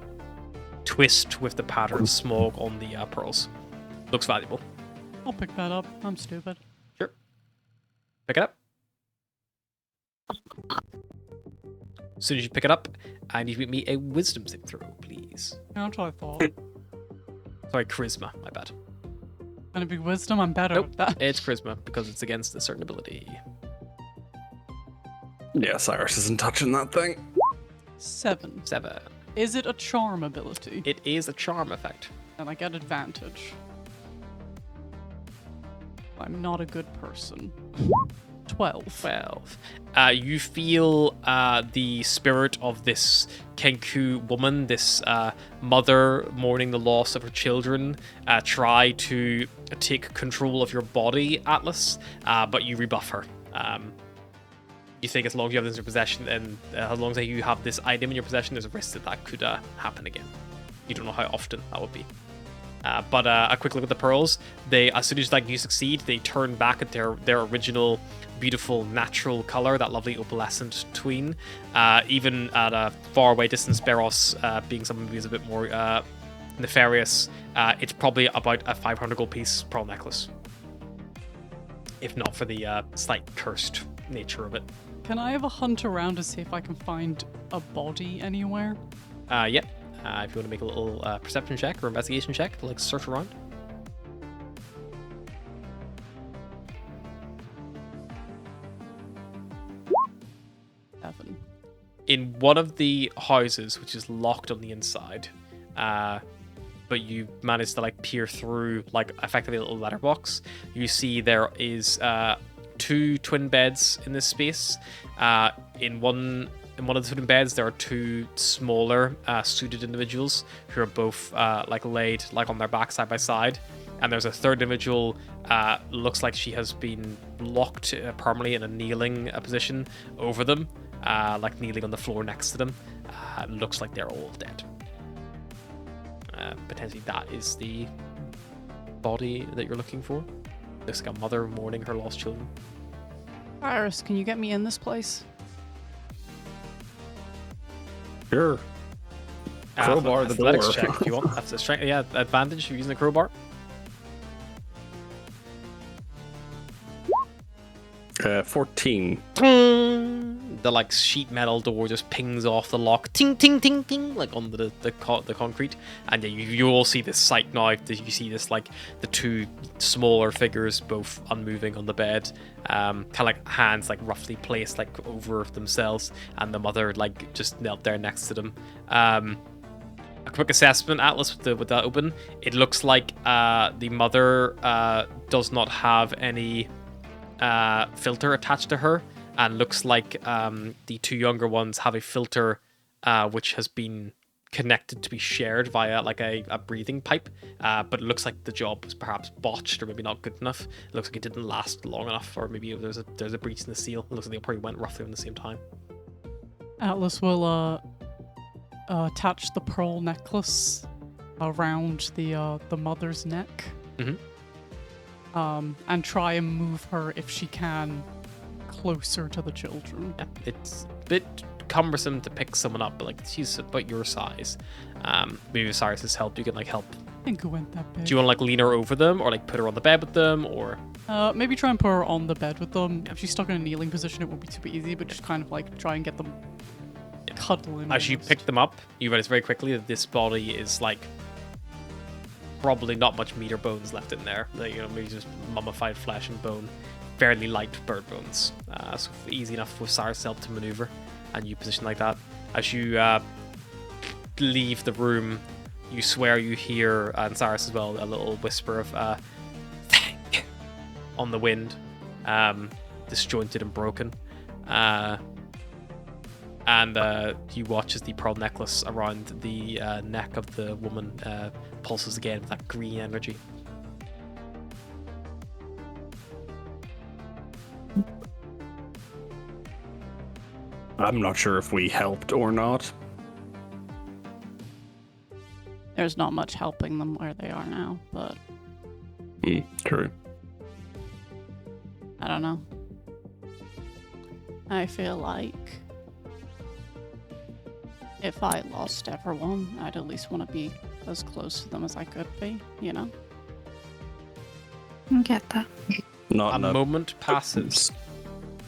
twist with the pattern of smog on the pearls. Looks valuable. I'll pick that up. I'm stupid. Sure. Pick it up. As soon as you pick it up, I need you to make me a wisdom saving throw, please. That's what I thought. Sorry, charisma. My bad. Gonna be wisdom. I'm better Nope, at that. it's charisma because it's against a certain ability. Yeah, Cyrus isn't touching that thing. 7. 7. Is it a charm ability? It is a charm effect. And I get advantage. I'm not a good person. 12. 12. You feel the spirit of this Kenku woman, this mother mourning the loss of her children, try to take control of your body, Atlas, but you rebuff her. You think as long as you have this in your possession, and as long as you have this item in your possession, there's a risk that that could happen again. You don't know how often that would be. But a quick look at the pearls. They, as soon as you succeed, they turn back at their original beautiful natural color, that lovely opalescent tween. Even at a faraway distance, Beros, being someone who's a bit more nefarious, it's probably about a 500 gold piece pearl necklace, if not for the slight cursed nature of it. Can I have a hunt around to see if I can find a body anywhere? Yep. If you want to make a little perception check or investigation check to search around. Seven. In one of the houses, which is locked on the inside, but you managed to peer through effectively a little letterbox, you see there is 2 twin beds in this space. In one of the twin beds, there are 2 smaller suited individuals who are both laid on their back side by side. And there's a third individual, looks like she has been locked permanently in a kneeling position over them, kneeling on the floor next to them. Looks like they're all dead. Potentially that is the body that you're looking for. Looks like a mother mourning her lost children. Iris, can you get me in this place? Sure. Crowbar the door. Athletics check if you want. That's a strength. Yeah, advantage of using the crowbar. 14. The sheet metal door just pings off the lock, ting ting ting ting, on the concrete, and yeah, you all see this sight now. You see this the 2 smaller figures both unmoving on the bed, kind of hands roughly placed over themselves, and the mother just knelt there next to them. A quick assessment, Atlas, with that open. It looks like the mother does not have any filter attached to her, and looks like the 2 younger ones have a filter which has been connected to be shared via a breathing pipe, but it looks like the job was perhaps botched or maybe not good enough. It looks like it didn't last long enough, or maybe there's a breach in the seal. It looks like they probably went roughly around the same time. Atlas will attach the pearl necklace around the mother's neck. Mm-hmm. And try and move her if she can closer to the children. Yeah, it's a bit cumbersome to pick someone up, but she's about your size. Maybe with Cyrus's help, you can help. I think it went that big. Do you want to lean her over them, or put her on the bed with them, or? Maybe try and put her on the bed with them. If she's stuck in a kneeling position, it won't be super easy, but just kind of try and get them cuddling. As you pick them up, you realize very quickly that this body is probably not much meat or bones left in there. Maybe just mummified flesh and bone, fairly light bird bones. So easy enough with Cyrus' help to maneuver, and you position like that. As you leave the room, you swear you hear, and Cyrus as well, a little whisper of "thank you" on the wind, disjointed and broken. And you watch as the pearl necklace around the neck of the woman pulses again with that green energy. I'm not sure if we helped or not. There's not much helping them where they are now, but True. I don't know. I feel like if I lost everyone, I'd at least want to be as close to them as I could be, I get that. Not A enough. moment passes,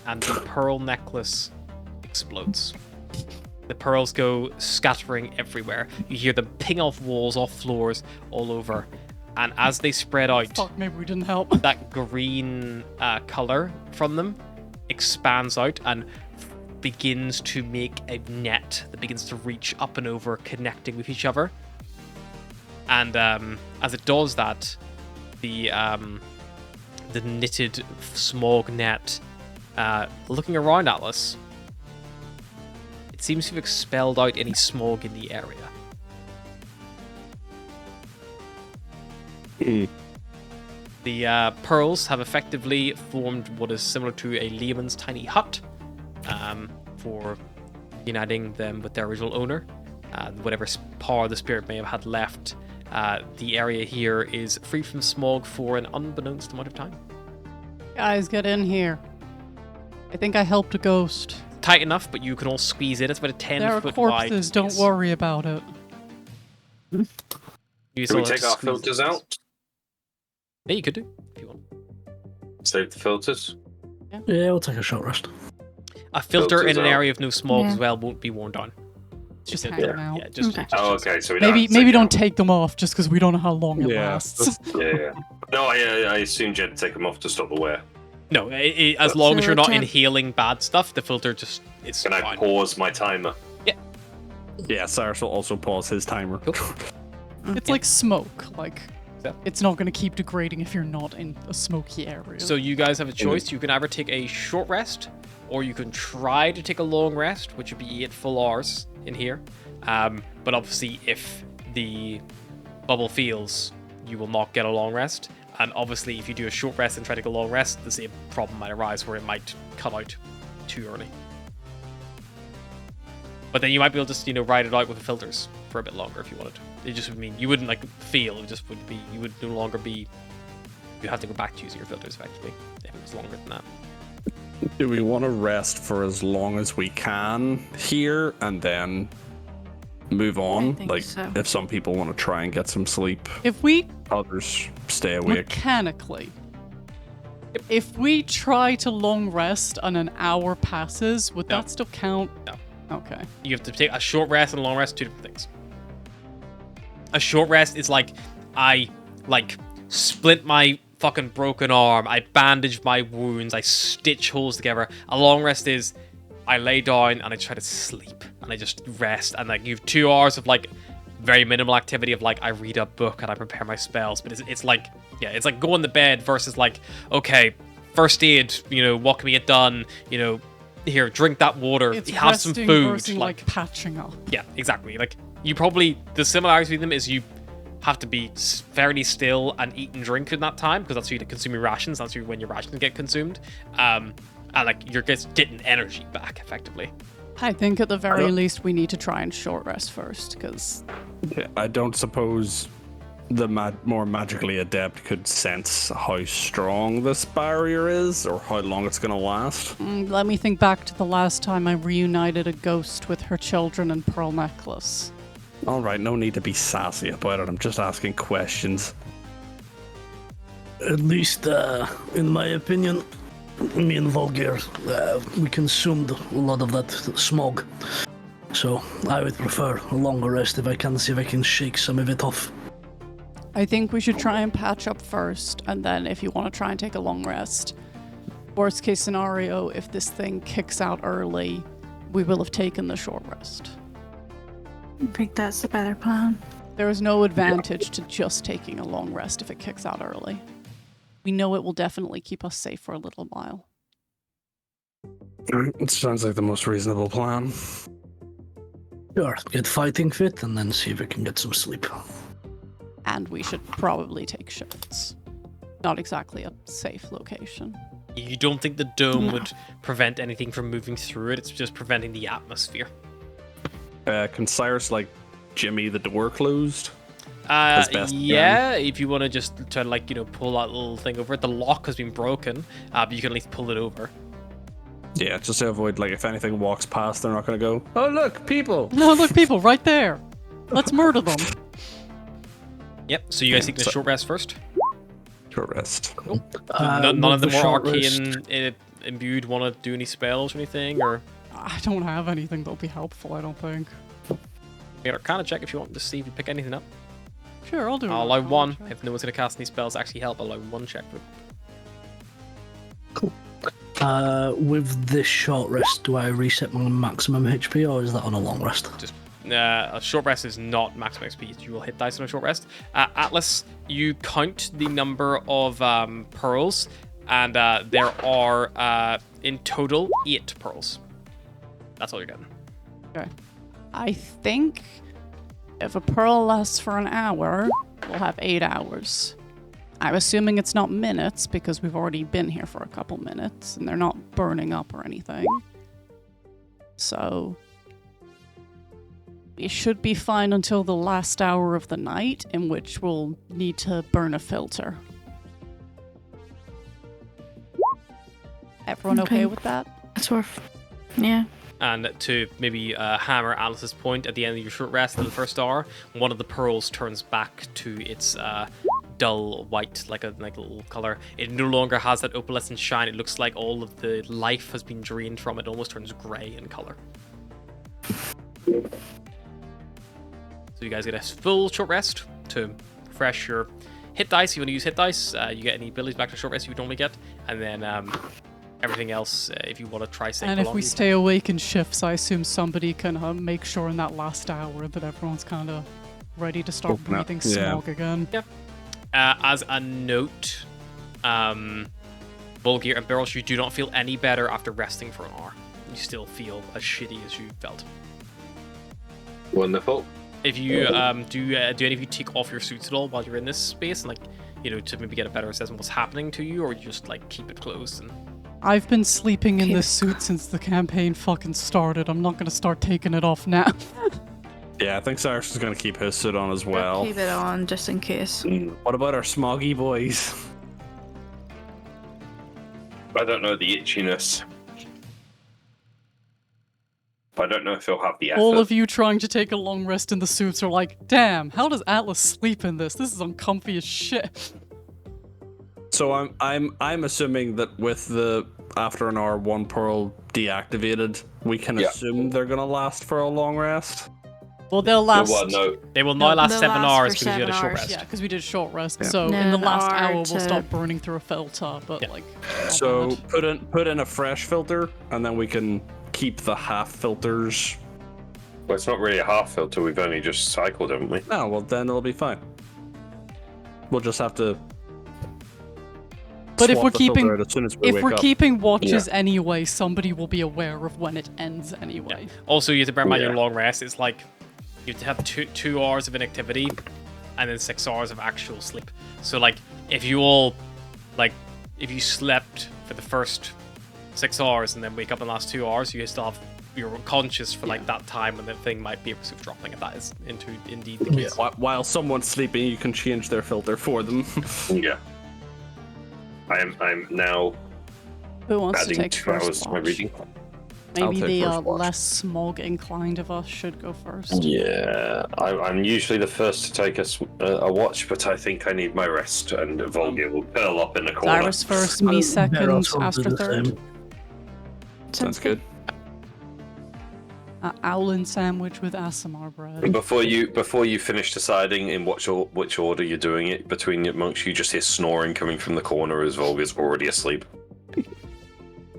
and the pearl necklace explodes. The pearls go scattering everywhere. You hear them ping off walls, off floors, all over. And as they spread out, Fuck, maybe we didn't help. that green color from them expands out and begins to make a net that begins to reach up and over, connecting with each other. And as it does that, the the knitted smog net. Looking around, Atlas, it seems to have expelled out any smog in the area. The pearls have effectively formed what is similar to a Lehman's tiny hut for uniting them with their original owner. Whatever power the spirit may have had left, the area here is free from smog for an unbeknownst amount of time. Guys, get in here. I think I helped a ghost. Tight enough, but you can all squeeze in. It's about a 10 There are foot wide corpses, don't space. worry about it. You Can still we have take to our squeeze filters in. out? Yeah, you could do if you want. Save the filters. Yeah, we'll take a short rest. A filter Filters in an out. area of no smog Yeah. as well won't be worn down. Just a- hanging out. Yeah, just, Okay. Oh, okay. So we don't Maybe have to maybe take don't out- take them off just because we don't know how long it Yeah, lasts. Yeah. No, I assumed you had to take them off to stop the wear. No, as long as you're not So, inhaling bad stuff, the filter just it's Can I fine. pause my timer? Yeah, Cyrus will also pause his timer. It's like smoke. Like, Yeah. it's not going to keep degrading if you're not in a smoky area. So you guys have a choice. You can either take a short rest, or you can try to take a long rest, which would be 8 full hours in here. But obviously, if the bubble fails, you will not get a long rest. And obviously, if you do a short rest and try to take a long rest, the same problem might arise where it might cut out too early. But then you might be able to just, ride it out with the filters for a bit longer if you wanted. It just would mean you wouldn't like fail. It just would be you would no longer be. You have to go back to using your filters effectively if it was longer than that. Do we want to rest for as long as we can here and then move on? think Like, so. if some people want to try and get some sleep, if we others stay awake. mechanically, if we try to long rest and an hour passes, would No. that still count? No. Okay. You have to take a short rest and a long rest, two different things. A short rest is like I splint my fucking broken arm, I bandage my wounds, I stitch holes together. A long rest is I lay down and I try to sleep and I just rest, and like you have 2 hours of like very minimal activity of like I read a book and I prepare my spells, but it's like it's like going to bed versus like, okay, first aid, what can we get done, here, drink that water, It's have some resting food, versus like patching up. yeah, exactly. Like you probably the similarity with them is you have to be fairly still and eat and drink in that time because that's when you consume your rations. That's when your rations get consumed, and like you're just getting energy back effectively. I think at the very least we need to try and short rest first, because Yeah, I don't suppose the more magically adept could sense how strong this barrier is or how long it's going to last. let me think back to the last time I reunited a ghost with her children and pearl necklace. All right, no need to be sassy about it. I'm just asking questions. At least, in my opinion, me and Volgir, we consumed a lot of that smog. So I would prefer a longer rest if I can, see if I can shake some of it off. I think we should try and patch up first, and then if you want to try and take a long rest. Worst case scenario, if this thing kicks out early, we will have taken the short rest. I think that's the better plan. There is no advantage to just taking a long rest if it kicks out early. We know it will definitely keep us safe for a little while. It sounds like the most reasonable plan. Sure, get fighting fit and then see if we can get some sleep. And we should probably take shifts. Not exactly a safe location. You don't think the dome would prevent anything from moving through it? It's just preventing the atmosphere. Can Cyrus, jimmy the door closed? As best you Yeah, if you want to just try to pull that little thing over it. The lock has been broken, but you can at least pull it over. Yeah, just to avoid, if anything walks past, they're not going to go, oh, look, people! No, look, people, right there! Let's murder them! Yep. So you guys take the so- short rest first. Short rest. None of the with more short arcane rest- imbued want to do any spells or anything, or I don't have anything that'll be helpful, I don't think. get a kind of check if you want to see if you pick anything up. Sure, I'll do it. I'll allow one. If no one's going to cast any spells to actually help, I'll allow one check. With this short rest, do I reset my maximum HP or is that on a long rest? Just A short rest is not maximum XP. You will hit dice on a short rest. Atlas, you count the number of pearls, and there are in total 8 pearls. That's all you're getting. Okay. I think if a pearl lasts for an hour, we'll have 8 hours. I'm assuming it's not minutes because we've already been here for a couple minutes and they're not burning up or anything. So we should be fine until the last hour of the night, in which we'll need to burn a filter. Everyone okay with that? That's worth. Yeah. And to maybe hammer Alice's point, at the end of your short rest in the first hour, one of the pearls turns back to its dull white, like a little color. It no longer has that opalescent shine. It looks like all of the life has been drained from it. It almost turns grey in color. So you guys get a full short rest to refresh your hit dice. You want to use hit dice, you get any abilities back to short rest you would normally get, and then everything else, if you want to try staying And if along, we you can. stay awake in shifts, I assume somebody can make sure in that last hour that everyone's kind of ready to start Open up. breathing Yeah. smog again. As a note, Volgear and Barrels, you do not feel any better after resting for an hour. You still feel as shitty as you felt. Wonderful. If you do any of you take off your suits at all while you're in this space, and to maybe get a better assessment of what's happening to you, or you just keep it closed and I've been sleeping in this suit since the campaign fucking started. I'm not gonna start taking it off now. Yeah, I think Cyrus is going to keep his suit on as well. Keep it on just in case. What about our smoggy boys? I don't know the itchiness. I don't know if he'll have the effort. All of you trying to take a long rest in the suits are like, damn, how does Atlas sleep in this? This is uncomfy as shit. So I'm assuming that with the after an hour 1 pearl deactivated, we can assume they're gonna last for a long rest. Well, they'll last. Well, no. they will now last they'll 7 last hours for because you had a 7 short hours, rest. Yeah, because we did short rest. Yeah. So No, in the an last hour hour, we'll to- stop burning through a filter. But Yeah. not So bad. put in a fresh filter, and then we can keep the half filters. Well, it's not really a half filter. We've only just cycled, haven't we? Oh well, then it'll be fine. We'll just have to. But if swap we're the filter keeping out as soon as we if wake we're up. keeping watches anyway, somebody will be aware of when it ends anyway. Also, you have to bear in mind your Yeah. long rest. It's like you have to have two hours of inactivity, and then 6 hours of actual sleep. So if you all if you slept for the first 6 hours and then wake up in the last 2 hours, you still have you're conscious for that time when the thing might be dropping. If that is indeed the case. While someone's sleeping, you can change their filter for them. Yeah. I'm now Who wants to adding take 2 hours first to my watch? reading. I'll Maybe take the first watch. less smog inclined of us should go first. Yeah, I'm usually the first to take a watch, but I think I need my rest, and Volga will curl up in the corner. Cyrus first, me second, Barrels will do Astra the third. same. Sounds good. Owlin sandwich with ASMR bread. Before you finish deciding in which order you're doing it between your monks, you just hear snoring coming from the corner as Volga's already asleep.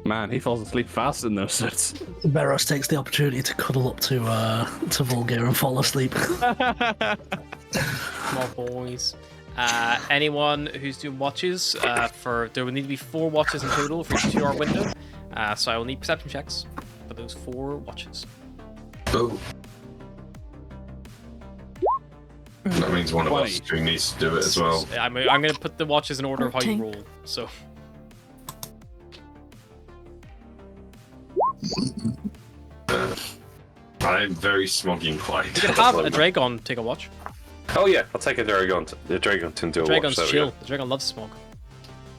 Man, he falls asleep fast in those suits. Barros takes the opportunity to cuddle up to Volgair and fall asleep. Small boys. Anyone who's doing watches, there will need to be 4 watches in total for each 2-hour window. So I will need perception checks for those 4 watches. Oh. That means one of us 20. two needs to do it as well. I'm going to put the watches in order of how you 14. roll. So I'm very smog inclined. you can have a Dragon take a watch. Oh yeah, I'll take a Dragon. The Dragon to do a Dragon's watch. chill. The Dragon loves smoke.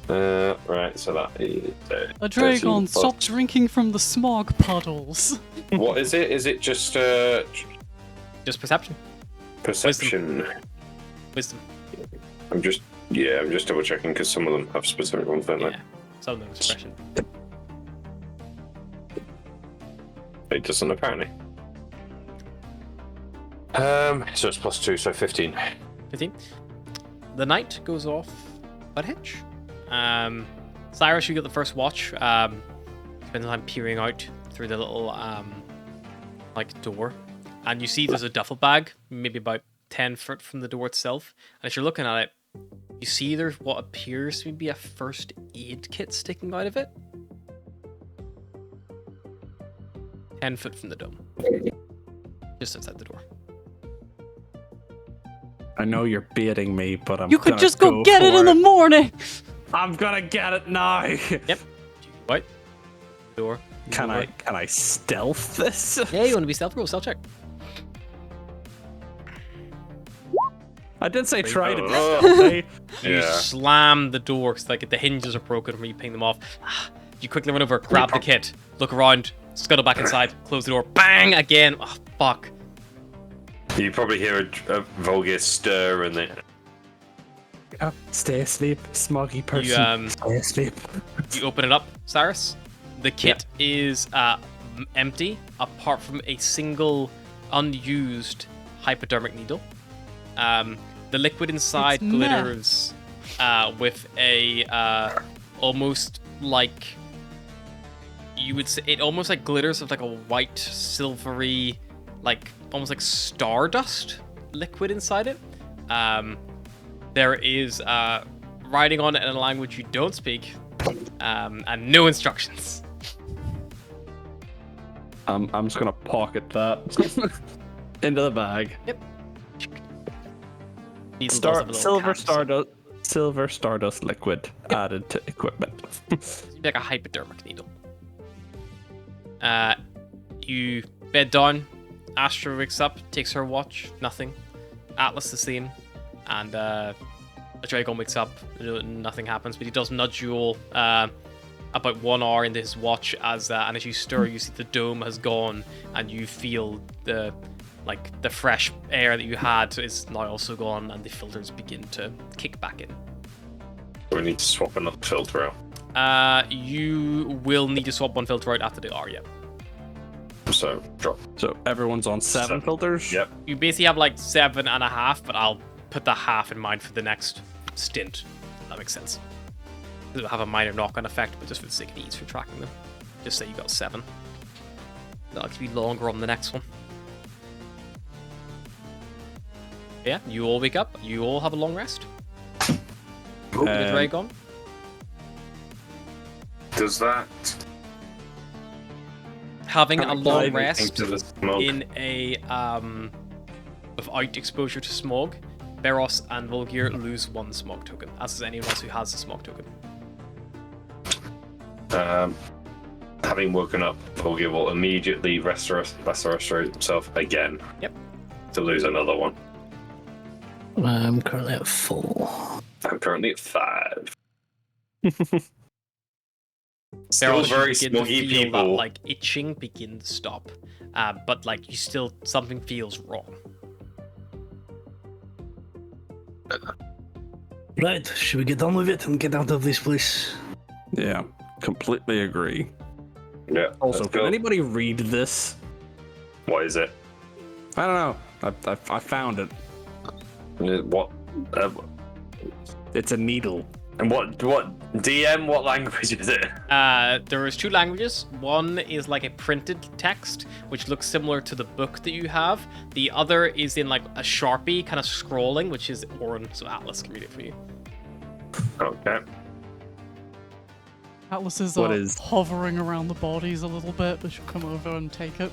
Right, so that is. A dragon, 13 stop plus- drinking from the smog puddles. What is it? Is it just Just perception. perception? Wisdom. I'm just double checking because some of them have specific ones, don't Yeah. Some of them expression. they? It doesn't apparently. So it's +2, so 15. 15. The night goes off by a hitch. Cyrus, you get the first watch. Spend time peering out through the little door, and you see there's a duffel bag, maybe about 10 foot from the door itself. And as you're looking at it, you see there's what appears to be a first aid kit sticking out of it. 10 foot from the dome. Just outside the door. I know you're baiting me, but I'm You could gonna just go get it for in the morning. I'm gonna get it now. Yep. What? Door. Can I stealth this? Yeah, you want to be stealth? Roll stealth check. I did say try to be Oh. stealthy. You Yeah. slam the door because like the hinges are broken from you ping them off. You quickly run over, grab the kit, look around, scuttle back inside, close the door, bang again. Oh fuck! You probably hear a Volgir stir and then Stay asleep, smoggy person. Stay asleep. You open it up, Cyrus. The kit is empty, apart from a single unused hypodermic needle. The liquid inside It's meth. glitters with a almost like you would say it almost like glitters with like a white silvery like almost like stardust liquid inside it. There is writing on it in a language you don't speak and no instructions. I'm just gonna pocket that into the bag. Needle does have a little Silver stardust liquid added to equipment. like a hypodermic needle. You bed down. Astra wakes up, takes her watch, nothing. Atlas the same, and Dragon wakes up, nothing happens, but he does nudge you all about 1 hour into his watch and as you stir, you see the dome has gone, and you feel the fresh air that you had is now also gone, and the filters begin to kick back in. we need to swap another filter out. You will need to swap one filter out after the hour, yeah. So drop. So everyone's on 7 filters? Yep. You basically have like 7.5, but I'll put the half in mind for the next stint. That makes sense. It'll have a minor knock-on effect, but just for the sake of ease for tracking them. Just say you got 7. That'll be longer on the next one. Yeah, you all wake up. You all have a long rest. With Dragon. Does that? Having a long Into rest the smoke. in a without exposure to smog, Beros and Volgir lose 1 smog token, as does anyone else who has a smog token. Having woken up, Volgir will immediately restaurate himself again. Yep. To lose another one. I'm currently at 4. I'm currently at 5. Still Beryl, very you begin to smoggy feel people. that, like, itching begins to stop, but like you still something feels wrong. Right, should we get on with it and get out of this place? Yeah, completely agree. Yeah. Also, let's can go. anybody read this? What is it? I don't know. I found it. What? It's a needle. And what DM? What language is it? There is 2 languages. One is like a printed text, which looks similar to the book that you have. The other is in like a Sharpie kind of scrolling, which is Orin, so Atlas can read it for you. Okay. Atlas is, What is- hovering around the bodies a little bit, but she'll come over and take it.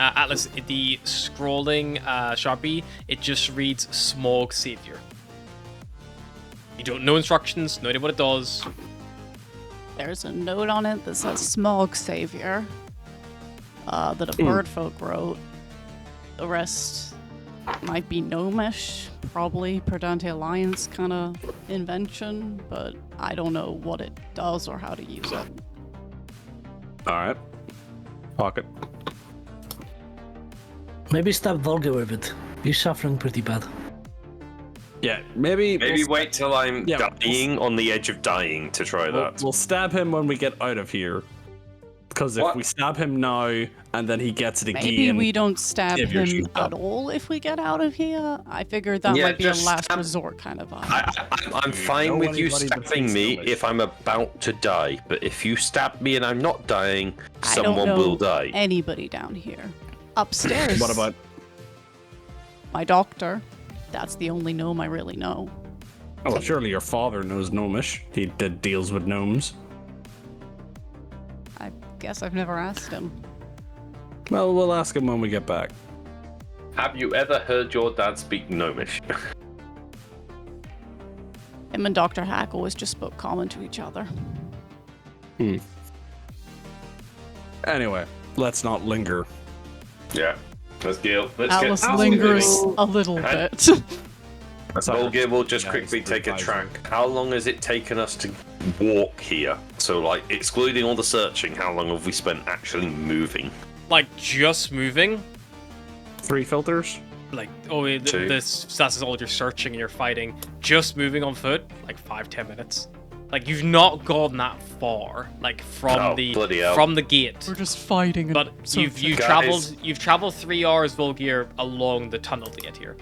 Atlas, the scrolling Sharpie, it just reads Smog Savior. You don't know instructions, no idea what it does. There's a note on it that says Smog Savior that a bird folk wrote. The rest might be gnomish, probably Perdante Alliance kind of invention, but I don't know what it does or how to use it. Alright. Pocket. Maybe stab Volga with it. He's suffering pretty bad. Yeah, maybe Wait till I'm Yeah, dying on the edge of dying to try that. we'll stab him when we get out of here. Because if What? we stab him now and then he gets it again, Maybe we don't stab Give your him shoes at up. all if we get out of here. I figured that Yeah, might be a just last stab- resort kind of vibe. I'm fine know with you anybody that stabbing speaks me English? if I'm about to die, but if you stab me and I'm not dying, I don't someone know will die. anybody down here. Upstairs. what about My doctor. That's the only gnome I really know. Oh, well, surely your father knows gnomish. He did deals with gnomes. I guess I've never asked him. Well, we'll ask him when we get back. Have you ever heard your dad speak gnomish? Him and Dr. Hack always just spoke common to each other. Anyway, let's not linger. Yeah. Let's get. Alice lingers a little Huh? bit. Volgir will just Yeah, quickly it's take a advisory. track. How long has it taken us to walk here? So, like, excluding all the searching, how long have we spent actually moving? Like, just moving. 3 filters? Like, Two. that's all you're searching and you're fighting. Just moving on foot, like 5-10 minutes. Like, you've not gone that far, like from Oh, bloody hell. the gate. We're just fighting. And But you've Guys. traveled 3 hours, Volgir, along the tunnel to get here.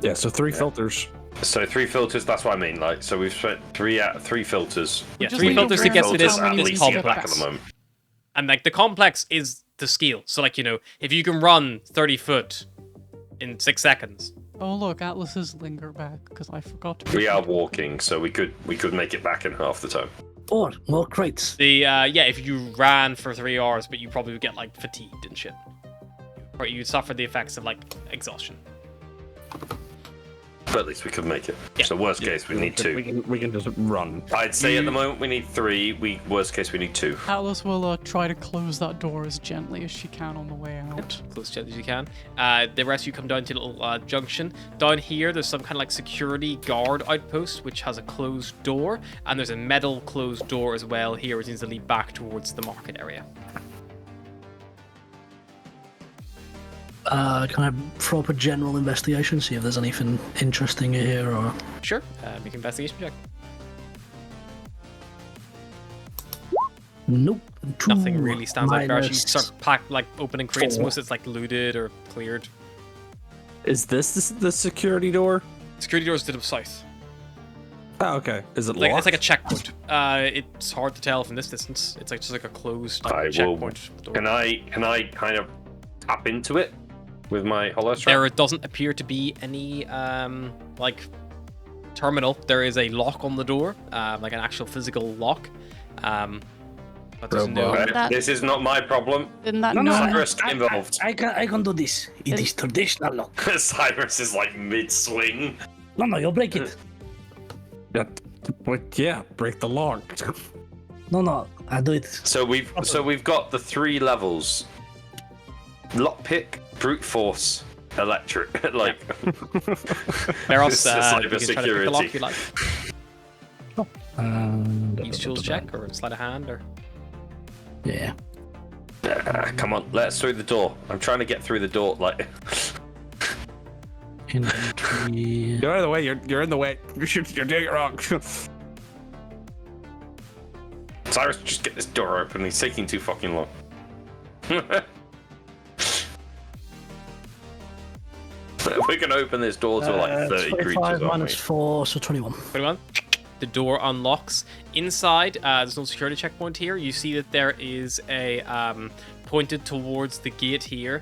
Yeah, so 3 filters. So 3 filters, that's what I mean. Like, so we've spent 3 filters. Yeah, just 3 need filters to to get to figure this, out how many this we least get back complex. at the moment. And like the complex is the scale. So like, you know, if you can run 30 foot in 6 seconds. Oh look, Atlas's linger back because I forgot to. We are walking, so we could make it back in half the time. Or more crates. The if you ran for 3 hours, but you probably would get like fatigued and shit. Or you suffer the effects of like exhaustion. But at least we could make it. Yeah. So worst case, we need 2. We can just run. I'd say at the moment we need 3. Worst case, we need 2. Atlas will try to close that door as gently as she can on the way out. Close as gently as you can. The rest of you come down to a little junction. Down here, there's some kind of like security guard outpost, which has a closed door. And there's a metal closed door as well here, which needs to lead back towards the market area. Can I throw up a general investigation, see if there's anything interesting here, or... Sure. Make an investigation check. Nope. Nothing really stands out. Gareth. You minus start opening crates. 4. Most of it's like looted or cleared. Is this the security door? Security doors to the south. Oh, okay. Is it Like locked? it's like a checkpoint. It's hard to tell from this distance. It's like just like a closed I will. checkpoint door. Can I kind of tap into it with my hollow strap? There doesn't appear to be any like terminal. There is a lock on the door, like an actual physical lock. But there's no. Okay, That- this is not my problem. Didn't that No, no, gnome- no. Cyrus, get involved. I can do this. It is traditional lock. Cyrus is like mid-swing. No, you break it. Yeah, break the lock. No, I do it. So we've got the 3 levels: lockpick, brute force, electric. Like Theros, This is you can try to pick the lock cybersecurity. if you like. Use tools check or sleight of hand or. Yeah. come on, let us through the door. I'm trying to get through the door. Like Inventory. You're out of the way. You're in the way. You're doing it wrong. Cyrus, just get this door open. He's taking too fucking long. We can open this door to like 30 creatures, 25 aren't we? minus 4, so 21. 21. The door unlocks. Inside, there's no security checkpoint here. You see that there is a pointed towards the gate here.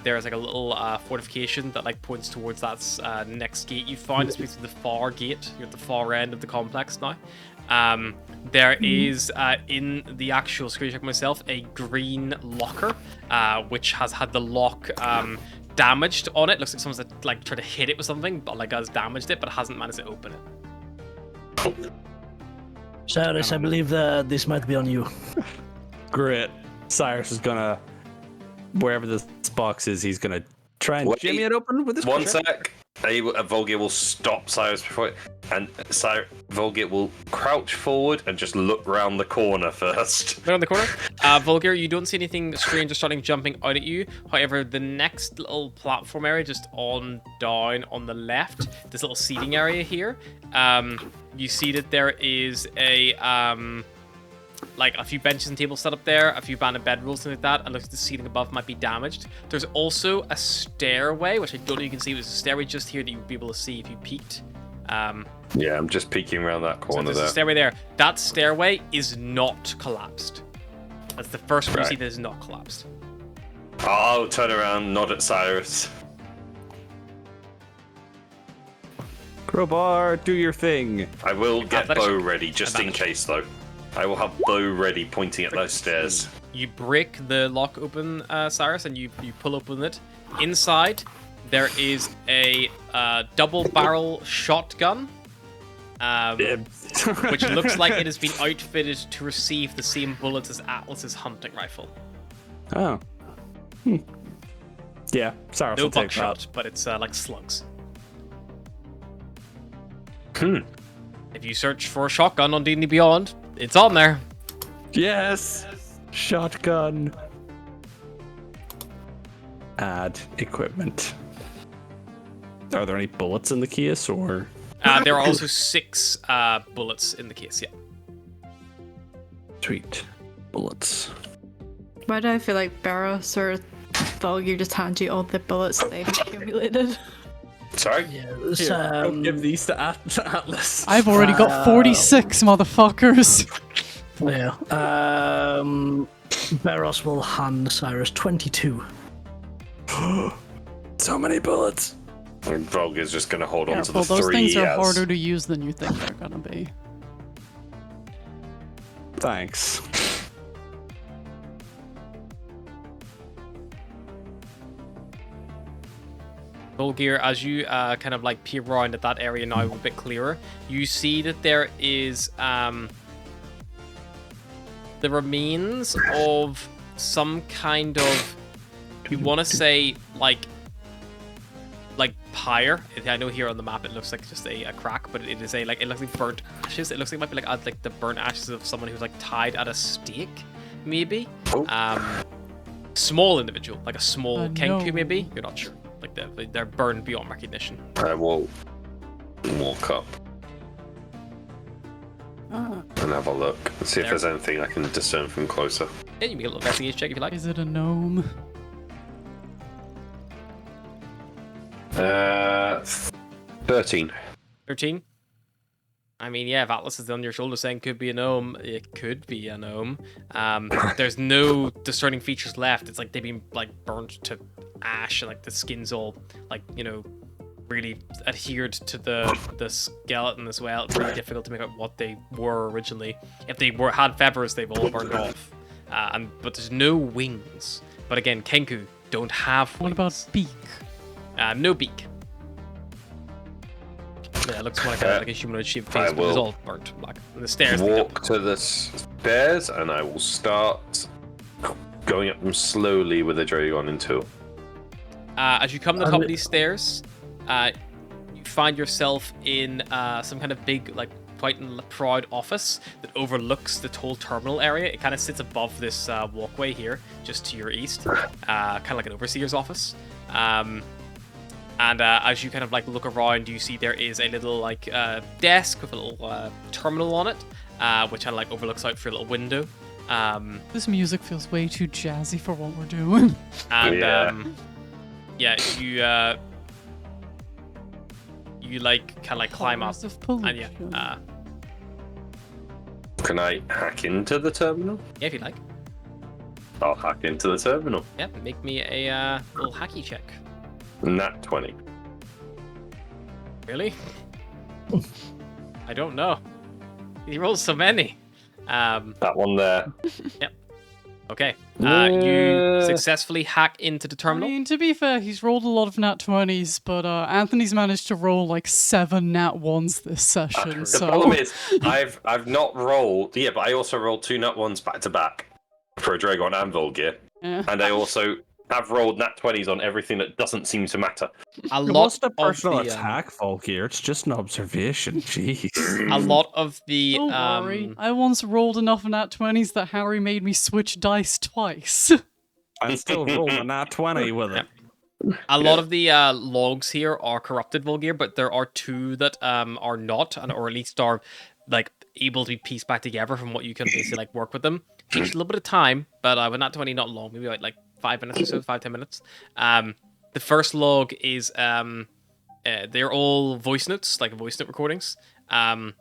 There's like a little fortification that like points towards that next gate you find. It's basically the far gate. You're at the far end of the complex now. There is in the actual security checkpoint itself a green locker, which has had the lock damaged on it. Looks like someone's like tried to hit it with something, but like has damaged it, but hasn't managed to open it. Cyrus, I believe that this might be on you. Great. Cyrus is gonna, wherever this box is, he's gonna try and Wait. jimmy it open with his One pressure. sec. Volgir will stop Cyrus before it, and Volgir will crouch forward and just look round the corner first. Right on the corner. Volgir, you don't see anything strange or starting jumping out at you. However, the next little platform area, just on down on the left, this little seating area here, you see that there is a like a few benches and tables set up there, a few abandoned bedrolls, things like that, and looks like the ceiling above might be damaged. There's also a stairway, which I don't know if you can see. It was a stairway just here that you'd be able to see if you peeked. Yeah, I'm just peeking around that So corner there's a there. stairway there. That stairway is not collapsed. That's the first one you see Right. that is not collapsed. I'll turn around, nod at Cyrus. Crowbar, do your thing. I will get Athletics bow check. ready just in Advantage. case, though. I will have bow ready pointing at those stairs. You break the lock open, Cyrus, and you pull open it. Inside, there is a double barrel shotgun, which looks like it has been outfitted to receive the same bullets as Atlas's hunting rifle. Oh. Yeah, sorry. No I'll take buckshot, but it's like slugs. Hmm. If you search for a shotgun on D&D Beyond, it's on there. that. Yes. Shotgun. Add equipment. Are there any bullets in the case, or? There are also 6 bullets in the case, yeah. Sweet. Bullets. Why do I feel like Barros or Volgir just hand you all the bullets they've accumulated? Sorry? Yes, Here, I'll give these to Atlas. I've already got 46 motherfuckers. yeah. Beros will hand Cyrus 22. So many bullets. And Volga's just going to hold on to the Careful, those 3 things are as- harder to use than you think they're gonna be. Thanks. Volgir, as you kind of like peer around at that area now a bit clearer, you see that there is the remains of some kind of, you want to say like pyre. I know here on the map it looks like just a crack, but it is a like, it looks like burnt ashes. It looks like it might be like the burnt ashes of someone who's like tied at a stake, maybe. Small individual, like a small kenku, no. maybe. You're not sure. Like they're burned beyond recognition. I will walk up and have a look and see if There. there's anything I can discern from closer. Yeah, you can make a little investigation check if you like. Is it a gnome? 13. 13. I mean, yeah, if Atlas is on your shoulder saying could be a gnome, it could be a gnome. There's no discerning features left. It's like they've been like burnt to ash, and like the skin's all like, you know, really adhered to the skeleton as well. It's really difficult to make out what they were originally. If they had feathers, they've all burned off. But there's no wings. But again, kenku don't have wings. What about beak? No beak. Yeah, it looks more like a humanoid shaped face, but it's all burnt black. And the stairs lead up. Walk to the stairs and I will start going up them slowly with the Dragon into. As you come to the top of these stairs, you find yourself in some kind of big, like, quite proud office that overlooks the whole terminal area. It kind of sits above this walkway here, just to your east, kind of like an overseer's office. And as you kind of like look around, you see there is a little like desk with a little terminal on it, which kind of like overlooks out through a little window. This music feels way too jazzy for what we're doing. And you like kind of like climb up, Horrors of and yeah, pollution. Can I hack into the terminal? yeah, if you like, I'll hack into the terminal. yeah, make me a little hacky check. Nat 20. Really? I don't know. He rolls so many. That one there. Okay. Yeah. You successfully hack into the I terminal. mean, to be fair, he's rolled a lot of nat 20s, but Anthony's managed to roll like 7 nat 1s this session, The so... problem is, I've not rolled. Yeah, but I also rolled 2 nat 1s back to back for a Dragon and Volgear. Yeah. And I also have rolled nat 20s on everything that doesn't seem to matter. A It lot wasn't a of personal the attack, Volgear. It's just an observation. Jeez. a lot of the Don't worry, I once rolled enough nat 20s that Harry made me switch dice twice. I still roll a nat 20 with it. a lot of the logs here are corrupted Volgear, but there are 2 that are not, and or at least are like able to be pieced back together from what you can basically like work with them. Takes a little bit of time, but with nat 20 not long, maybe about like 5 minutes or so, 5-10 minutes. The first log is they're all voice notes, like voice note recordings. So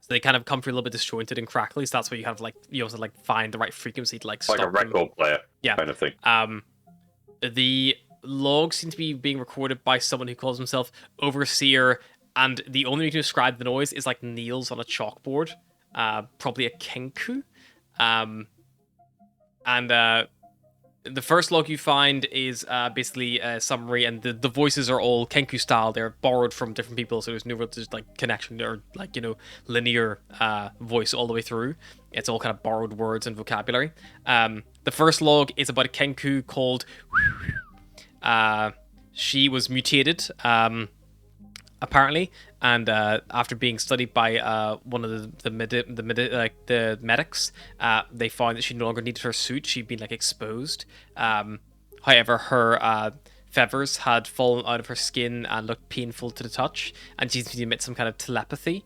they kind of come through a little bit disjointed and crackly. So that's where you have like you also like find the right frequency to like Like stop a record player Yeah. kind of thing. The logs seem to be being recorded by someone who calls himself Overseer And the only way to describe the noise is like nails on a chalkboard, probably a kinku. And the first log you find is basically a summary, and the voices are all Kenku style. They're borrowed from different people, so there's no real just like connection or like linear voice all the way through. It's all kind of borrowed words and vocabulary. The first log is about a Kenku called. She was mutated, apparently, and after being studied by one of the medics, they found that she no longer needed her suit. She'd been like exposed. However, her feathers had fallen out of her skin and looked painful to the touch, and she seemed to emit some kind of telepathy.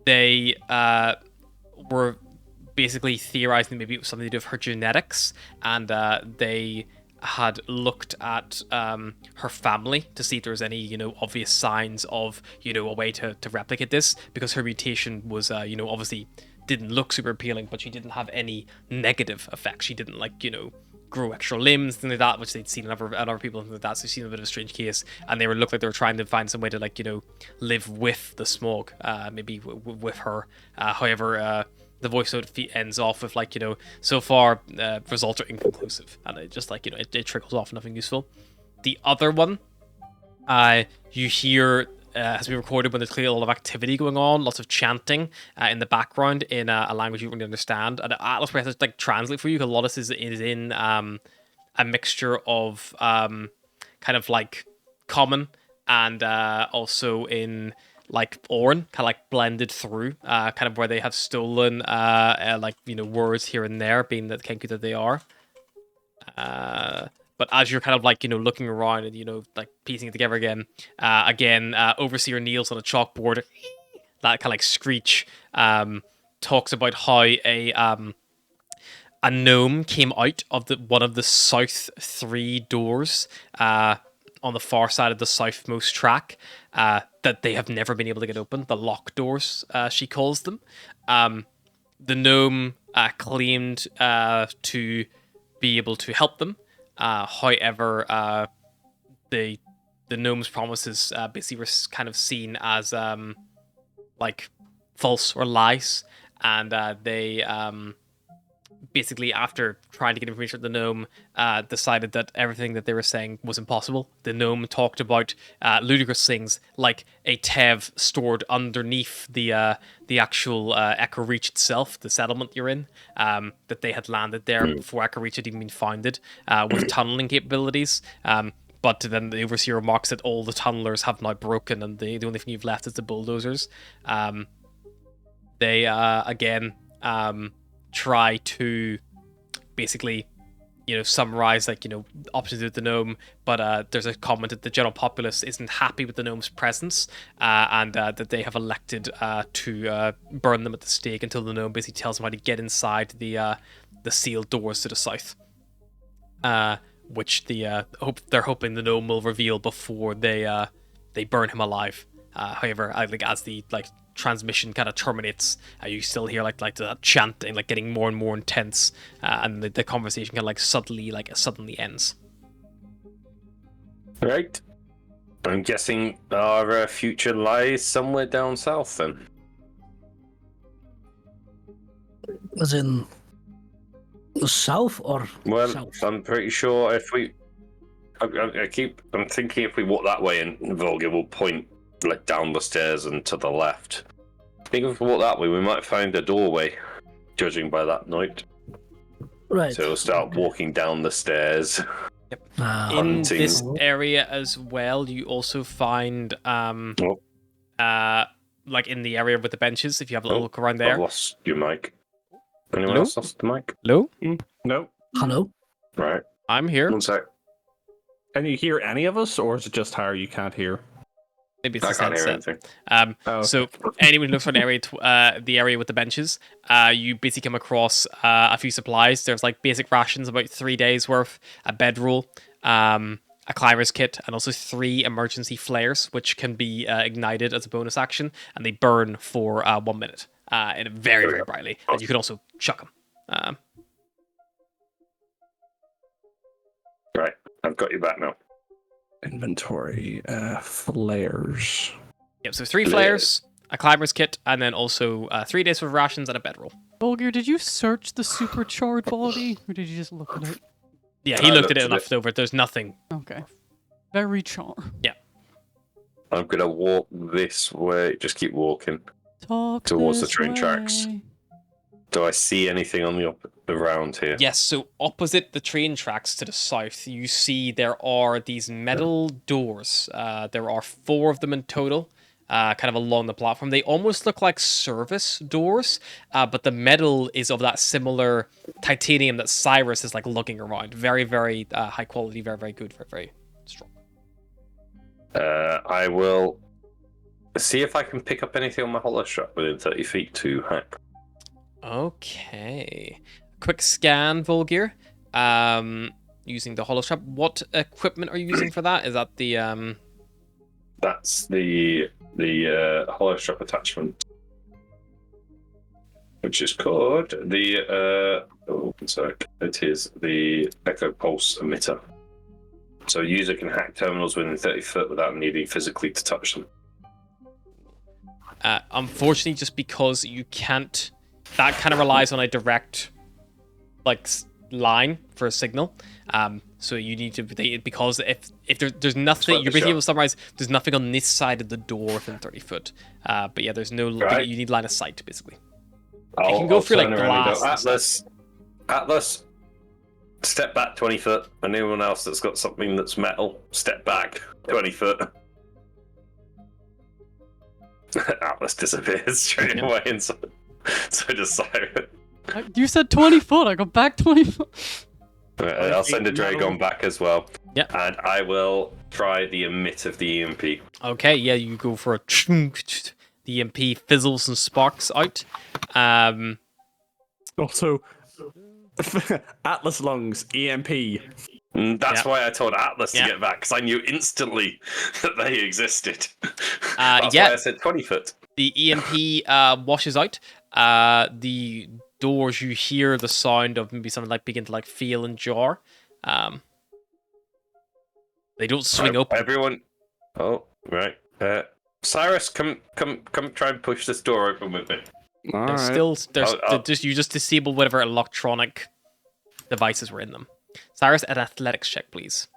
They were basically theorizing maybe it was something to do with her genetics, and they had looked at her family to see if there was any obvious signs of a way to replicate this, because her mutation was obviously didn't look super appealing, but she didn't have any negative effects. She didn't grow extra limbs, things like that, which they'd seen in other people, and things like that. So it seemed a bit of a strange case, and they looked like they were trying to find some way to live with the smog, maybe with her. However, the voice note ends off with so far results are inconclusive, and it just it trickles off, nothing useful. The other one, you hear has been recorded when there's clearly a lot of activity going on, lots of chanting in the background in a language you don't really understand, and Atlas will have to translate for you, because a lot of this is in a mixture of kind of common and also in Orin, kind of blended through, kind of where they have stolen words here and there, being the Kenku that they are. But as you're kind of looking around and piecing it together again, Overseer kneels on a chalkboard, that kind of screech, talks about how a gnome came out of one of the south 3 doors on the far side of the southmost track, that they have never been able to get open. The lock doors, she calls them. The gnome claimed to be able to help them. However, the gnome's promises basically were kind of seen as false or lies, and they basically, after trying to get information from the gnome, decided that everything that they were saying was impossible. The gnome talked about ludicrous things like a Tev stored underneath the actual Echo Reach itself, the settlement you're in, that they had landed there before Echo Reach had even been founded, with tunneling capabilities. But then the Overseer remarks that all the tunnelers have now broken, and the only thing you've left is the bulldozers. They, again... try to basically summarize options with the gnome, but there's a comment that the general populace isn't happy with the gnome's presence, and that they have elected to burn them at the stake until the gnome basically tells them how to get inside the sealed doors to the south, which they're hoping the gnome will reveal before they burn him alive. However, as the transmission kind of terminates, you still hear the chanting getting more and more intense, and the conversation kind of suddenly ends. Right. I'm guessing our future lies somewhere down south then. As in the south or Well, south? I'm pretty sure if we, I'm thinking if we walk that way, and Volga will point down the stairs and to the left. I think if we walk that way, we might find a doorway, judging by that note. Right. So we'll start walking down the stairs. Yep. In Hunting. this area as well, you also find in the area with the benches, if you have a little look around there. I've lost your mic. Anyone Hello? else lost the mic? Hello? No. Hello? Right. I'm here. One sec. Can you hear any of us, or is it just Harry you can't hear? Maybe it's I the can't hear headset. anything. So anyone who looks for an area, the area with the benches, you basically come across a few supplies. There's basic rations, about 3 days worth, a bedroll, a climber's kit, and also 3 emergency flares, which can be ignited as a bonus action, and they burn for 1 minute, and very, very brightly. And you can also chuck them. Right. I've got you back now. Inventory. Flares. Yep, so 3 flares, a climber's kit, and then also 3 days of rations and a bedroll. Bulgur, did you search the supercharred body, or did you just look at it? Yeah, he I looked at looked it at and left it over. There's nothing. Okay. Very char. Yeah. I'm gonna walk this way. Just keep walking. Talk Towards the this train tracks. way. Do I see anything on the around here? Yes, so opposite the train tracks to the south, you see there are these metal doors. There are 4 of them in total, kind of along the platform. They almost look like service doors, but the metal is of that similar titanium that Cyrus is like lugging around. Very, very high quality, very, very good, very, very strong. I will see if I can pick up anything on my hollow strap within 30 feet to hack. Okay. Quick scan, Volgir. Using the hollow strap. What equipment are you using for that? Is that the That's the hollow strap attachment, which is called the it is the echo pulse emitter. So a user can hack terminals within 30 foot without needing physically to touch them. unfortunately, just because you can't, that kind of relies on a direct, like, line for a signal. So you need to, because if there's nothing, you're basically able to summarize, there's nothing on this side of the door within 30 foot. But yeah, there's no, Right. you need line of sight, basically. I'll can go through, turn like, around and go, glass Atlas, step back 20 foot. Anyone else that's got something that's metal, step back 20 foot. Atlas disappears straight away, and so does Siren. You said 20 foot. I go back 20 foot. Right, I'll send a Dragon back as well. Yeah. And I will try the emit of the EMP. Okay, yeah, you go for a the EMP fizzles and sparks out. Also, Atlas lungs, EMP. That's Yeah. why I told Atlas to Yeah. get back, because I knew instantly that they existed. That's yeah. why I said 20 foot. The EMP washes out. The doors, you hear the sound of maybe something like begin to like feel and jar. They don't swing open. Everyone. Oh, right. Cyrus, come, try and push this door open with me. There's still I'll- you just disable whatever electronic devices were in them. Cyrus, an athletics check, please.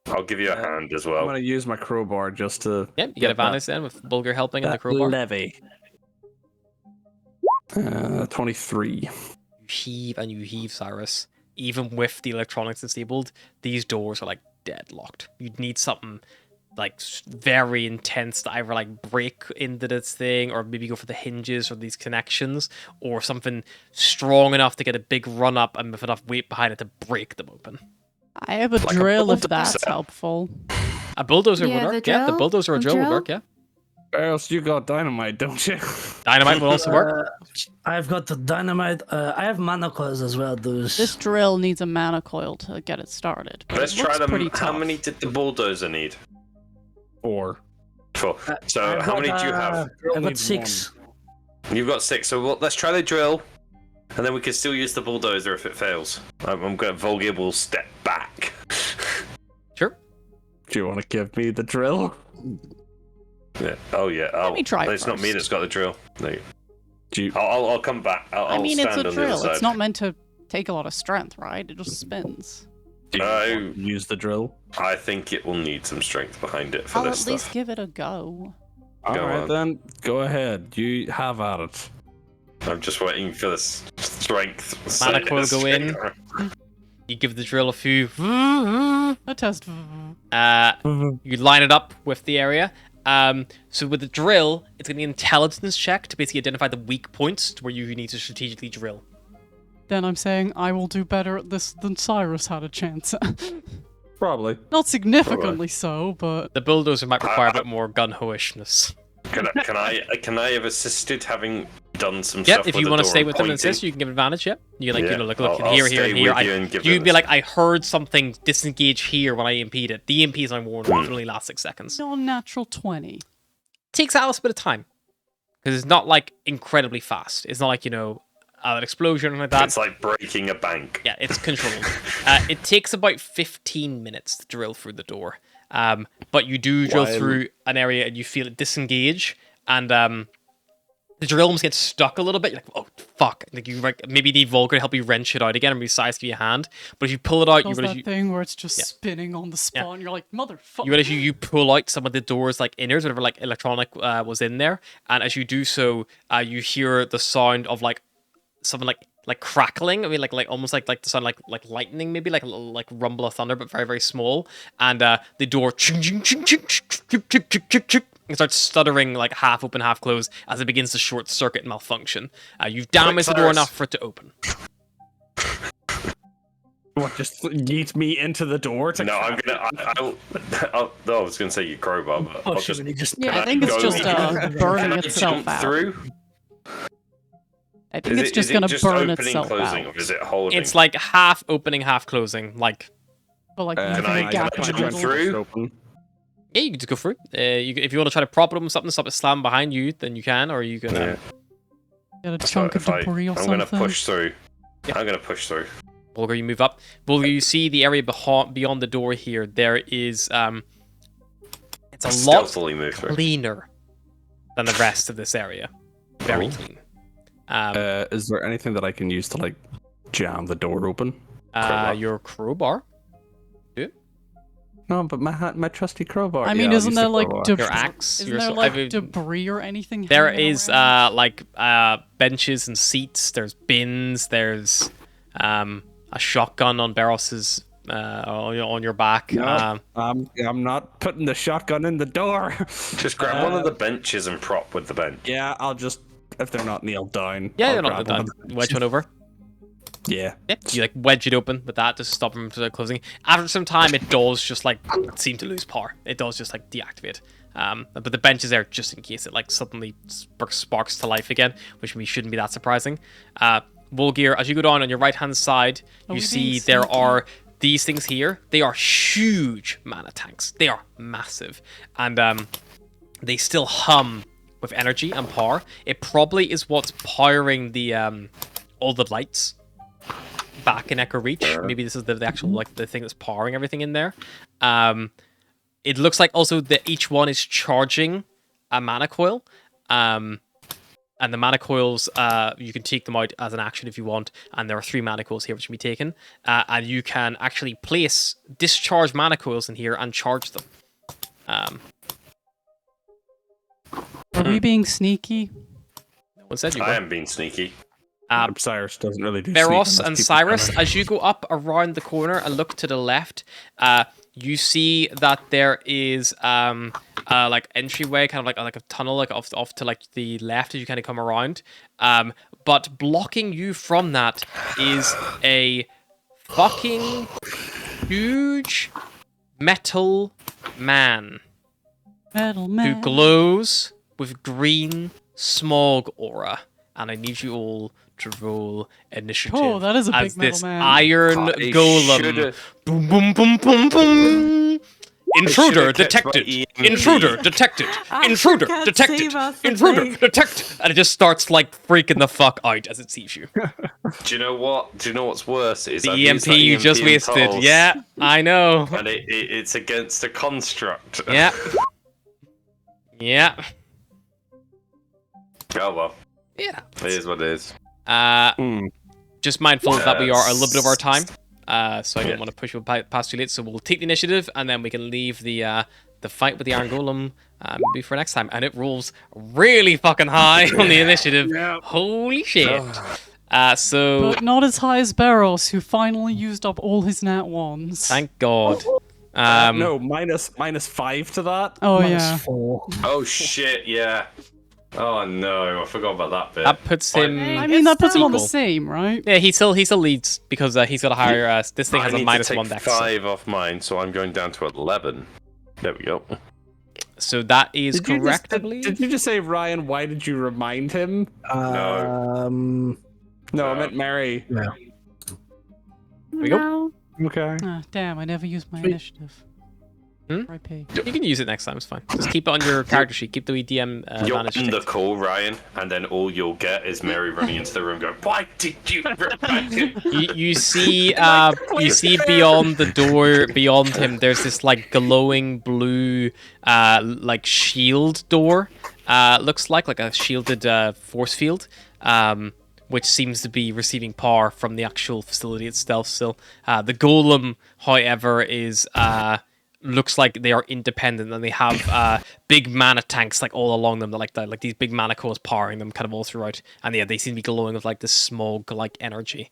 I'll give you a hand as I'm well. gonna use my crowbar just to. Yep, you get advantage then with Bulgur helping and the that crowbar. levy. 23. You heave and you heave, Cyrus. Even with the electronics disabled, these doors are like deadlocked. You'd need something like very intense to either like break into this thing, or maybe go for the hinges or these connections, or something strong enough to get a big run up and with enough weight behind it to break them open. I have a Like a drill if bulldozer. that's helpful. A bulldozer Yeah, would the work. Yeah, the drill? bulldozer or The drill would drill? work. Yeah, Barrels, you got dynamite, don't you? dynamite would also work. I've got the dynamite. I have mana coils as well. Those. This drill needs a mana coil to get it started. But Let's it try looks them. pretty How tough. many did the bulldozer need? 4. 4. So I've how got, many do you have? I've got needs 6. You've got 6. So let's try the drill, and then we can still use the bulldozer if it fails. I'm going. Volgir will step back. Sure. Do you want to give me the drill? Yeah. Oh yeah. Let me try It's not me first. that's got the drill. No. Do you... I'll come back. I mean, I'll it's stand a on the other drill. side. It's not meant to take a lot of strength, right? It just spins. Do you I- want to use the drill? I think it will need some strength behind it for I'll this at least stuff. give it a go. Go Alright on. then, go ahead. You have at it. I'm just waiting for the strength. Mana coil go in. You give the drill a few. A test. You line it up with the area. So with the drill, it's going to be an intelligence check to basically identify the weak points to where you need to strategically drill. Then I'm saying I will do better at this than Cyrus had a chance. Probably. Not significantly so, but The bulldozer might require a bit more gun-ho-ishness. Can I have assisted having done some Yeah, stuff if with you the want to door stay and with them and pointing? assist, you can give advantage, yeah? You can, like, Yeah, look, I'll here, stay and here. with you and give You'd them be a- like, I heard something disengage here when I impede it. The EMPs I'm warned will only last 6 seconds. no natural 20. Takes Alice a bit of time. Because it's not, like, incredibly fast. It's not like, an explosion like that. It's like breaking a bank. Yeah, it's controlled. It takes about 15 minutes to drill through the door. But you do drill through an area and you feel it disengage, and the drill almost gets stuck a little bit. You're like, oh fuck! Like you maybe need Volker to help you wrench it out again and resize give you a hand. But if you pull it out, Does that thing where it's just spinning on the spot, and you're like, motherfucker. You realize you pull out some of the doors like innards, whatever like electronic was in there, and as you do so, you hear the sound of like something like crackling. I mean, like almost like the sound like lightning, maybe like a little like rumble of thunder, but very very small. And the door it starts stuttering like half open, half closed as it begins to short circuit and malfunction. You've damaged the door enough for it to open. What, just yeet me into the door? To No, I'm gonna. I was gonna say you crowbar, but I'll just. Yeah, I think it's just burning Can I itself jump out. through? I think it's just gonna burn itself closing, out. or is it holding? It's like half opening, half closing. Like, But like, Can leaving I a gap in the jump middle. through? yeah, you can just go through. If you want to try to prop it up with something, stop it slam behind you, then you can, or you can. Get a chunk of debris or I'm something. gonna push through. I'm gonna push through. Volker, you move up. Volker, you see the area beyond the door here. There is it's a lot Stealthily move through. cleaner than the rest of this area. Very clean. Is there anything that I can use to like jam the door open? Your crowbar. No, but my trusty crowbar. I mean, isn't there like Your axe. Isn't there like debris or anything? There hanging is around? like benches and seats. There's bins. There's a shotgun on Barros's on your back. No, I'm not putting the shotgun in the door. Just grab one of the benches and prop with the bench. Yeah, I'll just if they're not nailed down. Yeah, I'll you're not grab done. Wedge one over. Yeah. Yeah, you like wedge it open with that to stop them from closing. After some time, it does just like seem to lose power. It does just like deactivate. But the bench is there just in case it like suddenly sparks to life again, which shouldn't be that surprising. Volgear, as you go down on your right hand side, you see there are these things here. They are huge mana tanks. They are massive, and they still hum with energy and power. It probably is what's powering the all the lights back in Echo Reach. Maybe this is the actual like the thing that's powering everything in there. It looks like also that each one is charging a mana coil. And the mana coils, you can take them out as an action if you want. And there are 3 mana coils here which can be taken. And you can actually discharge mana coils in here and charge them. Are we being sneaky? No one said you I were. am being sneaky. Cyrus doesn't really do Veros sneak and unless people Cyrus, kinda- as you go up around the corner and look to the left, you see that there is like entryway, kind of like a tunnel, like off to like the left as you kind of come around. But blocking you from that is a fucking huge metal man Metal who man. glows with green smog aura. And I need you all to roll initiative. Oh, that is a big as metal this man. iron I golem. should've- Boom, boom, boom, boom, boom. Intruder should've kept my detected. EMP. Intruder detected. Intruder can't detected. see my Intruder thing. detected. And it just starts like freaking the fuck out as it sees you. Do you know what? Do you know what's worse? Is The I've used EMP that you just in wasted. Pulse, Yeah, I know. And it's against a construct. Yeah. Yeah. Oh well. Yeah. It is what it is. Just mindful that we are a little bit of our time. Yes. So I don't want to push you past too late. So we'll take the initiative, and then we can leave the fight with the Iron Golem maybe for next time. And it rolls really fucking high on the initiative. Holy shit! So But not as high as Barros, who finally used up all his nat ones. thank God. no, minus 5 to that. Oh Minus yeah. 4. Oh shit! Yeah. Oh no! I forgot about that bit. That puts him. I mean, that puts him on the Equal. same, right? Yeah, he still leads because he's got a higher. This thing has I a need minus to take 1 dex. 5 off mine, so I'm going down to 11. There we go. So that is correct, I Did believe. you just say, Ryan, why did you remind him? No, I meant Mary. Yeah. we go. No. Okay. Ah, damn, I never used my initiative. R.I.P. You can use it next time. It's fine. Just keep it on your character sheet. Keep the EDM You're managed. in the call, Ryan, and then all you'll get is Mary running into the room going, "Why did you revive him?" You see beyond the door, beyond him, there's this like glowing blue like shield door. Looks like a shielded force field. Which seems to be receiving power from the actual facility itself still. The golem, however, is looks like they are independent and they have big mana tanks like all along them, like these big mana cores powering them kind of all throughout. And yeah, they seem to be glowing with like this smog like energy.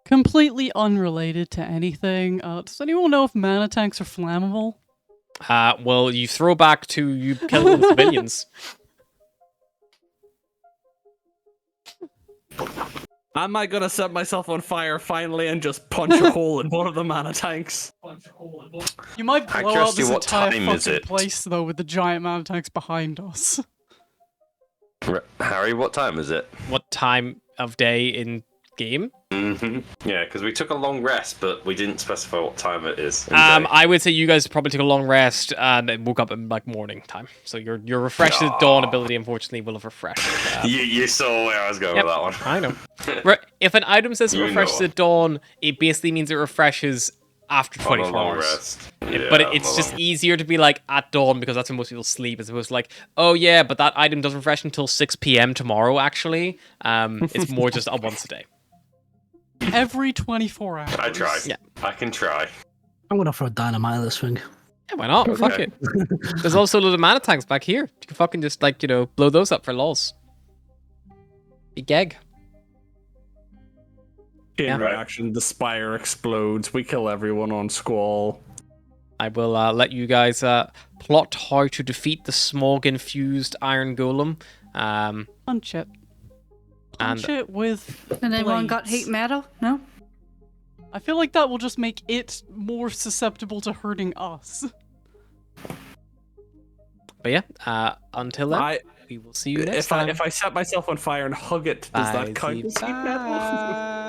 Completely unrelated to anything. Does anyone know if mana tanks are flammable? Well, you throw back to you killing the civilians. Am I gonna set myself on fire finally and just punch a hole in one of the mana tanks? You might blow out Curiosity, this what entire time is fucking it? place though with the giant mana tanks behind us. Harry, what time is it? What time of day in game? Yeah, because we took a long rest, but we didn't specify what time it is. I would say you guys probably took a long rest and then woke up in like morning time. So your refreshed dawn ability unfortunately will have refreshed. You saw where I was going Yep, with that one. I know. If an item says it You refreshes know. at dawn, it basically means it refreshes after On 24 a long hours. rest. Yeah, But on it's a just long- easier to be like at dawn because that's when most people sleep, as opposed to like, oh yeah, but that item doesn't refresh until 6 p.m. tomorrow. Actually, it's more just a once a day. Every 24 hours. I try. Yeah. I can try. I'm gonna throw dynamite at this thing. Yeah, why not? Fuck Okay. it. There's also a lot of mana tanks back here. You can fucking just like blow those up for lols. Big gag. Chain Yeah. reaction, the spire explodes, we kill everyone on Squall. I will let you guys plot how to defeat the smog-infused iron golem. Punch it. And Punch it with And anyone got blades. heat metal? No? I feel like that will just make it more susceptible to hurting us. but yeah, until then, we will see you next time. If I set myself on fire and hug it, does that count as heat metal? Bye.